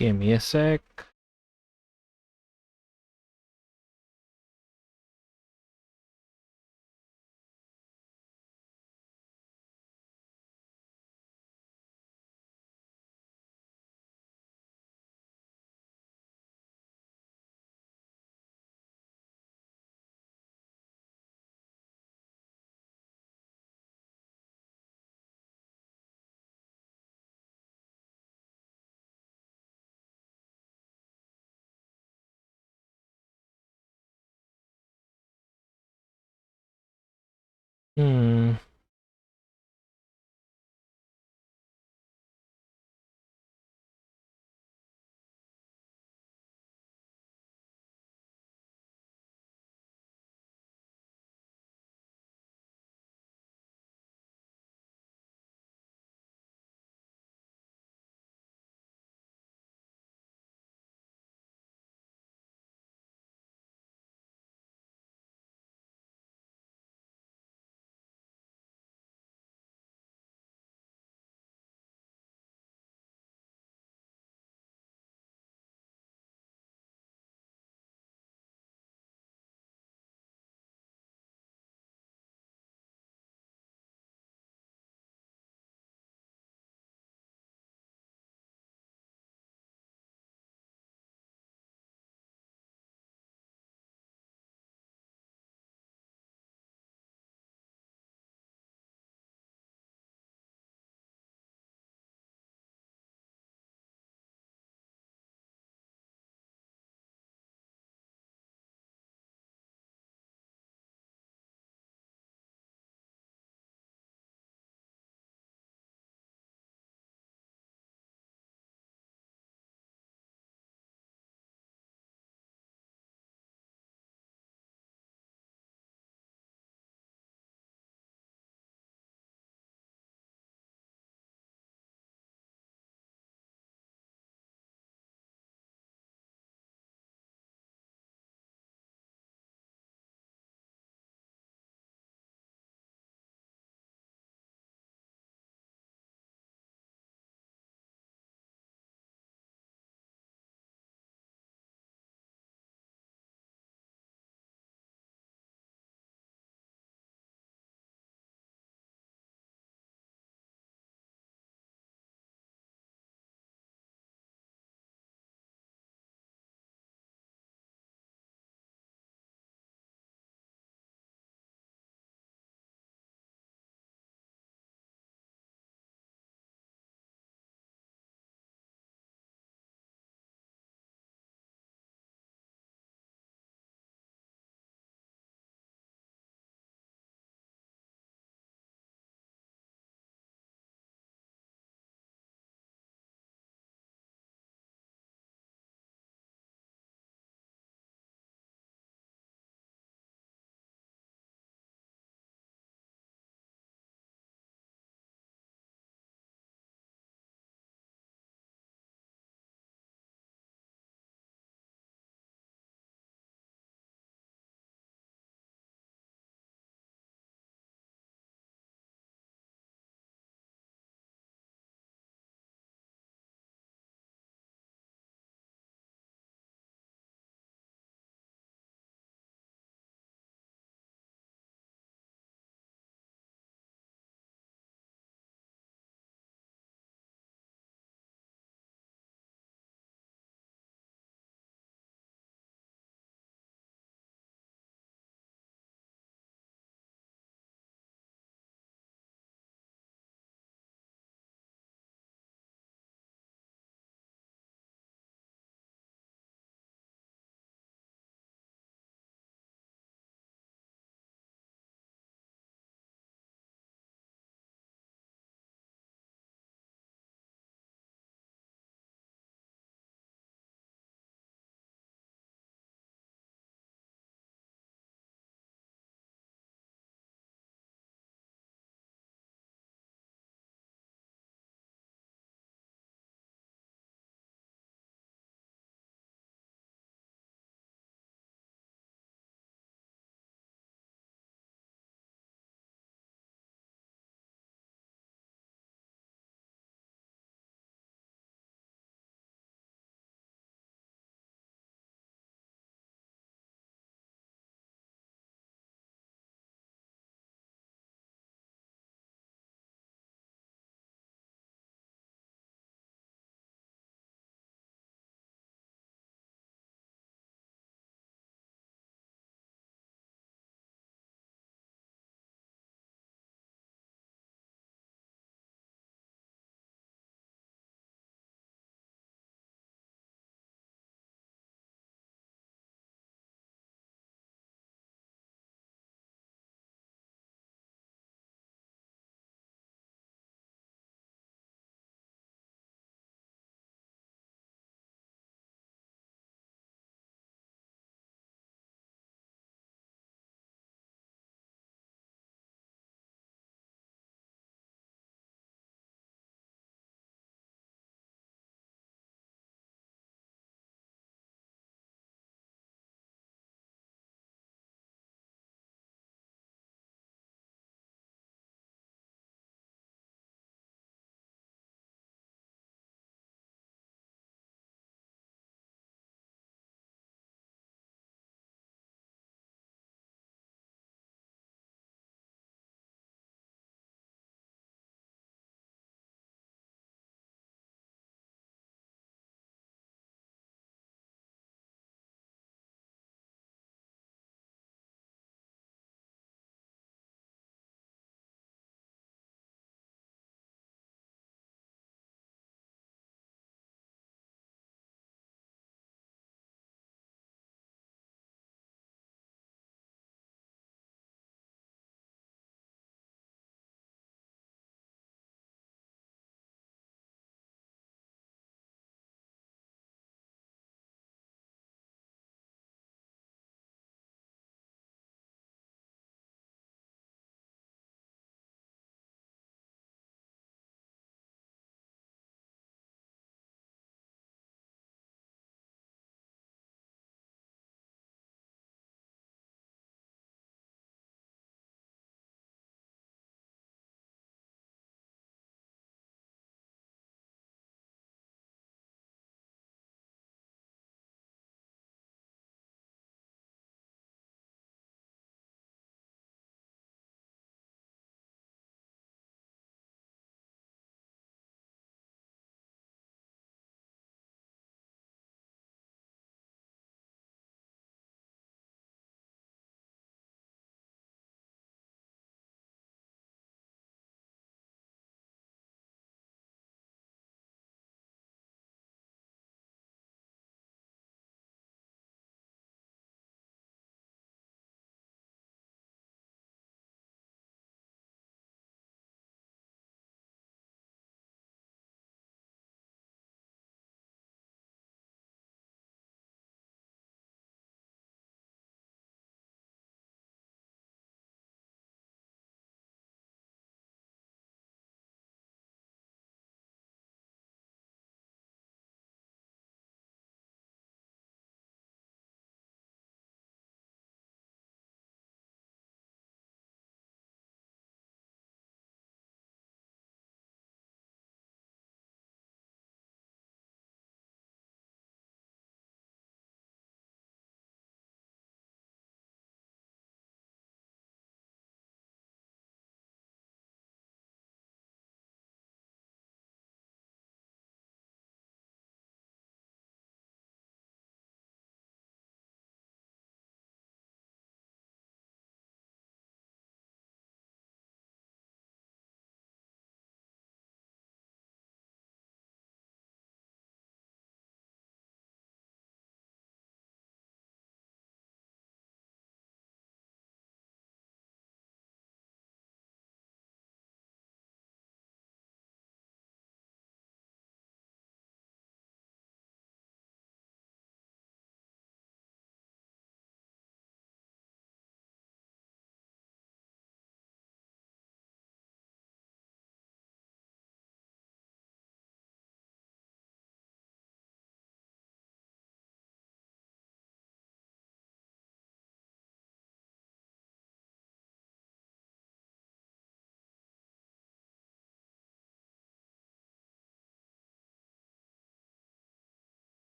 Give me a sec. Hmm.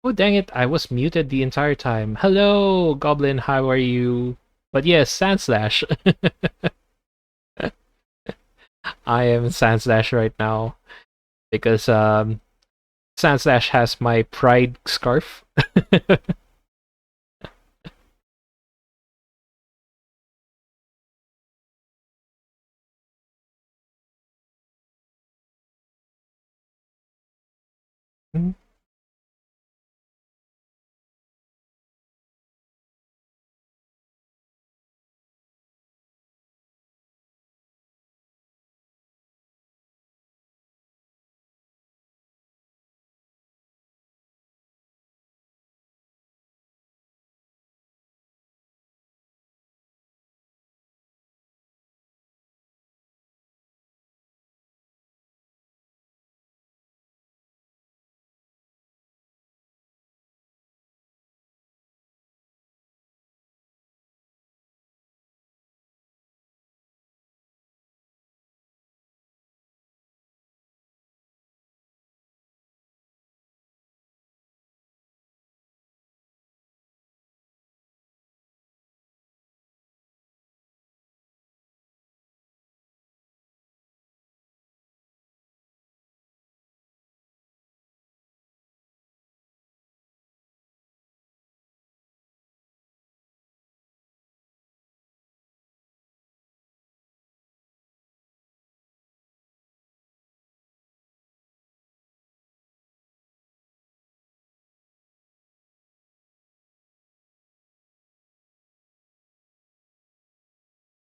Oh, dang it. I was muted the entire time. Hello, Goblin. How are you? But yes, Sandslash. I am Sandslash right now because Sandslash has my pride scarf.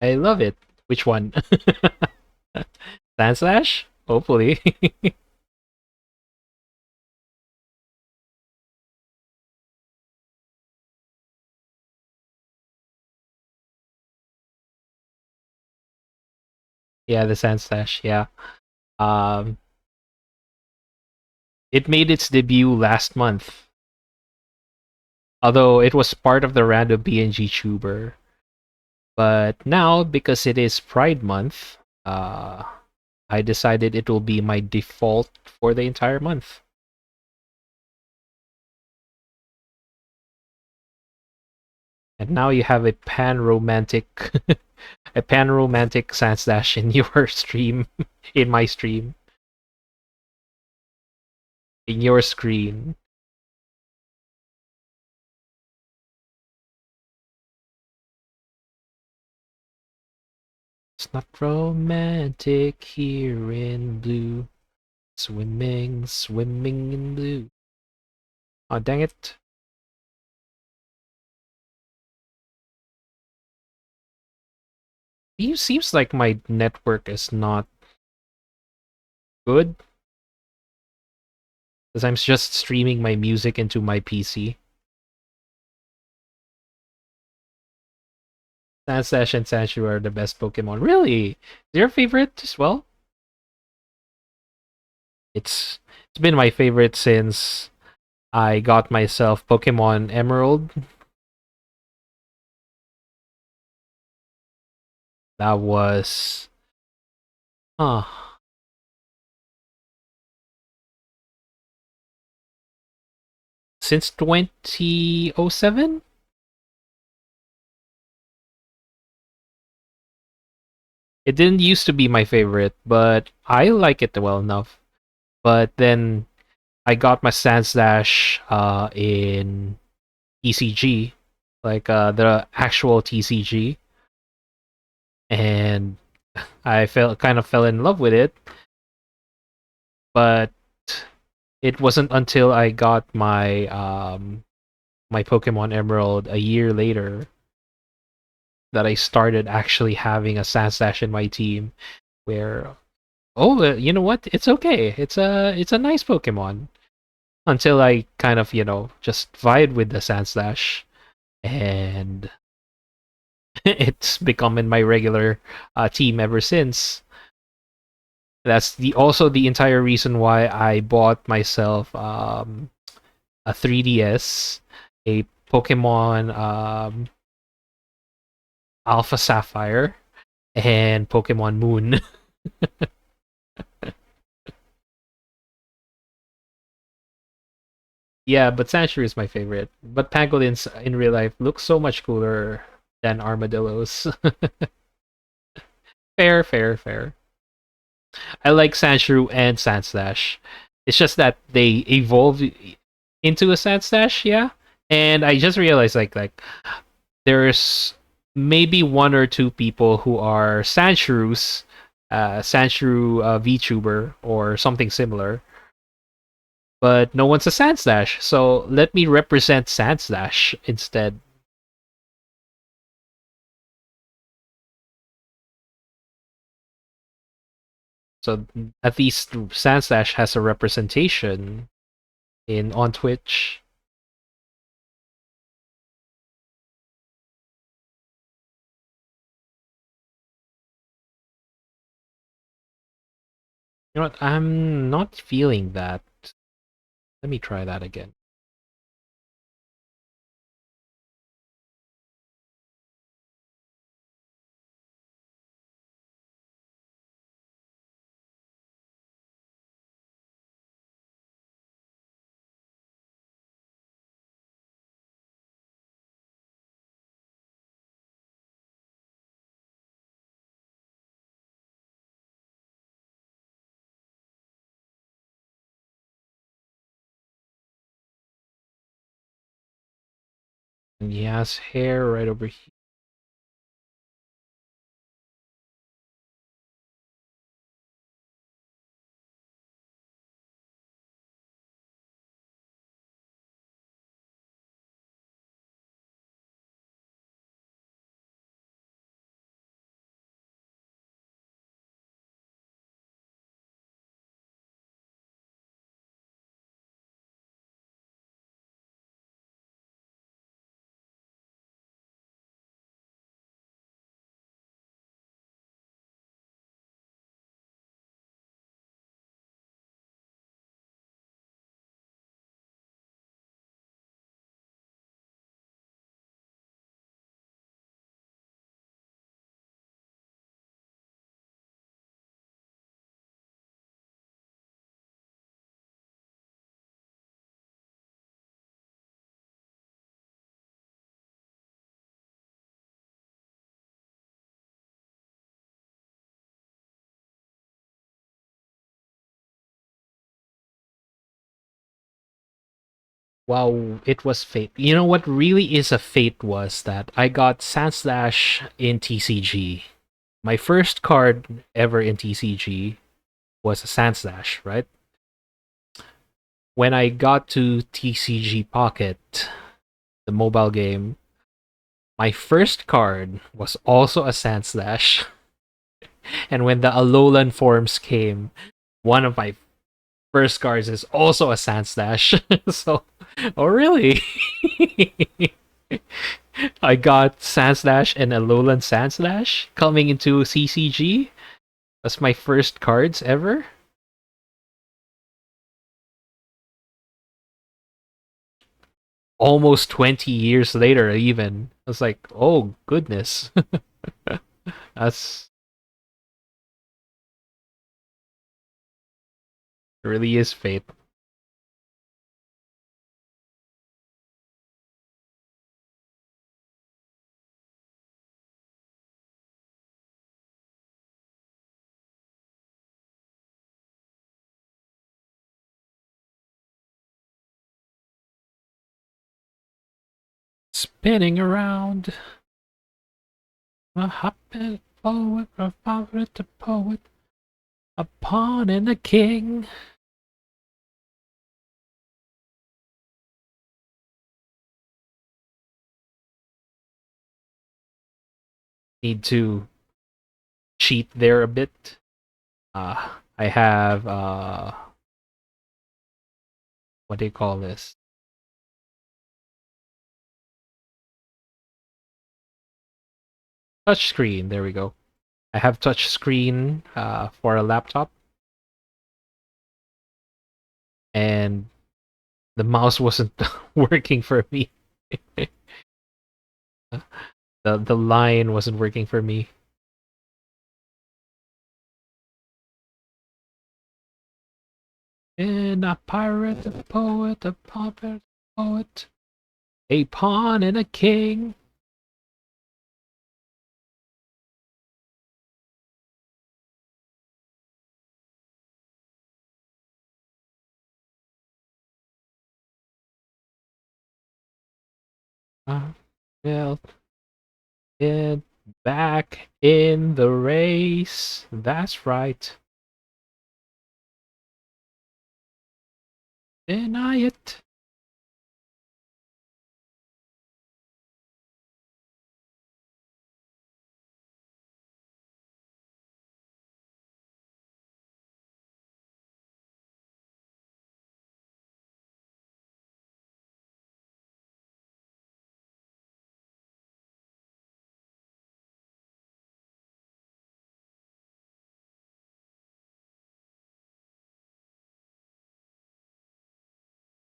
I love it. Which one? Sandslash? Hopefully. Yeah, the Sandslash, yeah. Um, it made its debut last month, although it was part of the random BNG tuber. But now, because it is Pride Month, I decided it will be my default for the entire month. And now you have a pan romantic, a pan romantic Sandslash in your stream, in my stream, in your screen. It's not romantic here in blue. Swimming, swimming in blue. Oh, dang it. It seems like my network is not good because I'm just streaming my music into my PC. Sandslash and Sandshrew are the best Pokemon. Really? Your favorite as well? It's been my favorite since I got myself Pokemon Emerald. That was huh. Since 2007? It didn't used to be my favorite, but I like it well enough. But then I got my Sandslash in TCG, like the actual TCG, and I fell in love with it. But it wasn't until I got my Pokemon Emerald a year later that I started actually having a Sandslash in my team. Where you know what? It's okay. It's a nice Pokemon. Until I kind of just vied with the Sandslash, and it's become in my regular team ever since. That's the entire reason why I bought myself a 3DS, a Pokemon Alpha Sapphire, and Pokemon Moon. Yeah, but Sandshrew is my favorite. But pangolins in real life look so much cooler than armadillos. Fair, fair, fair. I like Sandshrew and Sandslash. It's just that they evolved into a Sandslash, yeah. And I just realized there's maybe one or two people who are Sandshrews, Sandshrew VTuber or something similar, but no one's a Sandslash. So let me represent Sandslash instead. So at least Sandslash has a representation in on Twitch. You know what? I'm not feeling that. Let me try that again. Yes, hair right over here. Wow, it was fate. You know what really is a fate was that I got Sandslash in TCG. My first card ever in TCG was a Sandslash, right? When I got to TCG Pocket, the mobile game, my first card was also a Sandslash. And when the Alolan forms came, one of my first cards is also a Sandslash. So, oh really? I got Sandslash and Alolan Sandslash coming into CCG. That's my first cards ever. Almost 20 years later, even. I was like, oh, goodness. That's really is fate. Spinning around, a hopping forward, from poet to poet, a pawn and a king. Need to cheat there a bit. I have what do you call this? Touchscreen. There we go. I have touchscreen for a laptop, and the mouse wasn't working for me. The line wasn't working for me. In a pirate, a poet, a puppet, poet, a pawn and a king. Well, it back in the race. That's right. Deny it.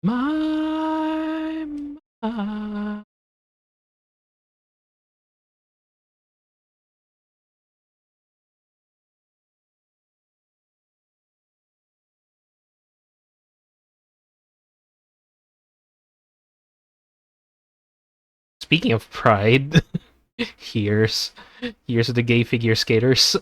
My, my. Speaking of pride, here's here's the gay figure skaters.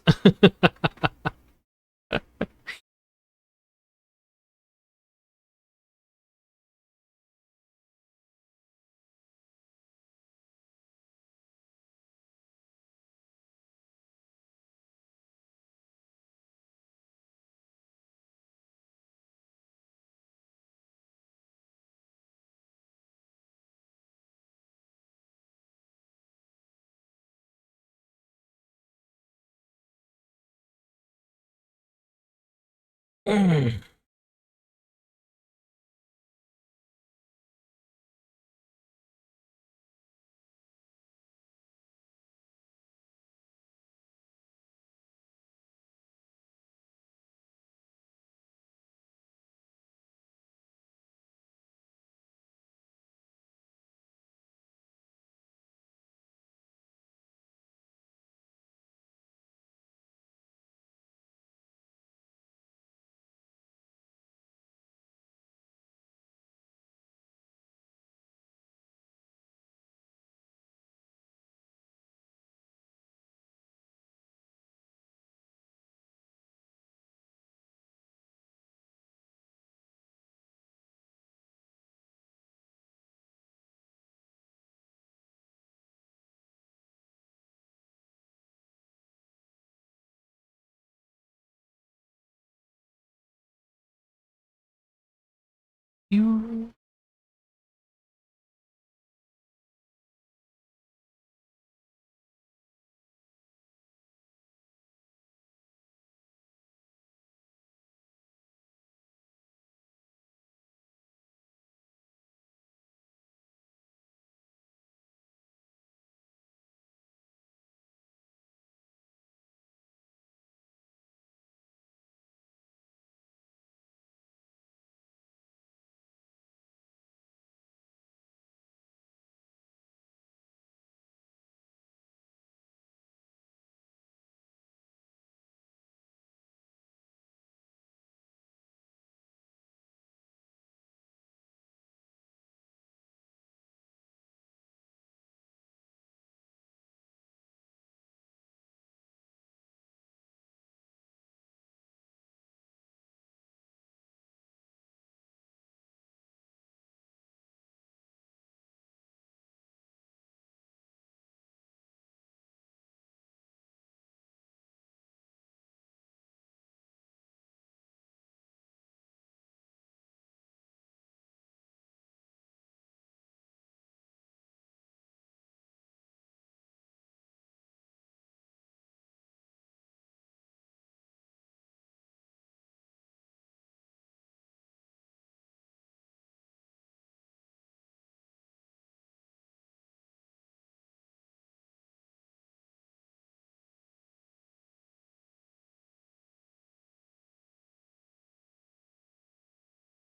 You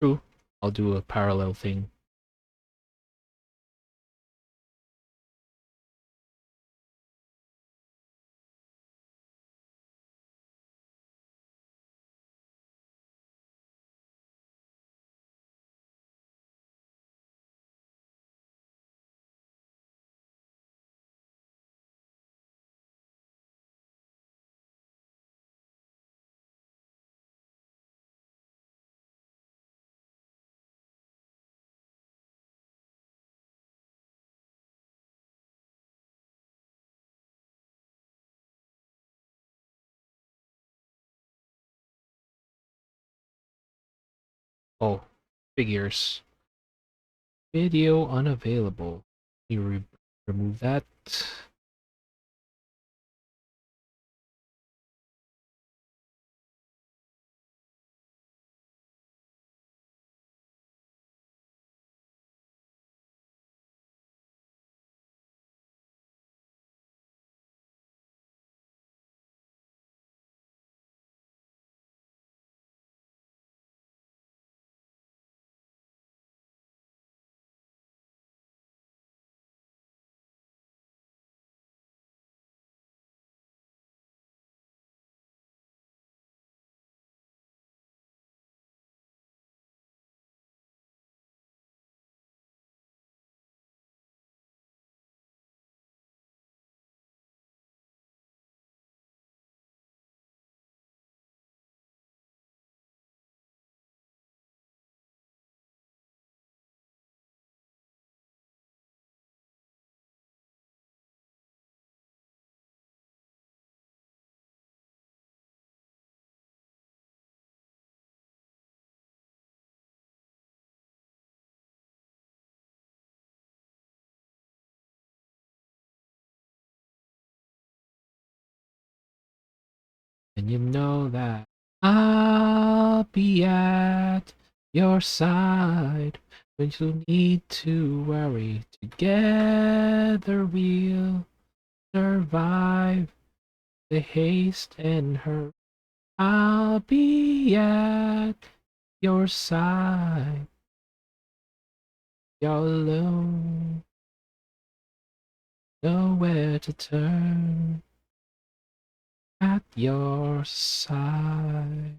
true. I'll do a parallel thing. Oh, figures. Video unavailable. You remove that. And you know that I'll be at your side when you need to worry. Together we'll survive the haste and hurt. I'll be at your side. You're alone, nowhere to turn. At your side.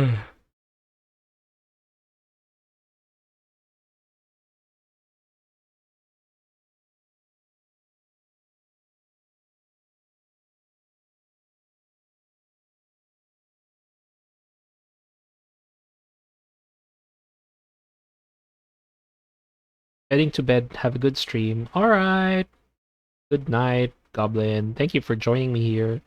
Heading to bed. Have a good stream. All right. Good night, Goblin. Thank you for joining me here.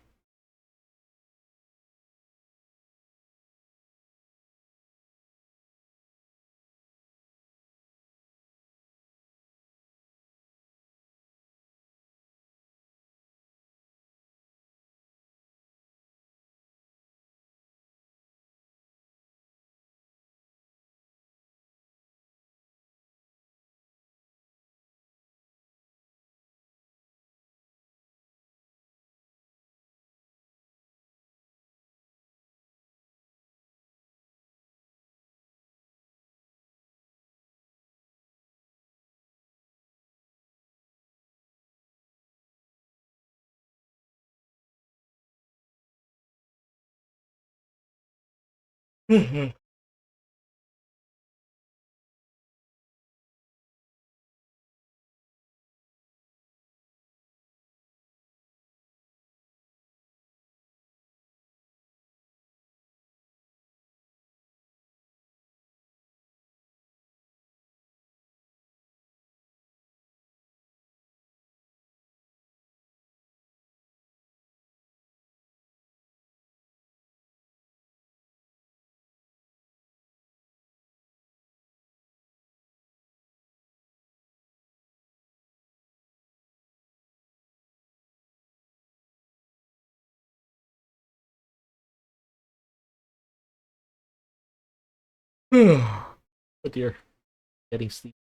But you're getting sleep.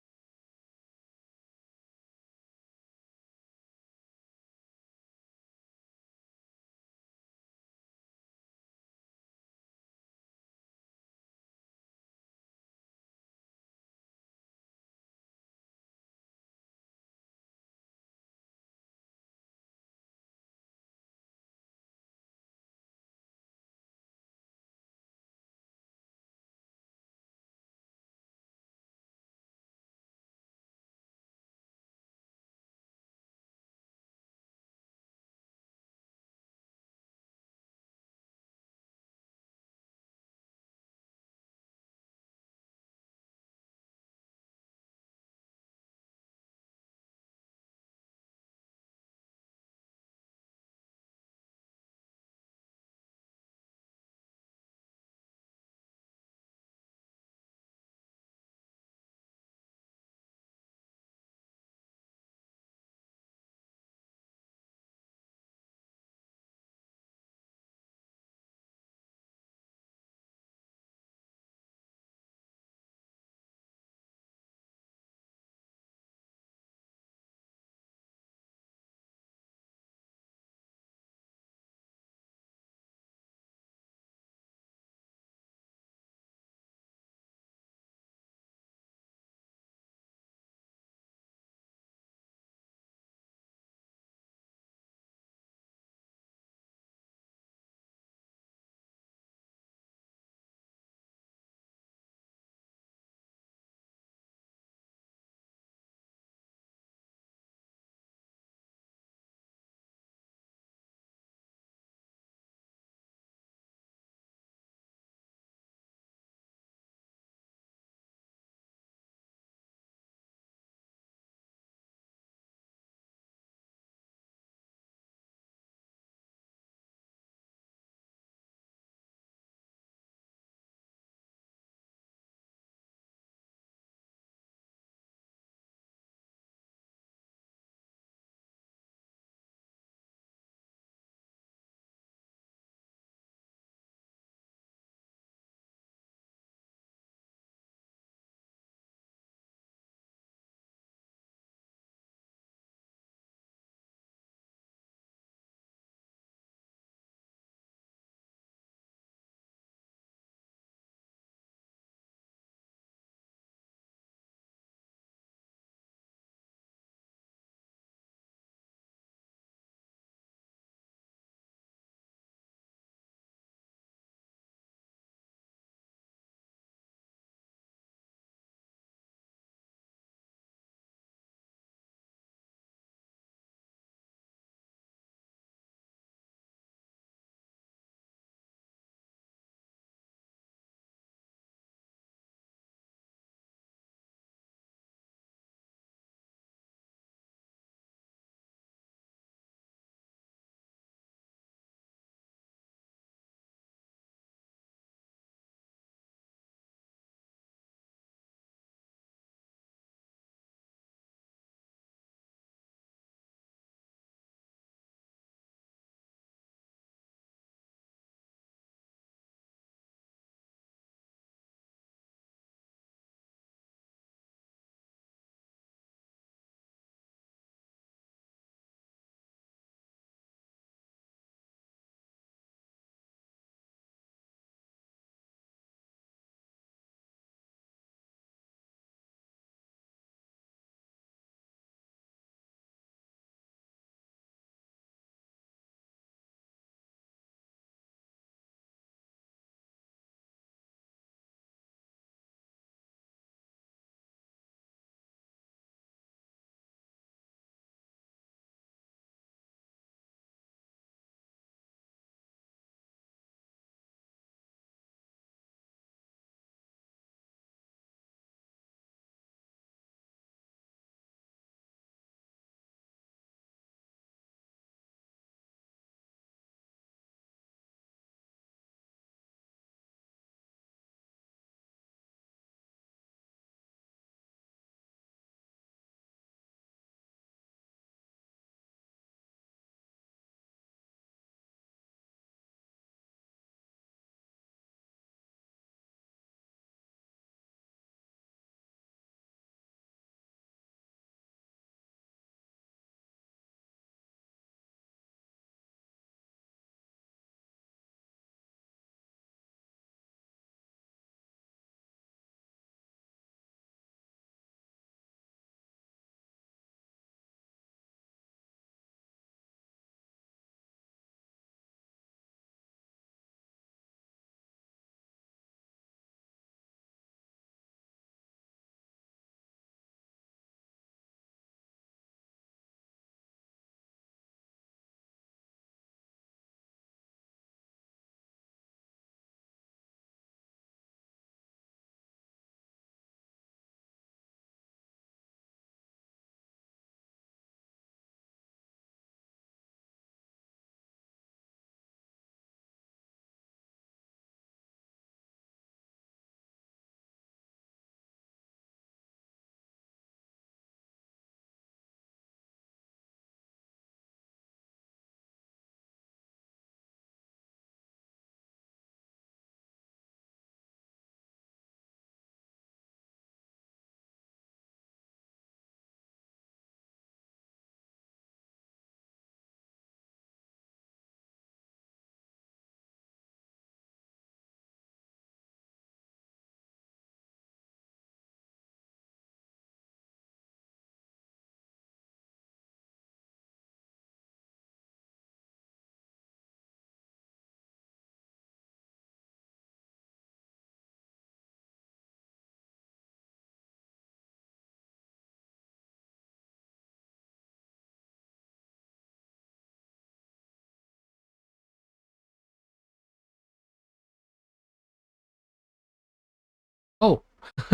Oh,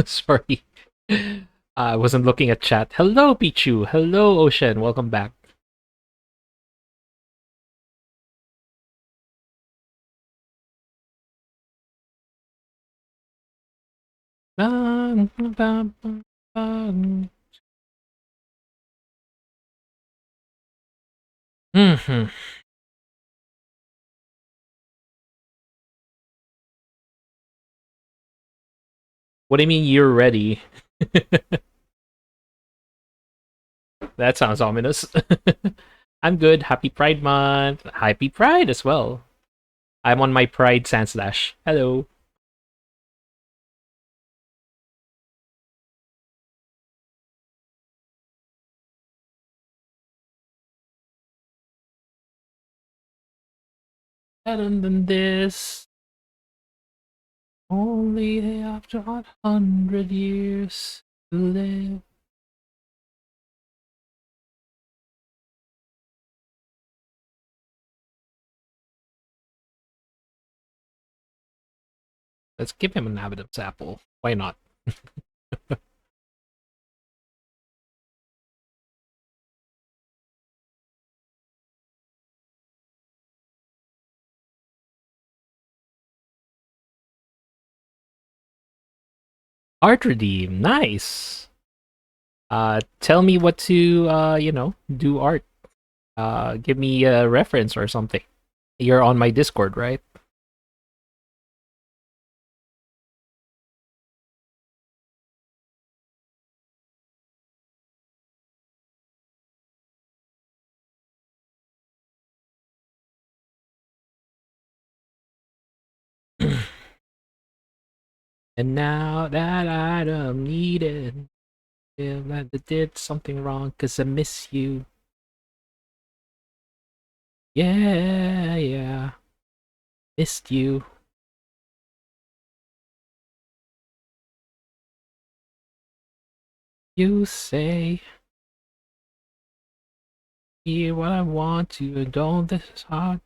sorry. I wasn't looking at chat. Hello, Pichu. Hello, Ocean. Welcome back. Mhm. What do you mean you're ready? That sounds ominous. I'm good. Happy Pride Month. Happy Pride as well. I'm on my Pride Sand Slash. Hello. Better than this. Only after 100 years to live. Let's give him an Adam's apple. Why not? Art redeem. Nice. Tell me what to do art. Give me a reference or something. You're on my Discord, right? And now that I don't need it, feel like I did something wrong because I miss you. Yeah, yeah, missed you. You say hear what I want to, and don't this is hard.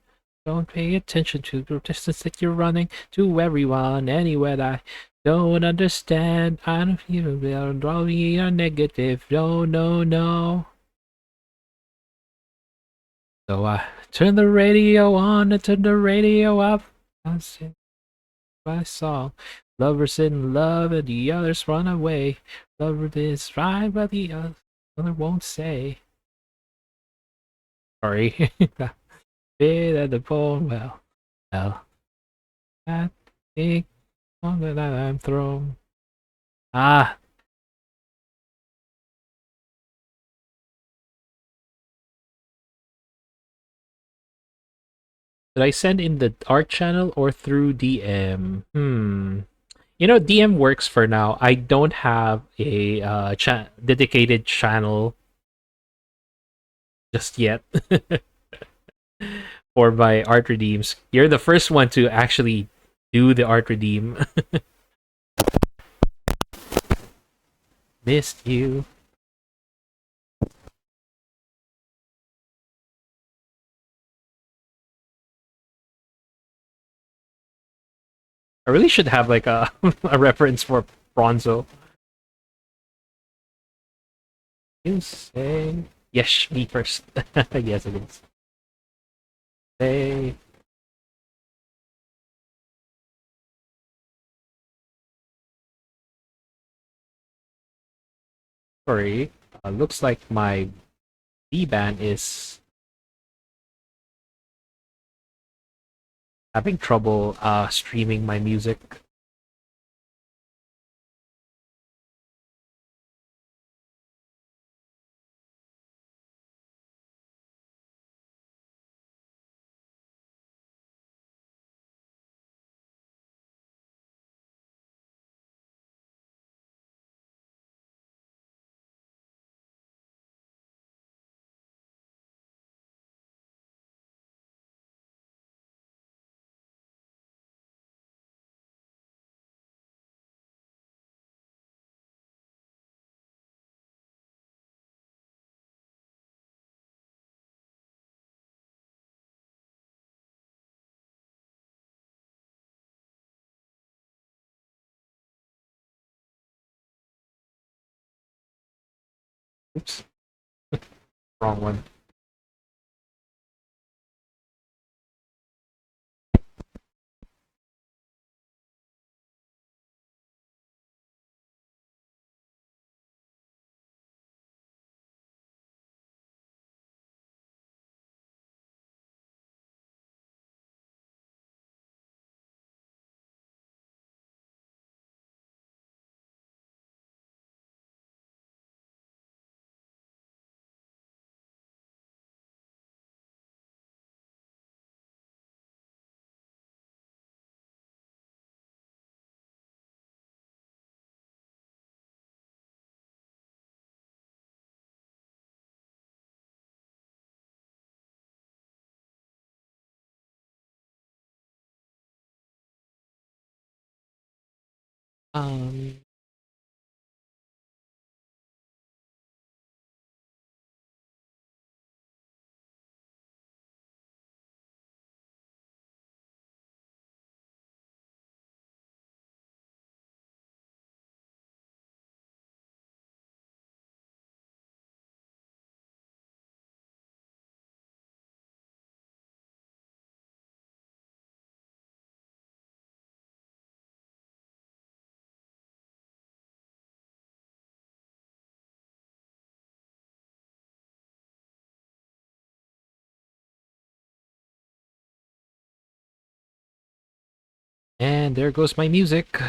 Don't pay attention to the distance that you're running to everyone, anywhere that I don't understand. I don't feel we are negative. No, no, no. So I turn the radio on and turn the radio up. I sing my song. Lovers in love and the others run away. Lover is right, but the other won't say. Sorry. Bit at the bone. Well, I think longer that I'm thrown. Ah, did I send in the art channel or through DM? DM works for now. I don't have a dedicated channel just yet for my art redeems. You're the first one to actually do the art redeem. Missed you. I really should have like a a reference for Prawnzo. You say yes, me first. Yes, it is. Say sorry. Looks like my B band is having trouble streaming my music. Oops, wrong one. Um, and there goes my music.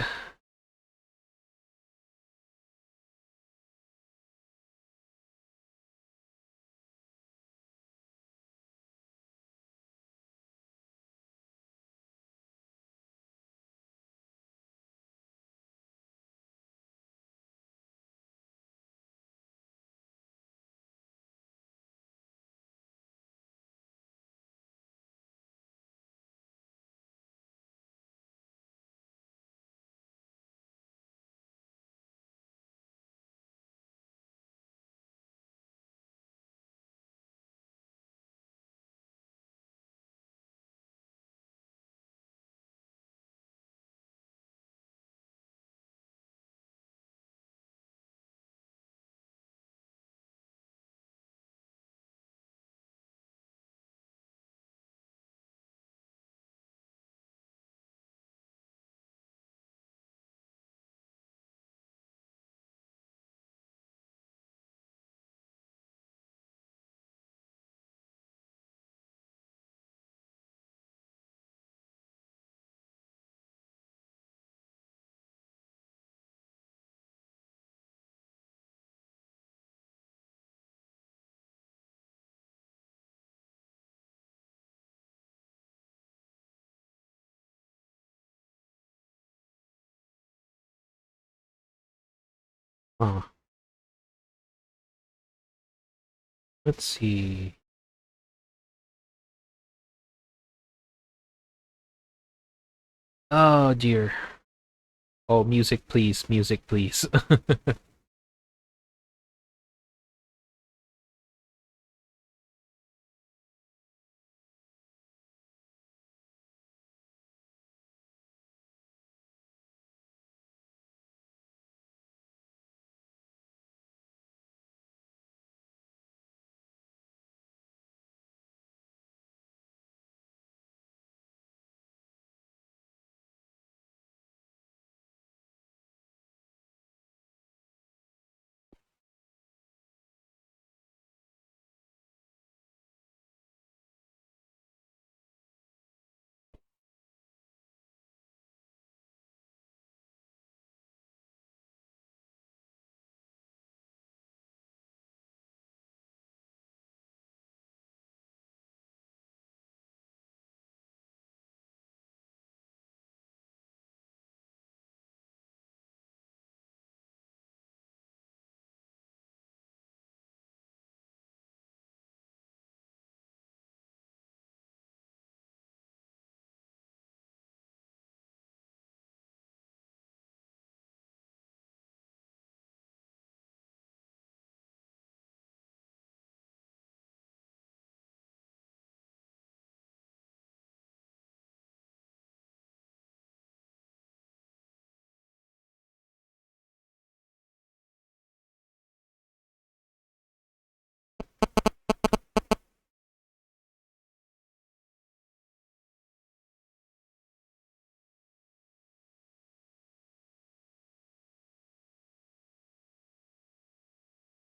Oh, let's see. Oh dear. Oh, music, please, music, please.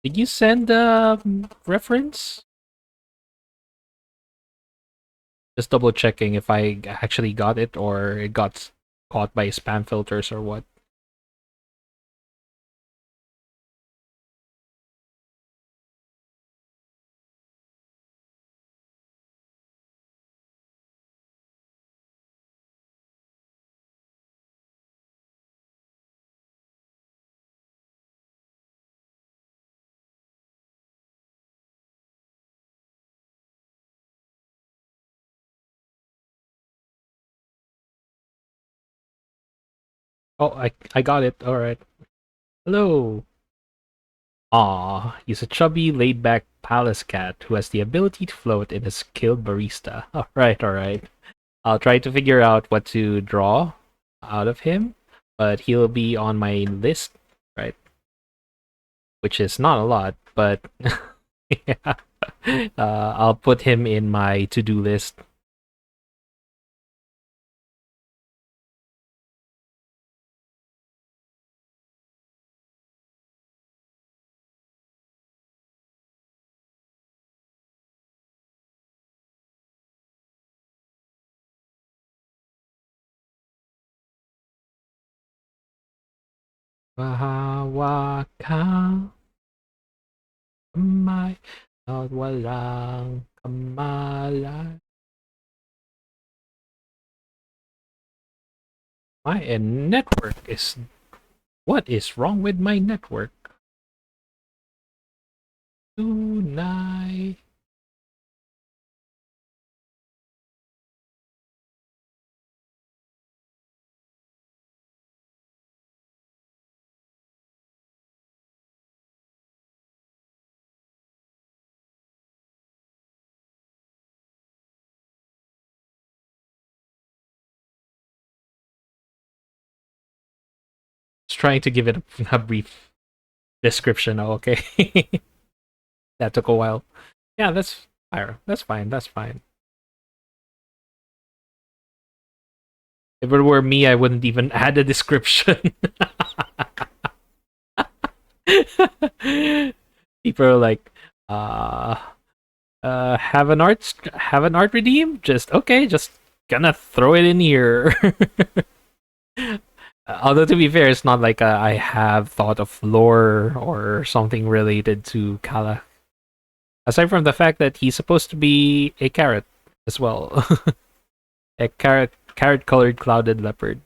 Did you send the reference? Just double checking if I actually got it or it got caught by spam filters or what. Oh, I got it. All right. Hello. Aw, he's a chubby, laid-back palace cat who has the ability to float in a skilled barista. All right. I'll try to figure out what to draw out of him, but he'll be on my list, right? Which is not a lot, but yeah. I'll put him in my to-do list. Mahawa ka kamay at walang kamalay. My network is... What is wrong with my network? Tonight. Just trying to give it a brief description. Oh, okay. That took a while. Yeah, that's fine. That's fine. That's fine. If it were me, I wouldn't even add a description. People are like, uh, have an art redeem? Just okay, just gonna throw it in here. Although to be fair, it's not like I have thought of lore or something related to Kala. Aside from the fact that he's supposed to be a carrot as well, a carrot colored clouded leopard.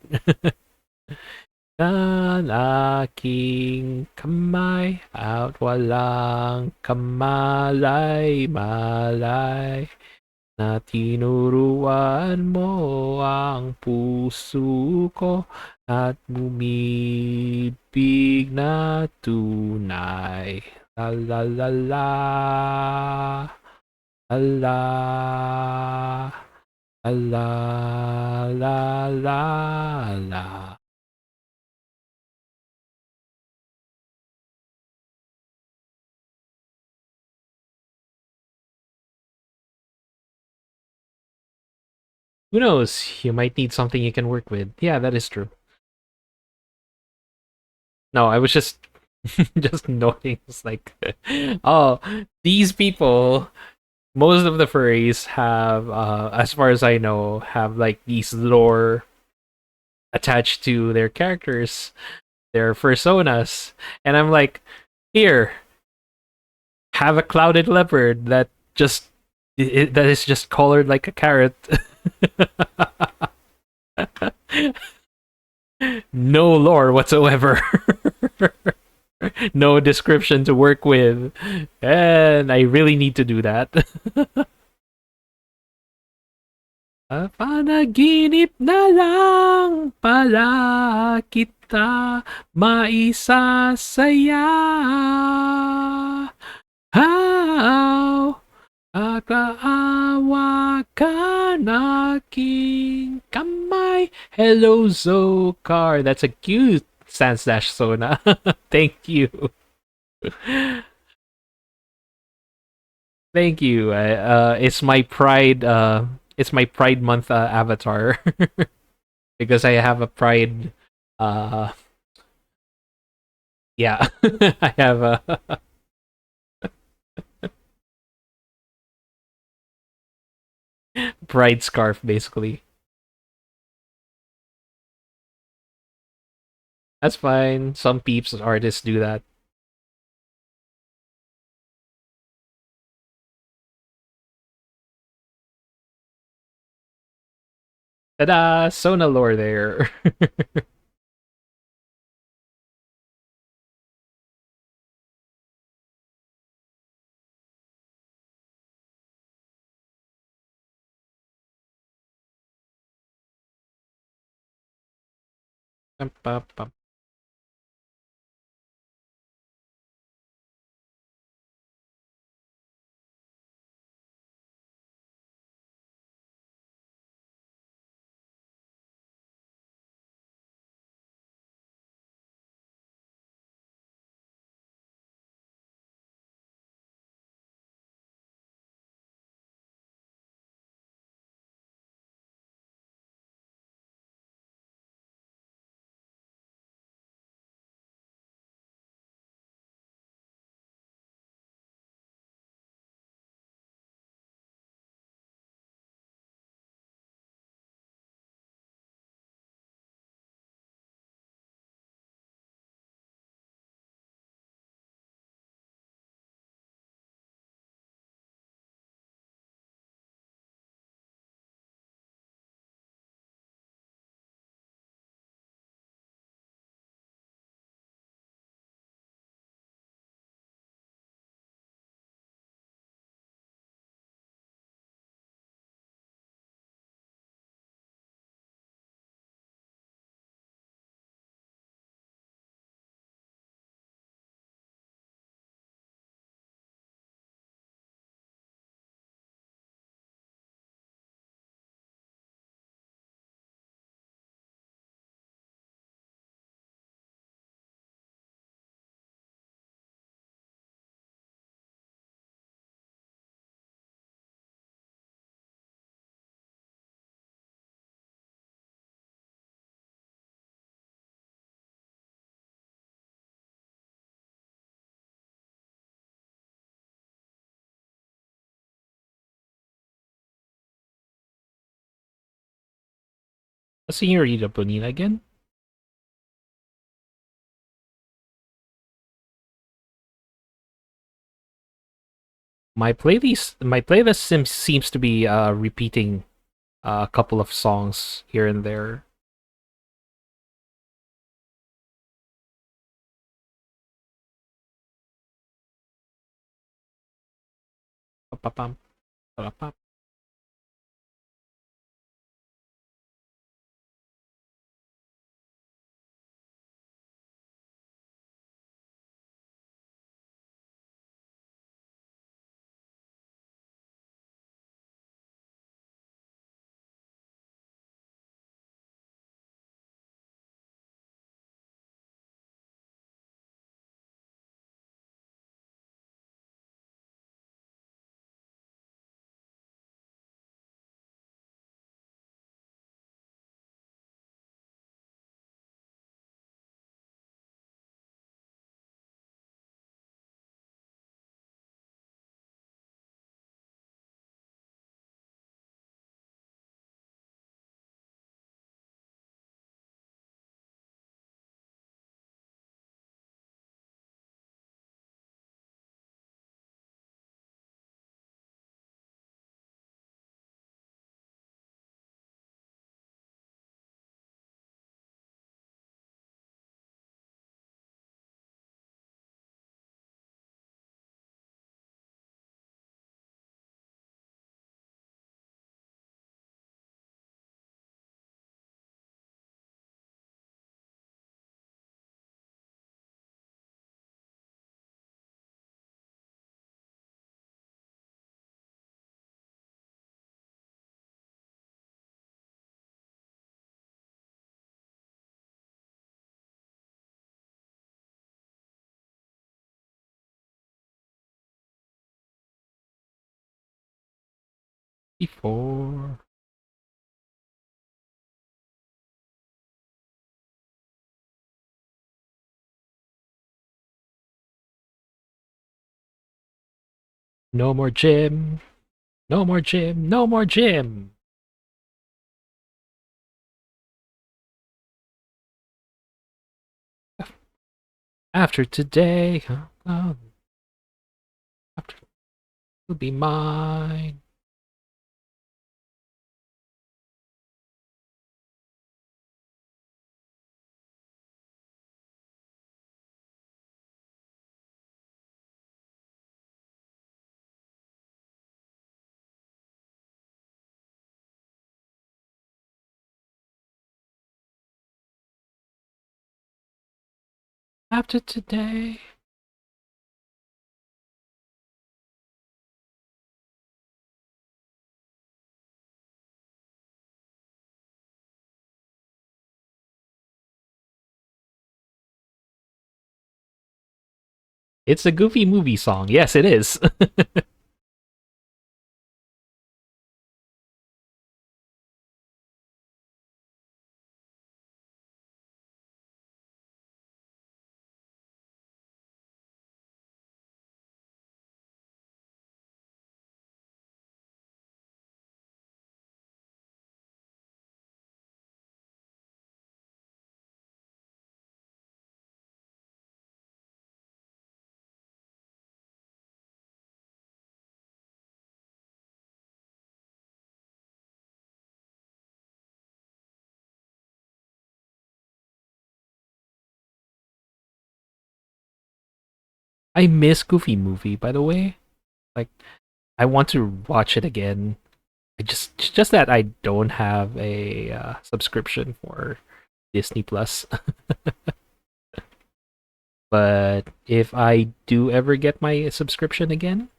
Lalaking kamay at walang kamalay-malay na tinuruan mo ang puso ko at bumibig na tunay. La la la la. La la la la la. Who knows? You might need something you can work with. Yeah, that is true. No, I was just just noting. It's like, oh, these people, most of the furries have, as far as I know, have like these lore attached to their characters, their personas, and I'm like, here, have a clouded leopard that just that is just colored like a carrot. No lore whatsoever. No description to work with. And I really need to do that. Panaginip na lang pala kita maisasaya. How akaawa ka na aking kamay. Hello, Zokar. That's a cute Sanslash Sona. Thank you. Thank you. It's my pride. It's my Pride Month avatar because I have a Pride. Uh, yeah, I have a Pride scarf, basically. That's fine. Some peeps artists do that. Ta-da! Sona lore there. Pum, pum, pum. A Senorita Bonita again? My playlist seems to be repeating a couple of songs here and there. Pa-pa-pam, pa-pa-pam. Before. No more gym. No more gym. No more gym. After today, after will be mine. After today. It's a Goofy movie song. Yes, it is. I miss Goofy movie, by the way. Like, I want to watch it again. Just that I don't have a subscription for Disney Plus. But if I do ever get my subscription again,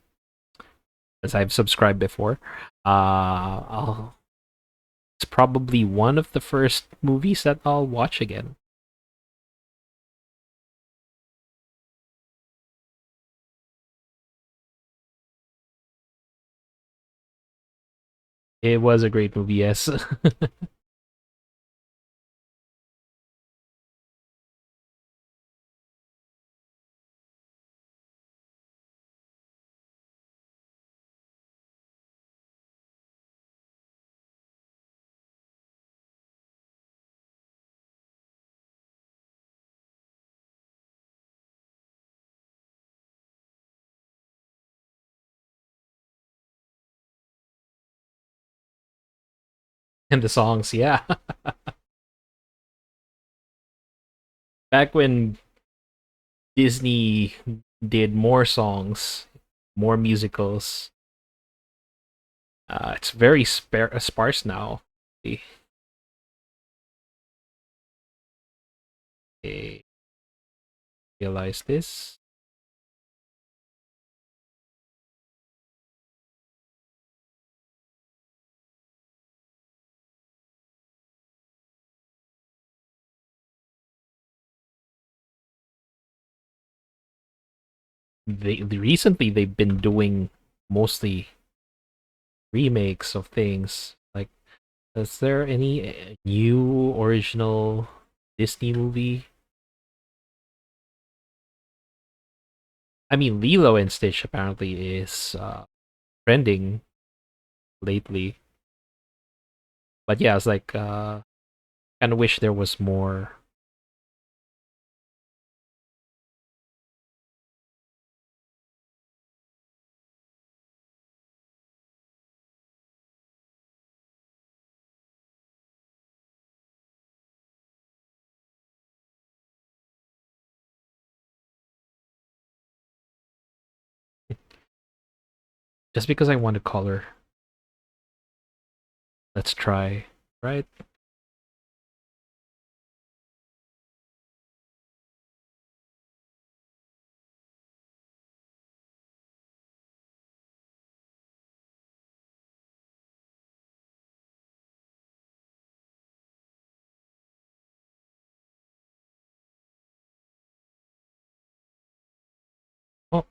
as I've subscribed before, I'll it's probably one of the first movies that I'll watch again. It was a great movie, yes. And the songs, yeah. Back when Disney did more songs, more musicals, it's very sparse now. They realize this. Recently they've been doing mostly remakes of things. Like, is there any new original Disney movie? I mean, Lilo and Stitch apparently is trending lately. But yeah, it's like kind of wish there was more. Just because I want to color, let's try, right? Oh,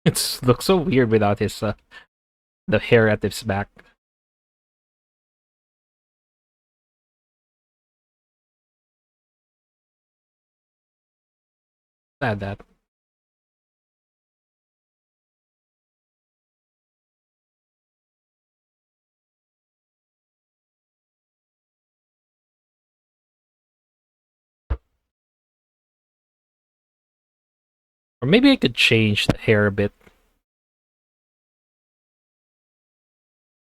It looks so weird without his the hair at his back. Sad that. Or maybe I could change the hair a bit.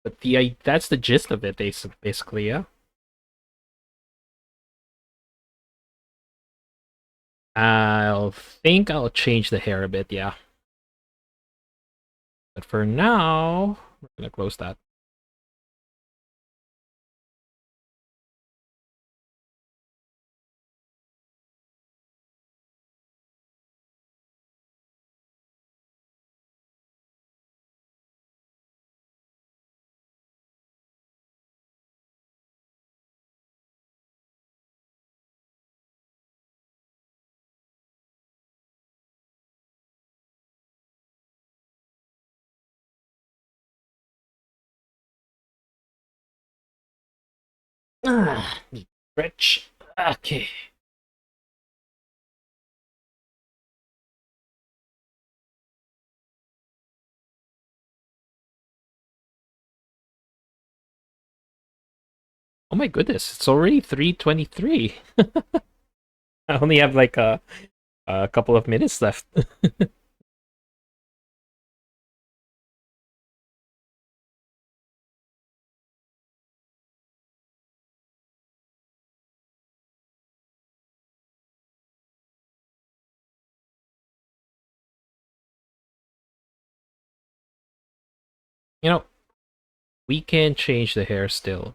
But that's the gist of it, basically, yeah. I'll think I'll change the hair a bit, yeah. But for now, we're gonna close that. Ah, stretch. Okay. Oh my goodness, it's already 3:23. I only have like a couple of minutes left. You know, we can change the hair still.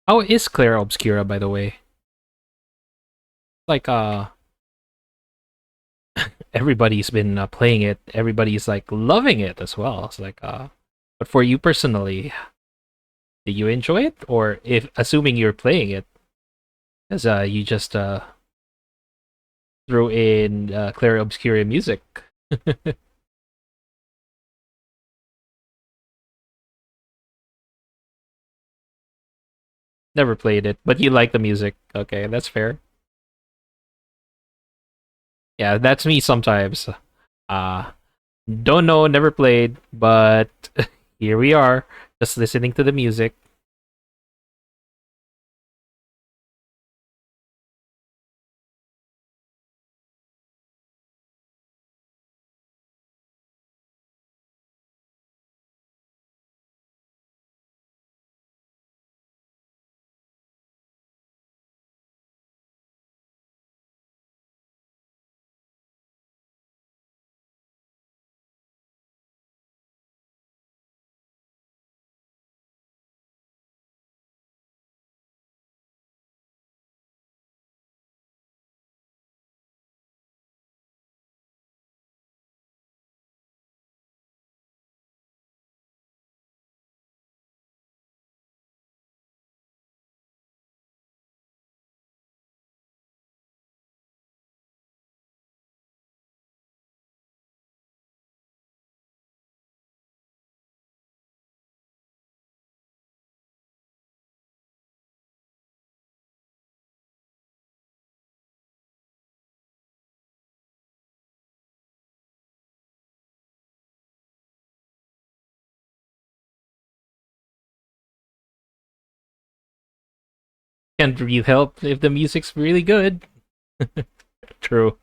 How is Claire Obscura, by the way? Like, everybody's been playing it. Everybody's like loving it as well. It's like, but for you personally, did you enjoy it, or if assuming you're playing it, as you just throw in Clara Obscura music. Never played it, but you like the music. Okay, that's fair. Yeah, that's me sometimes. Uh don't know, never played, but here we are, just listening to the music. Can't really help if the music's really good. True.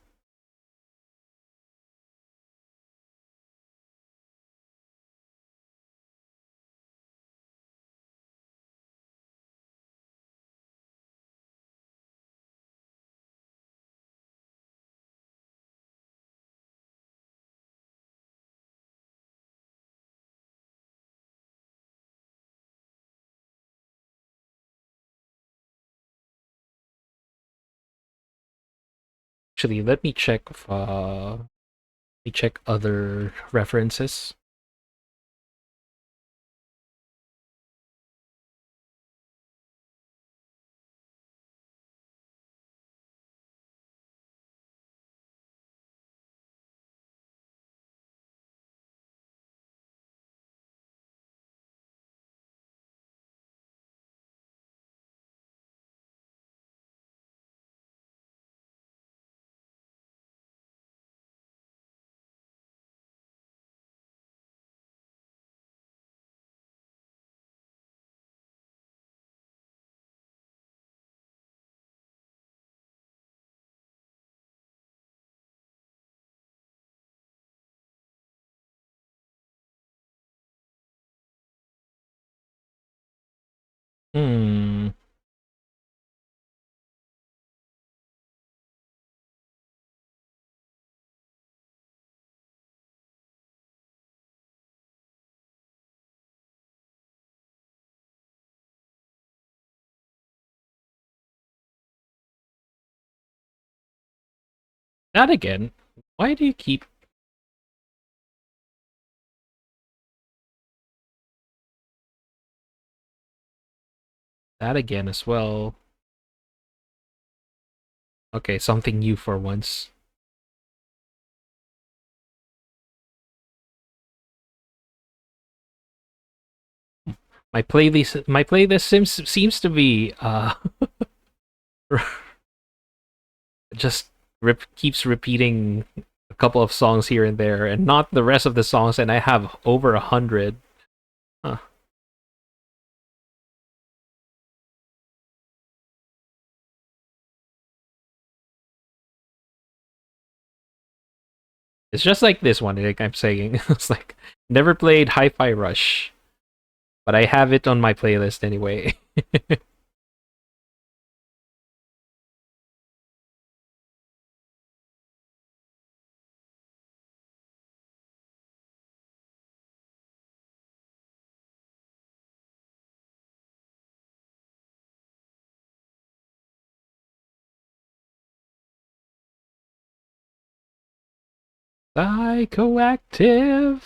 Actually, let me check if, let me check other references. Hmm. That again. Why do you keep that again as well? Okay, something new for once. My playlist seems to be just keeps repeating a couple of songs here and there, and not the rest of the songs. And I have over 100. Huh. It's just like this one. Like I'm saying, it's like never played Hi-Fi Rush, but I have it on my playlist anyway. Psychoactive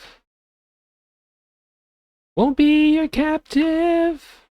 won't be your captive.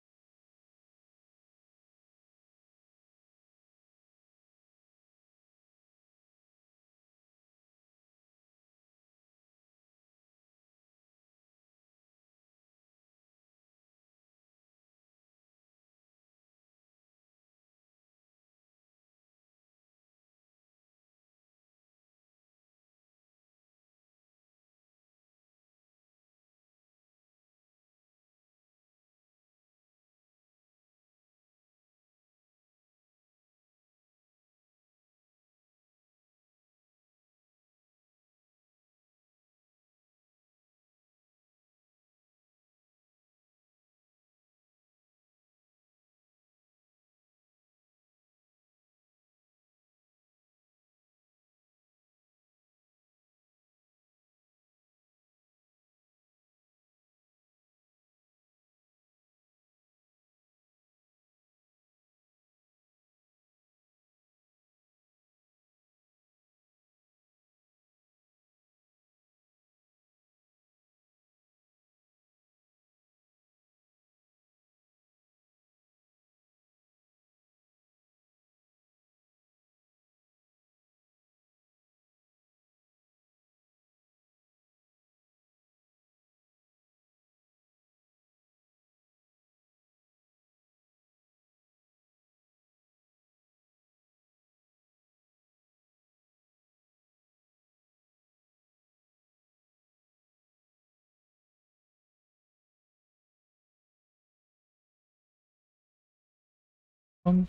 I'm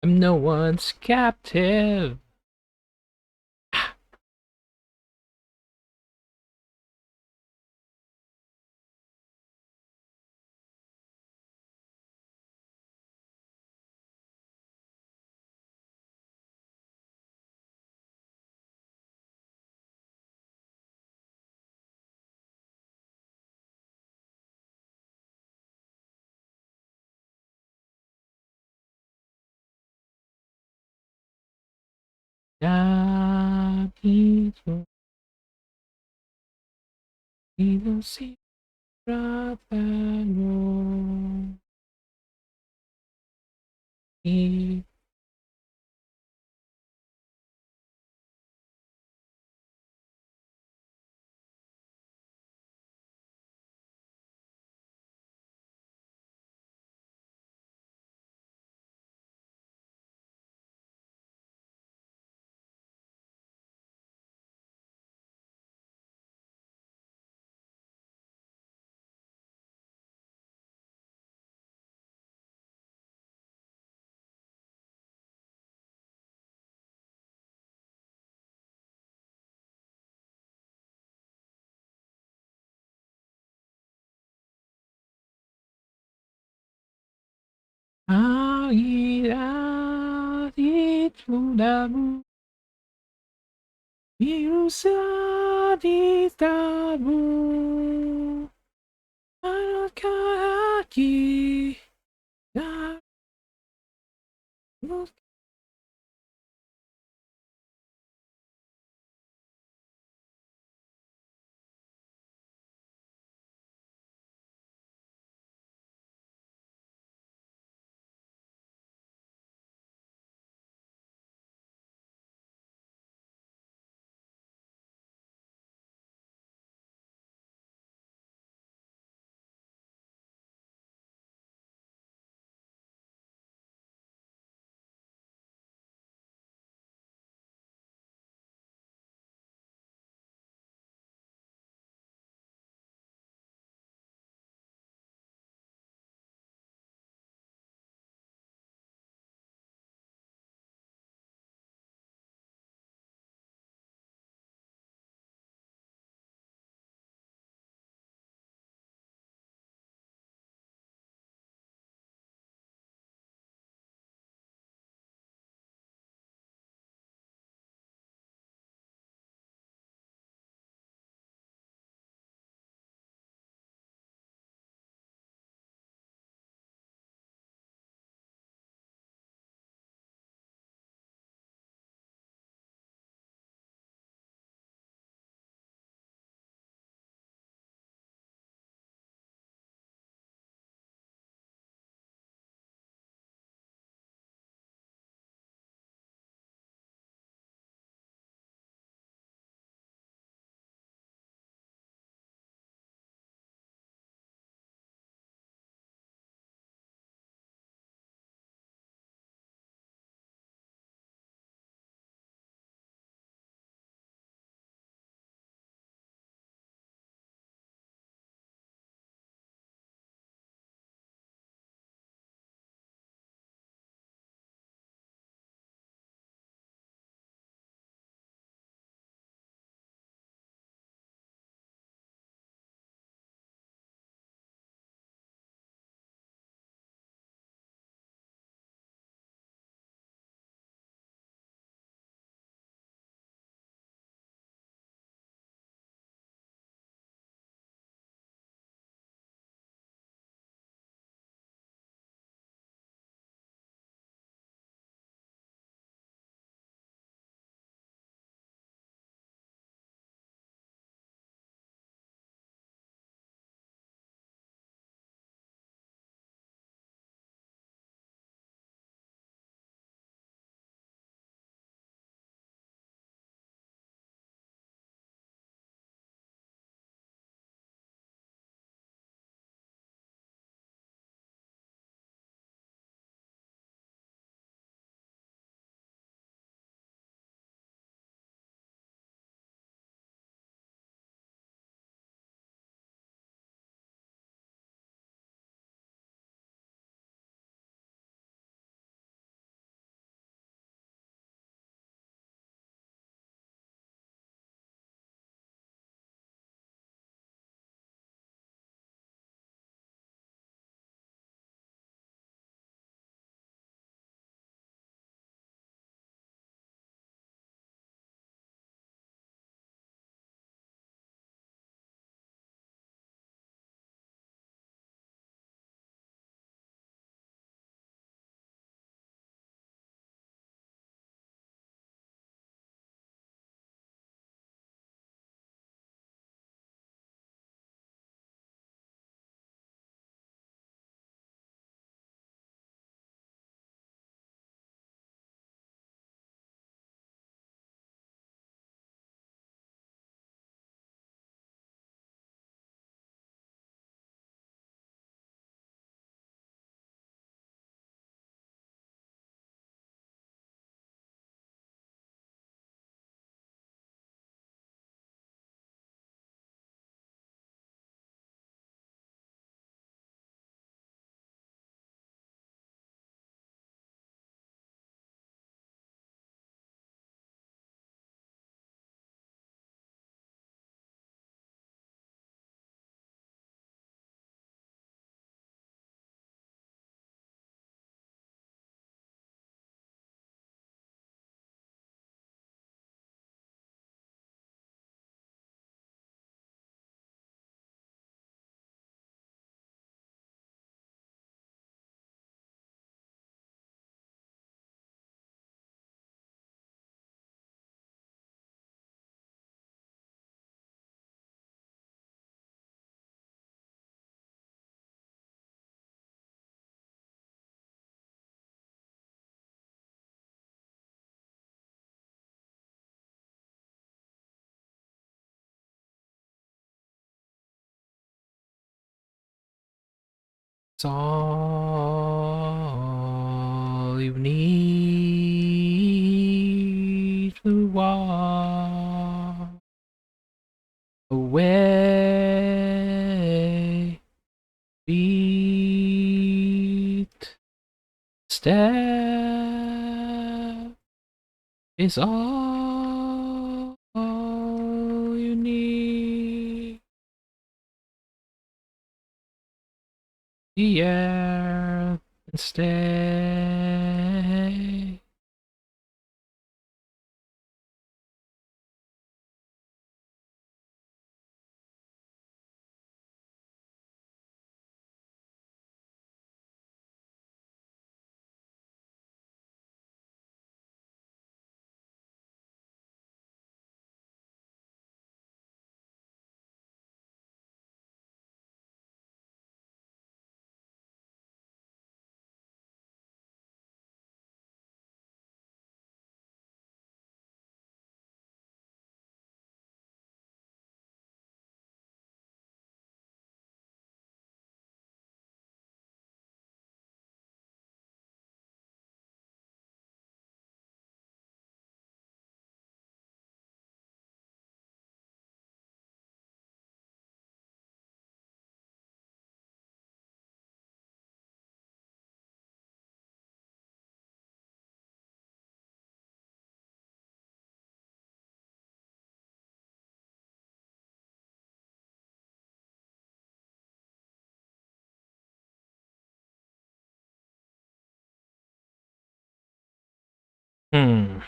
no one's captive. Capito, y no si tratano, y 아이라 디투나무 미우사 디타무 아라카기 나 It's all you need to walk away. Beat step is all you need. The air and stay. Hmm.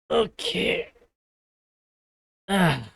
Okay. Ah.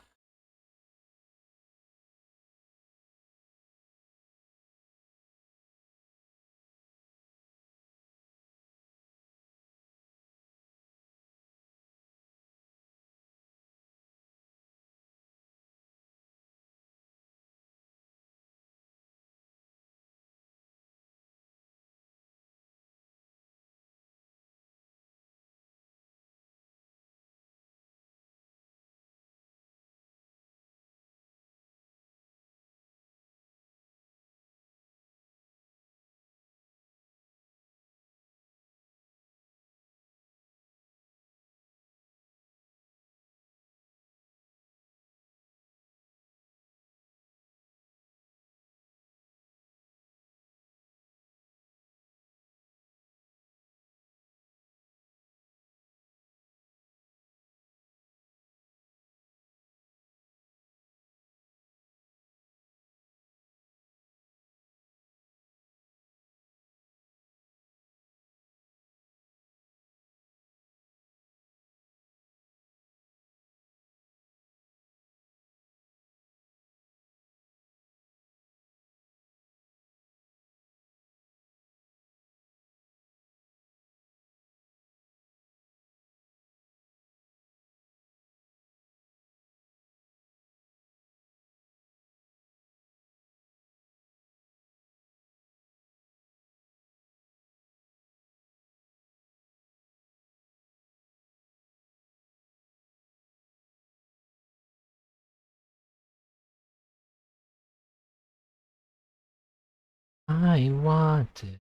I wanted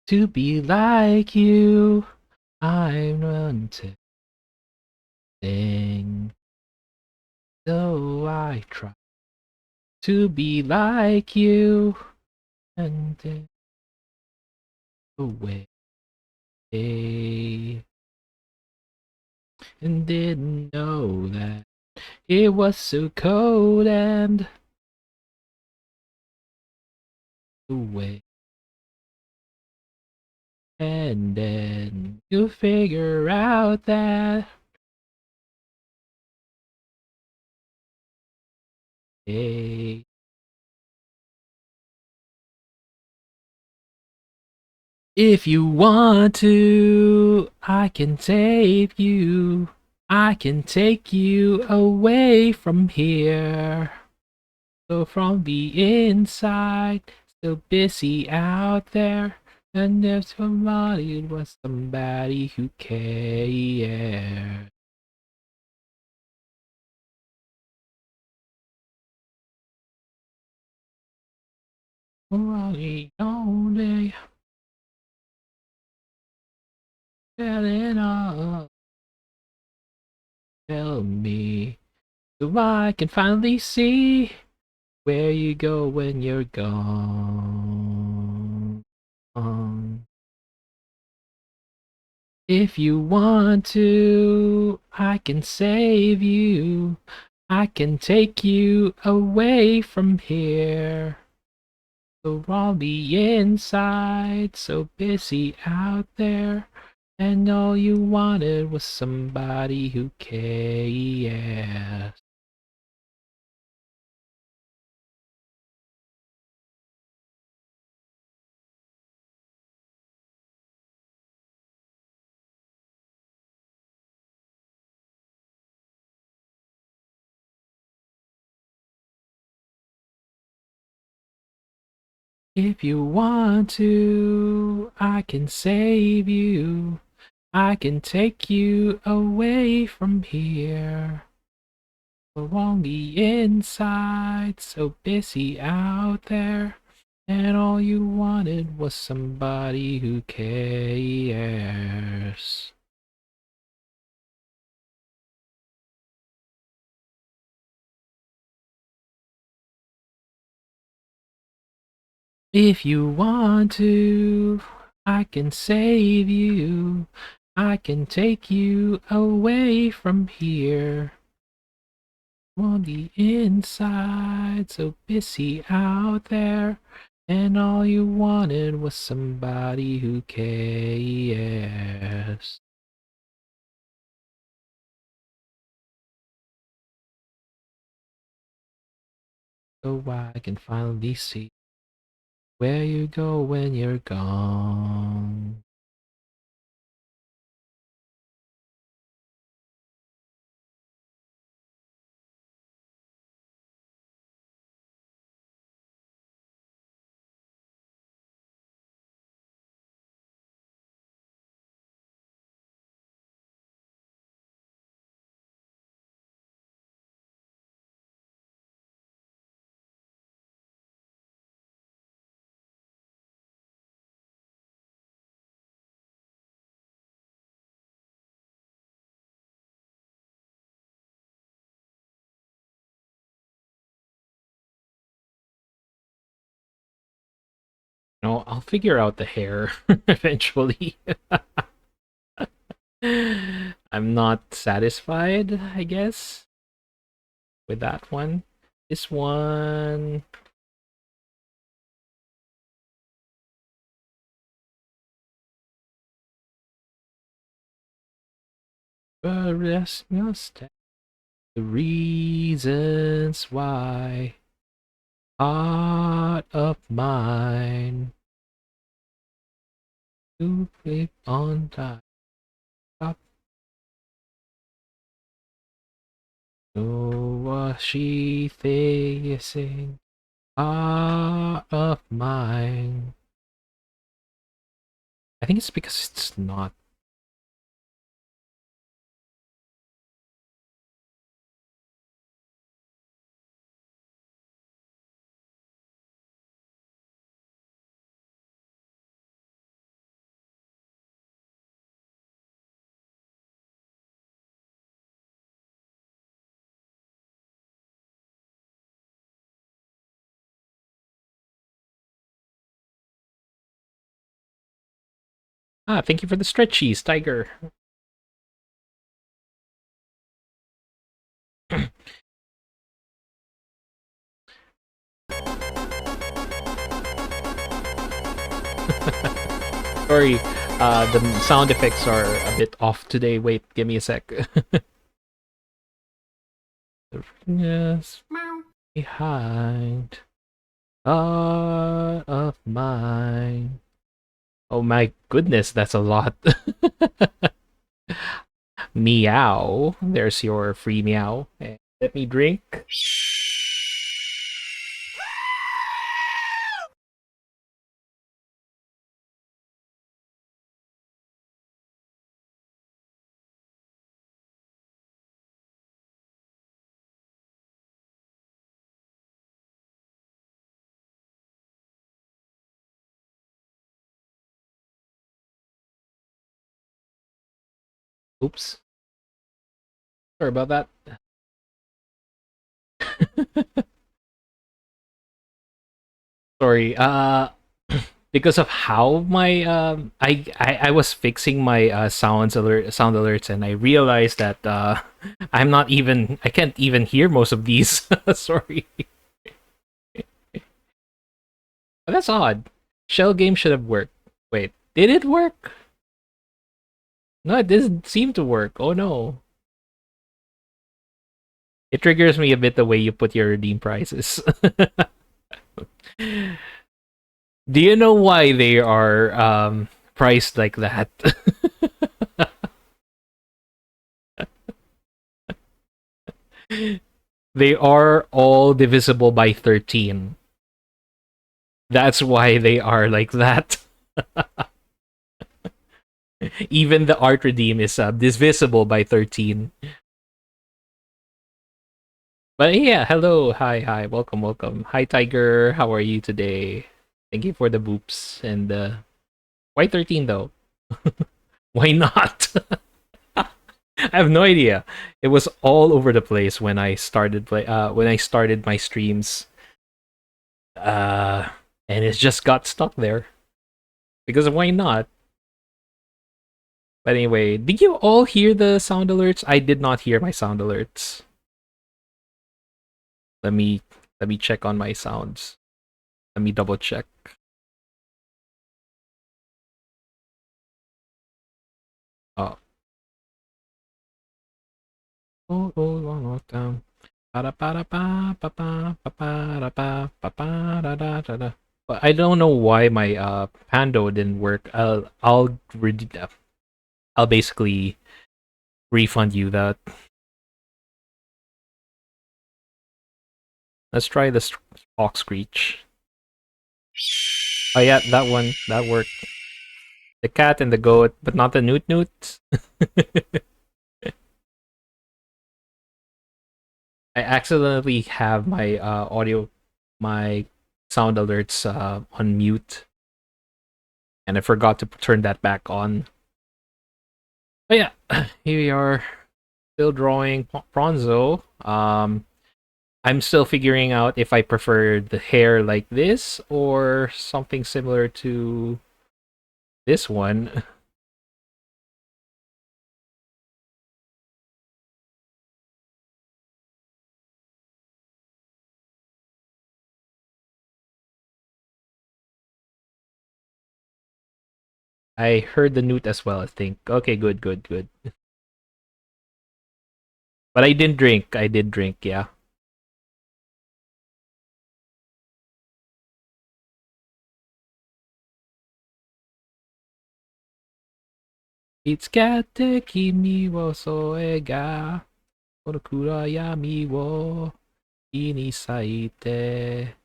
to be like you. I wanted thing. So I try to be like you and then away. And didn't know that it was so cold and away. And then you figure out that hey, If you want to, I can save you. I can take you away from here. So from the inside, still busy out there. And if somebody was somebody who cares. Only only telling all. Tell me, so I can finally see where you go when you're gone. If you want to, I can save you. I can take you away from here. So on the inside, so busy out there. And all you wanted was somebody who cares. If you want to, I can save you. I can take you away from here. We're on the inside, so busy out there. And all you wanted was somebody who cares. If you want to, I can save you. I can take you away from here. On the inside, so busy out there. And all you wanted was somebody who cares. So I can finally see where you go when you're gone. No, I'll figure out the hair eventually. I'm not satisfied, I guess, with that one. This one. But yes, must the reasons why. Heart of mine. To keep on time. Stop. Know what she facing. Heart of mine. I think it's because it's not. Ah, thank you for the stretchies, Tiger. Sorry, the sound effects are a bit off today. Wait, give me a sec. Yes, behind. Heart of mine. Oh my goodness, that's a lot. Meow. There's your free meow. Let me drink. Oops. Sorry about that. Sorry. Because of how my I was fixing my sound alerts, and I realized that I can't even hear most of these. Sorry. But that's odd. Shell game should have worked. Wait, did it work? No, it didn't seem to work. Oh no. It triggers me a bit the way you put your redeem prices. Do you know why they are priced like that? They are all divisible by 13. That's why they are like that. Even the art redeem is divisible by 13. But yeah, hello, hi, welcome, welcome. Hi, Tiger. How are you today? Thank you for the boops. And why 13 though? Why not? I have no idea. It was all over the place when I started my streams. Uh, and it just got stuck there because why not? But anyway, did you all hear the sound alerts? I did not hear my sound alerts. Let me check on my sounds. Let me double check. Oh. Oh, oh, one more time. But I don't know why my Pando didn't work. I'll basically refund you that. Let's try the Hawk Screech. Oh yeah, that worked. The cat and the goat, but not the newt newt. I accidentally have my my sound alerts on mute, and I forgot to turn that back on. But yeah, here we are, still drawing Prawnzo. I'm still figuring out if I prefer the hair like this or something similar to this one. I heard the newt as well, I think. Okay, good, good, good. But I didn't drink. I did drink, yeah. Itsukate kimi wo soe ga kono kurayami wo ini saite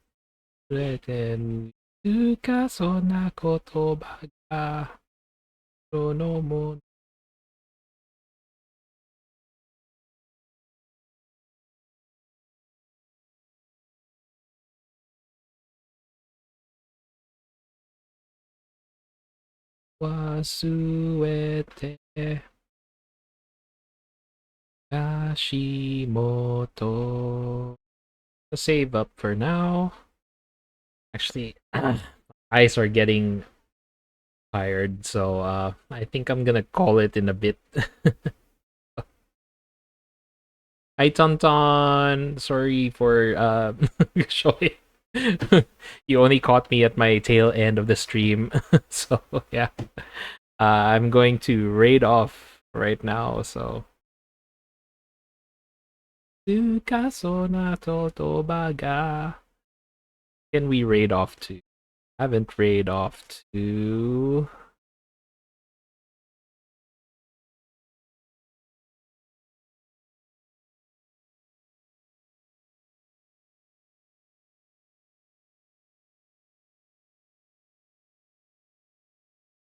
ureteru ka sonna kotoba ga no mo wasuete Hashimoto. Save up for now. Actually, eyes are getting tired, so I think I'm gonna call it in a bit. Hi, Tonton. Sorry for showing. You only caught me at my tail end of the stream, so yeah. I'm going to raid off right now. So. Can we raid off too? Haven't raid off to.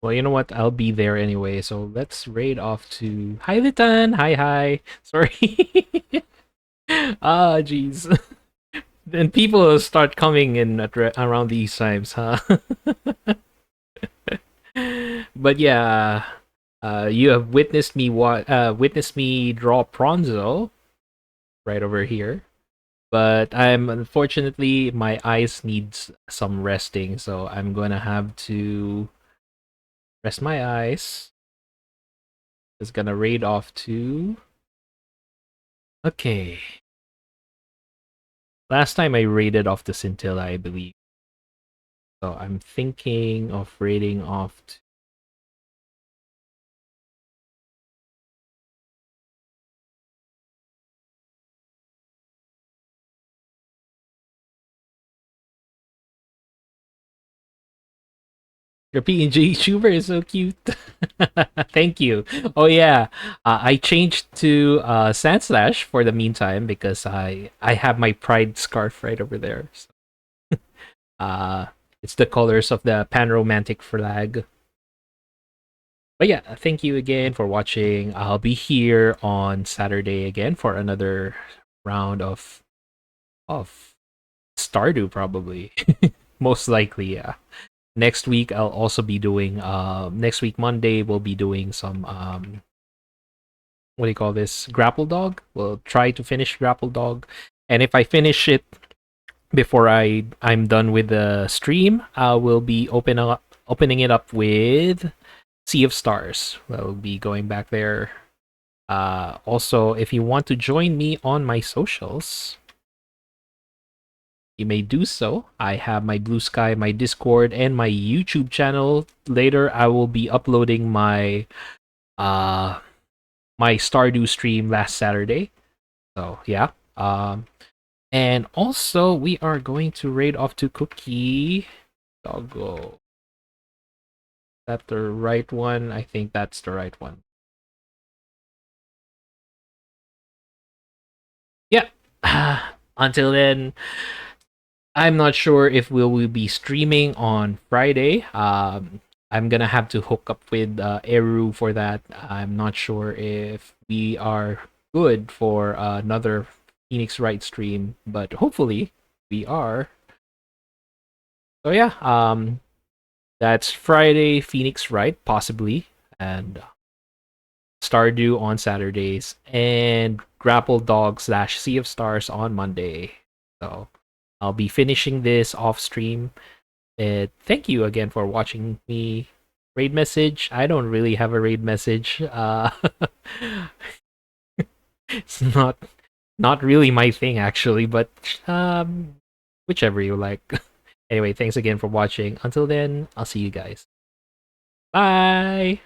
Well, you know what? I'll be there anyway, so let's raid off to. Hi, Litan! Hi, hi! Sorry. Ah, jeez. Then people will start coming in around these times, huh? But yeah, you have witnessed me draw Prawnzo right over here. But I'm unfortunately my eyes needs some resting, so I'm gonna have to rest my eyes. Just gonna raid off to. Okay. Last time I raided off the Scintilla, I believe. So I'm thinking of raiding off to. Your PNG YouTuber is so cute. Thank you. Oh yeah, I changed to Sandslash for the meantime because I have my pride scarf right over there. So, uh, it's the colors of the pan romantic flag. But yeah, thank you again for watching. I'll be here on Saturday again for another round of Stardew probably. Most likely, yeah. Next week I'll also be doing next week Monday we'll be doing some what do you call this? Grapple Dog. We'll try to finish Grapple Dog. And if I finish it before I'm done with the stream, I will be opening it up with Sea of Stars. We'll be going back there. Also, if you want to join me on my socials, you may do so. I have my Blue Sky, my Discord, and my YouTube channel. Later, I will be uploading uh my Stardew stream last Saturday. So yeah. And also we are going to raid off to Cookie. Doggo. Is that the right one? I think that's the right one. Yeah. Until then, I'm not sure if we will be streaming on Friday. I'm gonna have to hook up with Eru for that. I'm not sure if we are good for another Phoenix Wright stream, but hopefully we are. So yeah, that's Friday, Phoenix Wright, possibly, and Stardew on Saturdays, and Grapple Dog slash Sea of Stars on Monday. So I'll be finishing this off stream. Thank you again for watching me raid message. I don't really have a raid message. It's not really my thing actually, but whichever you like. Anyway, thanks again for watching. Until then, I'll see you guys. Bye.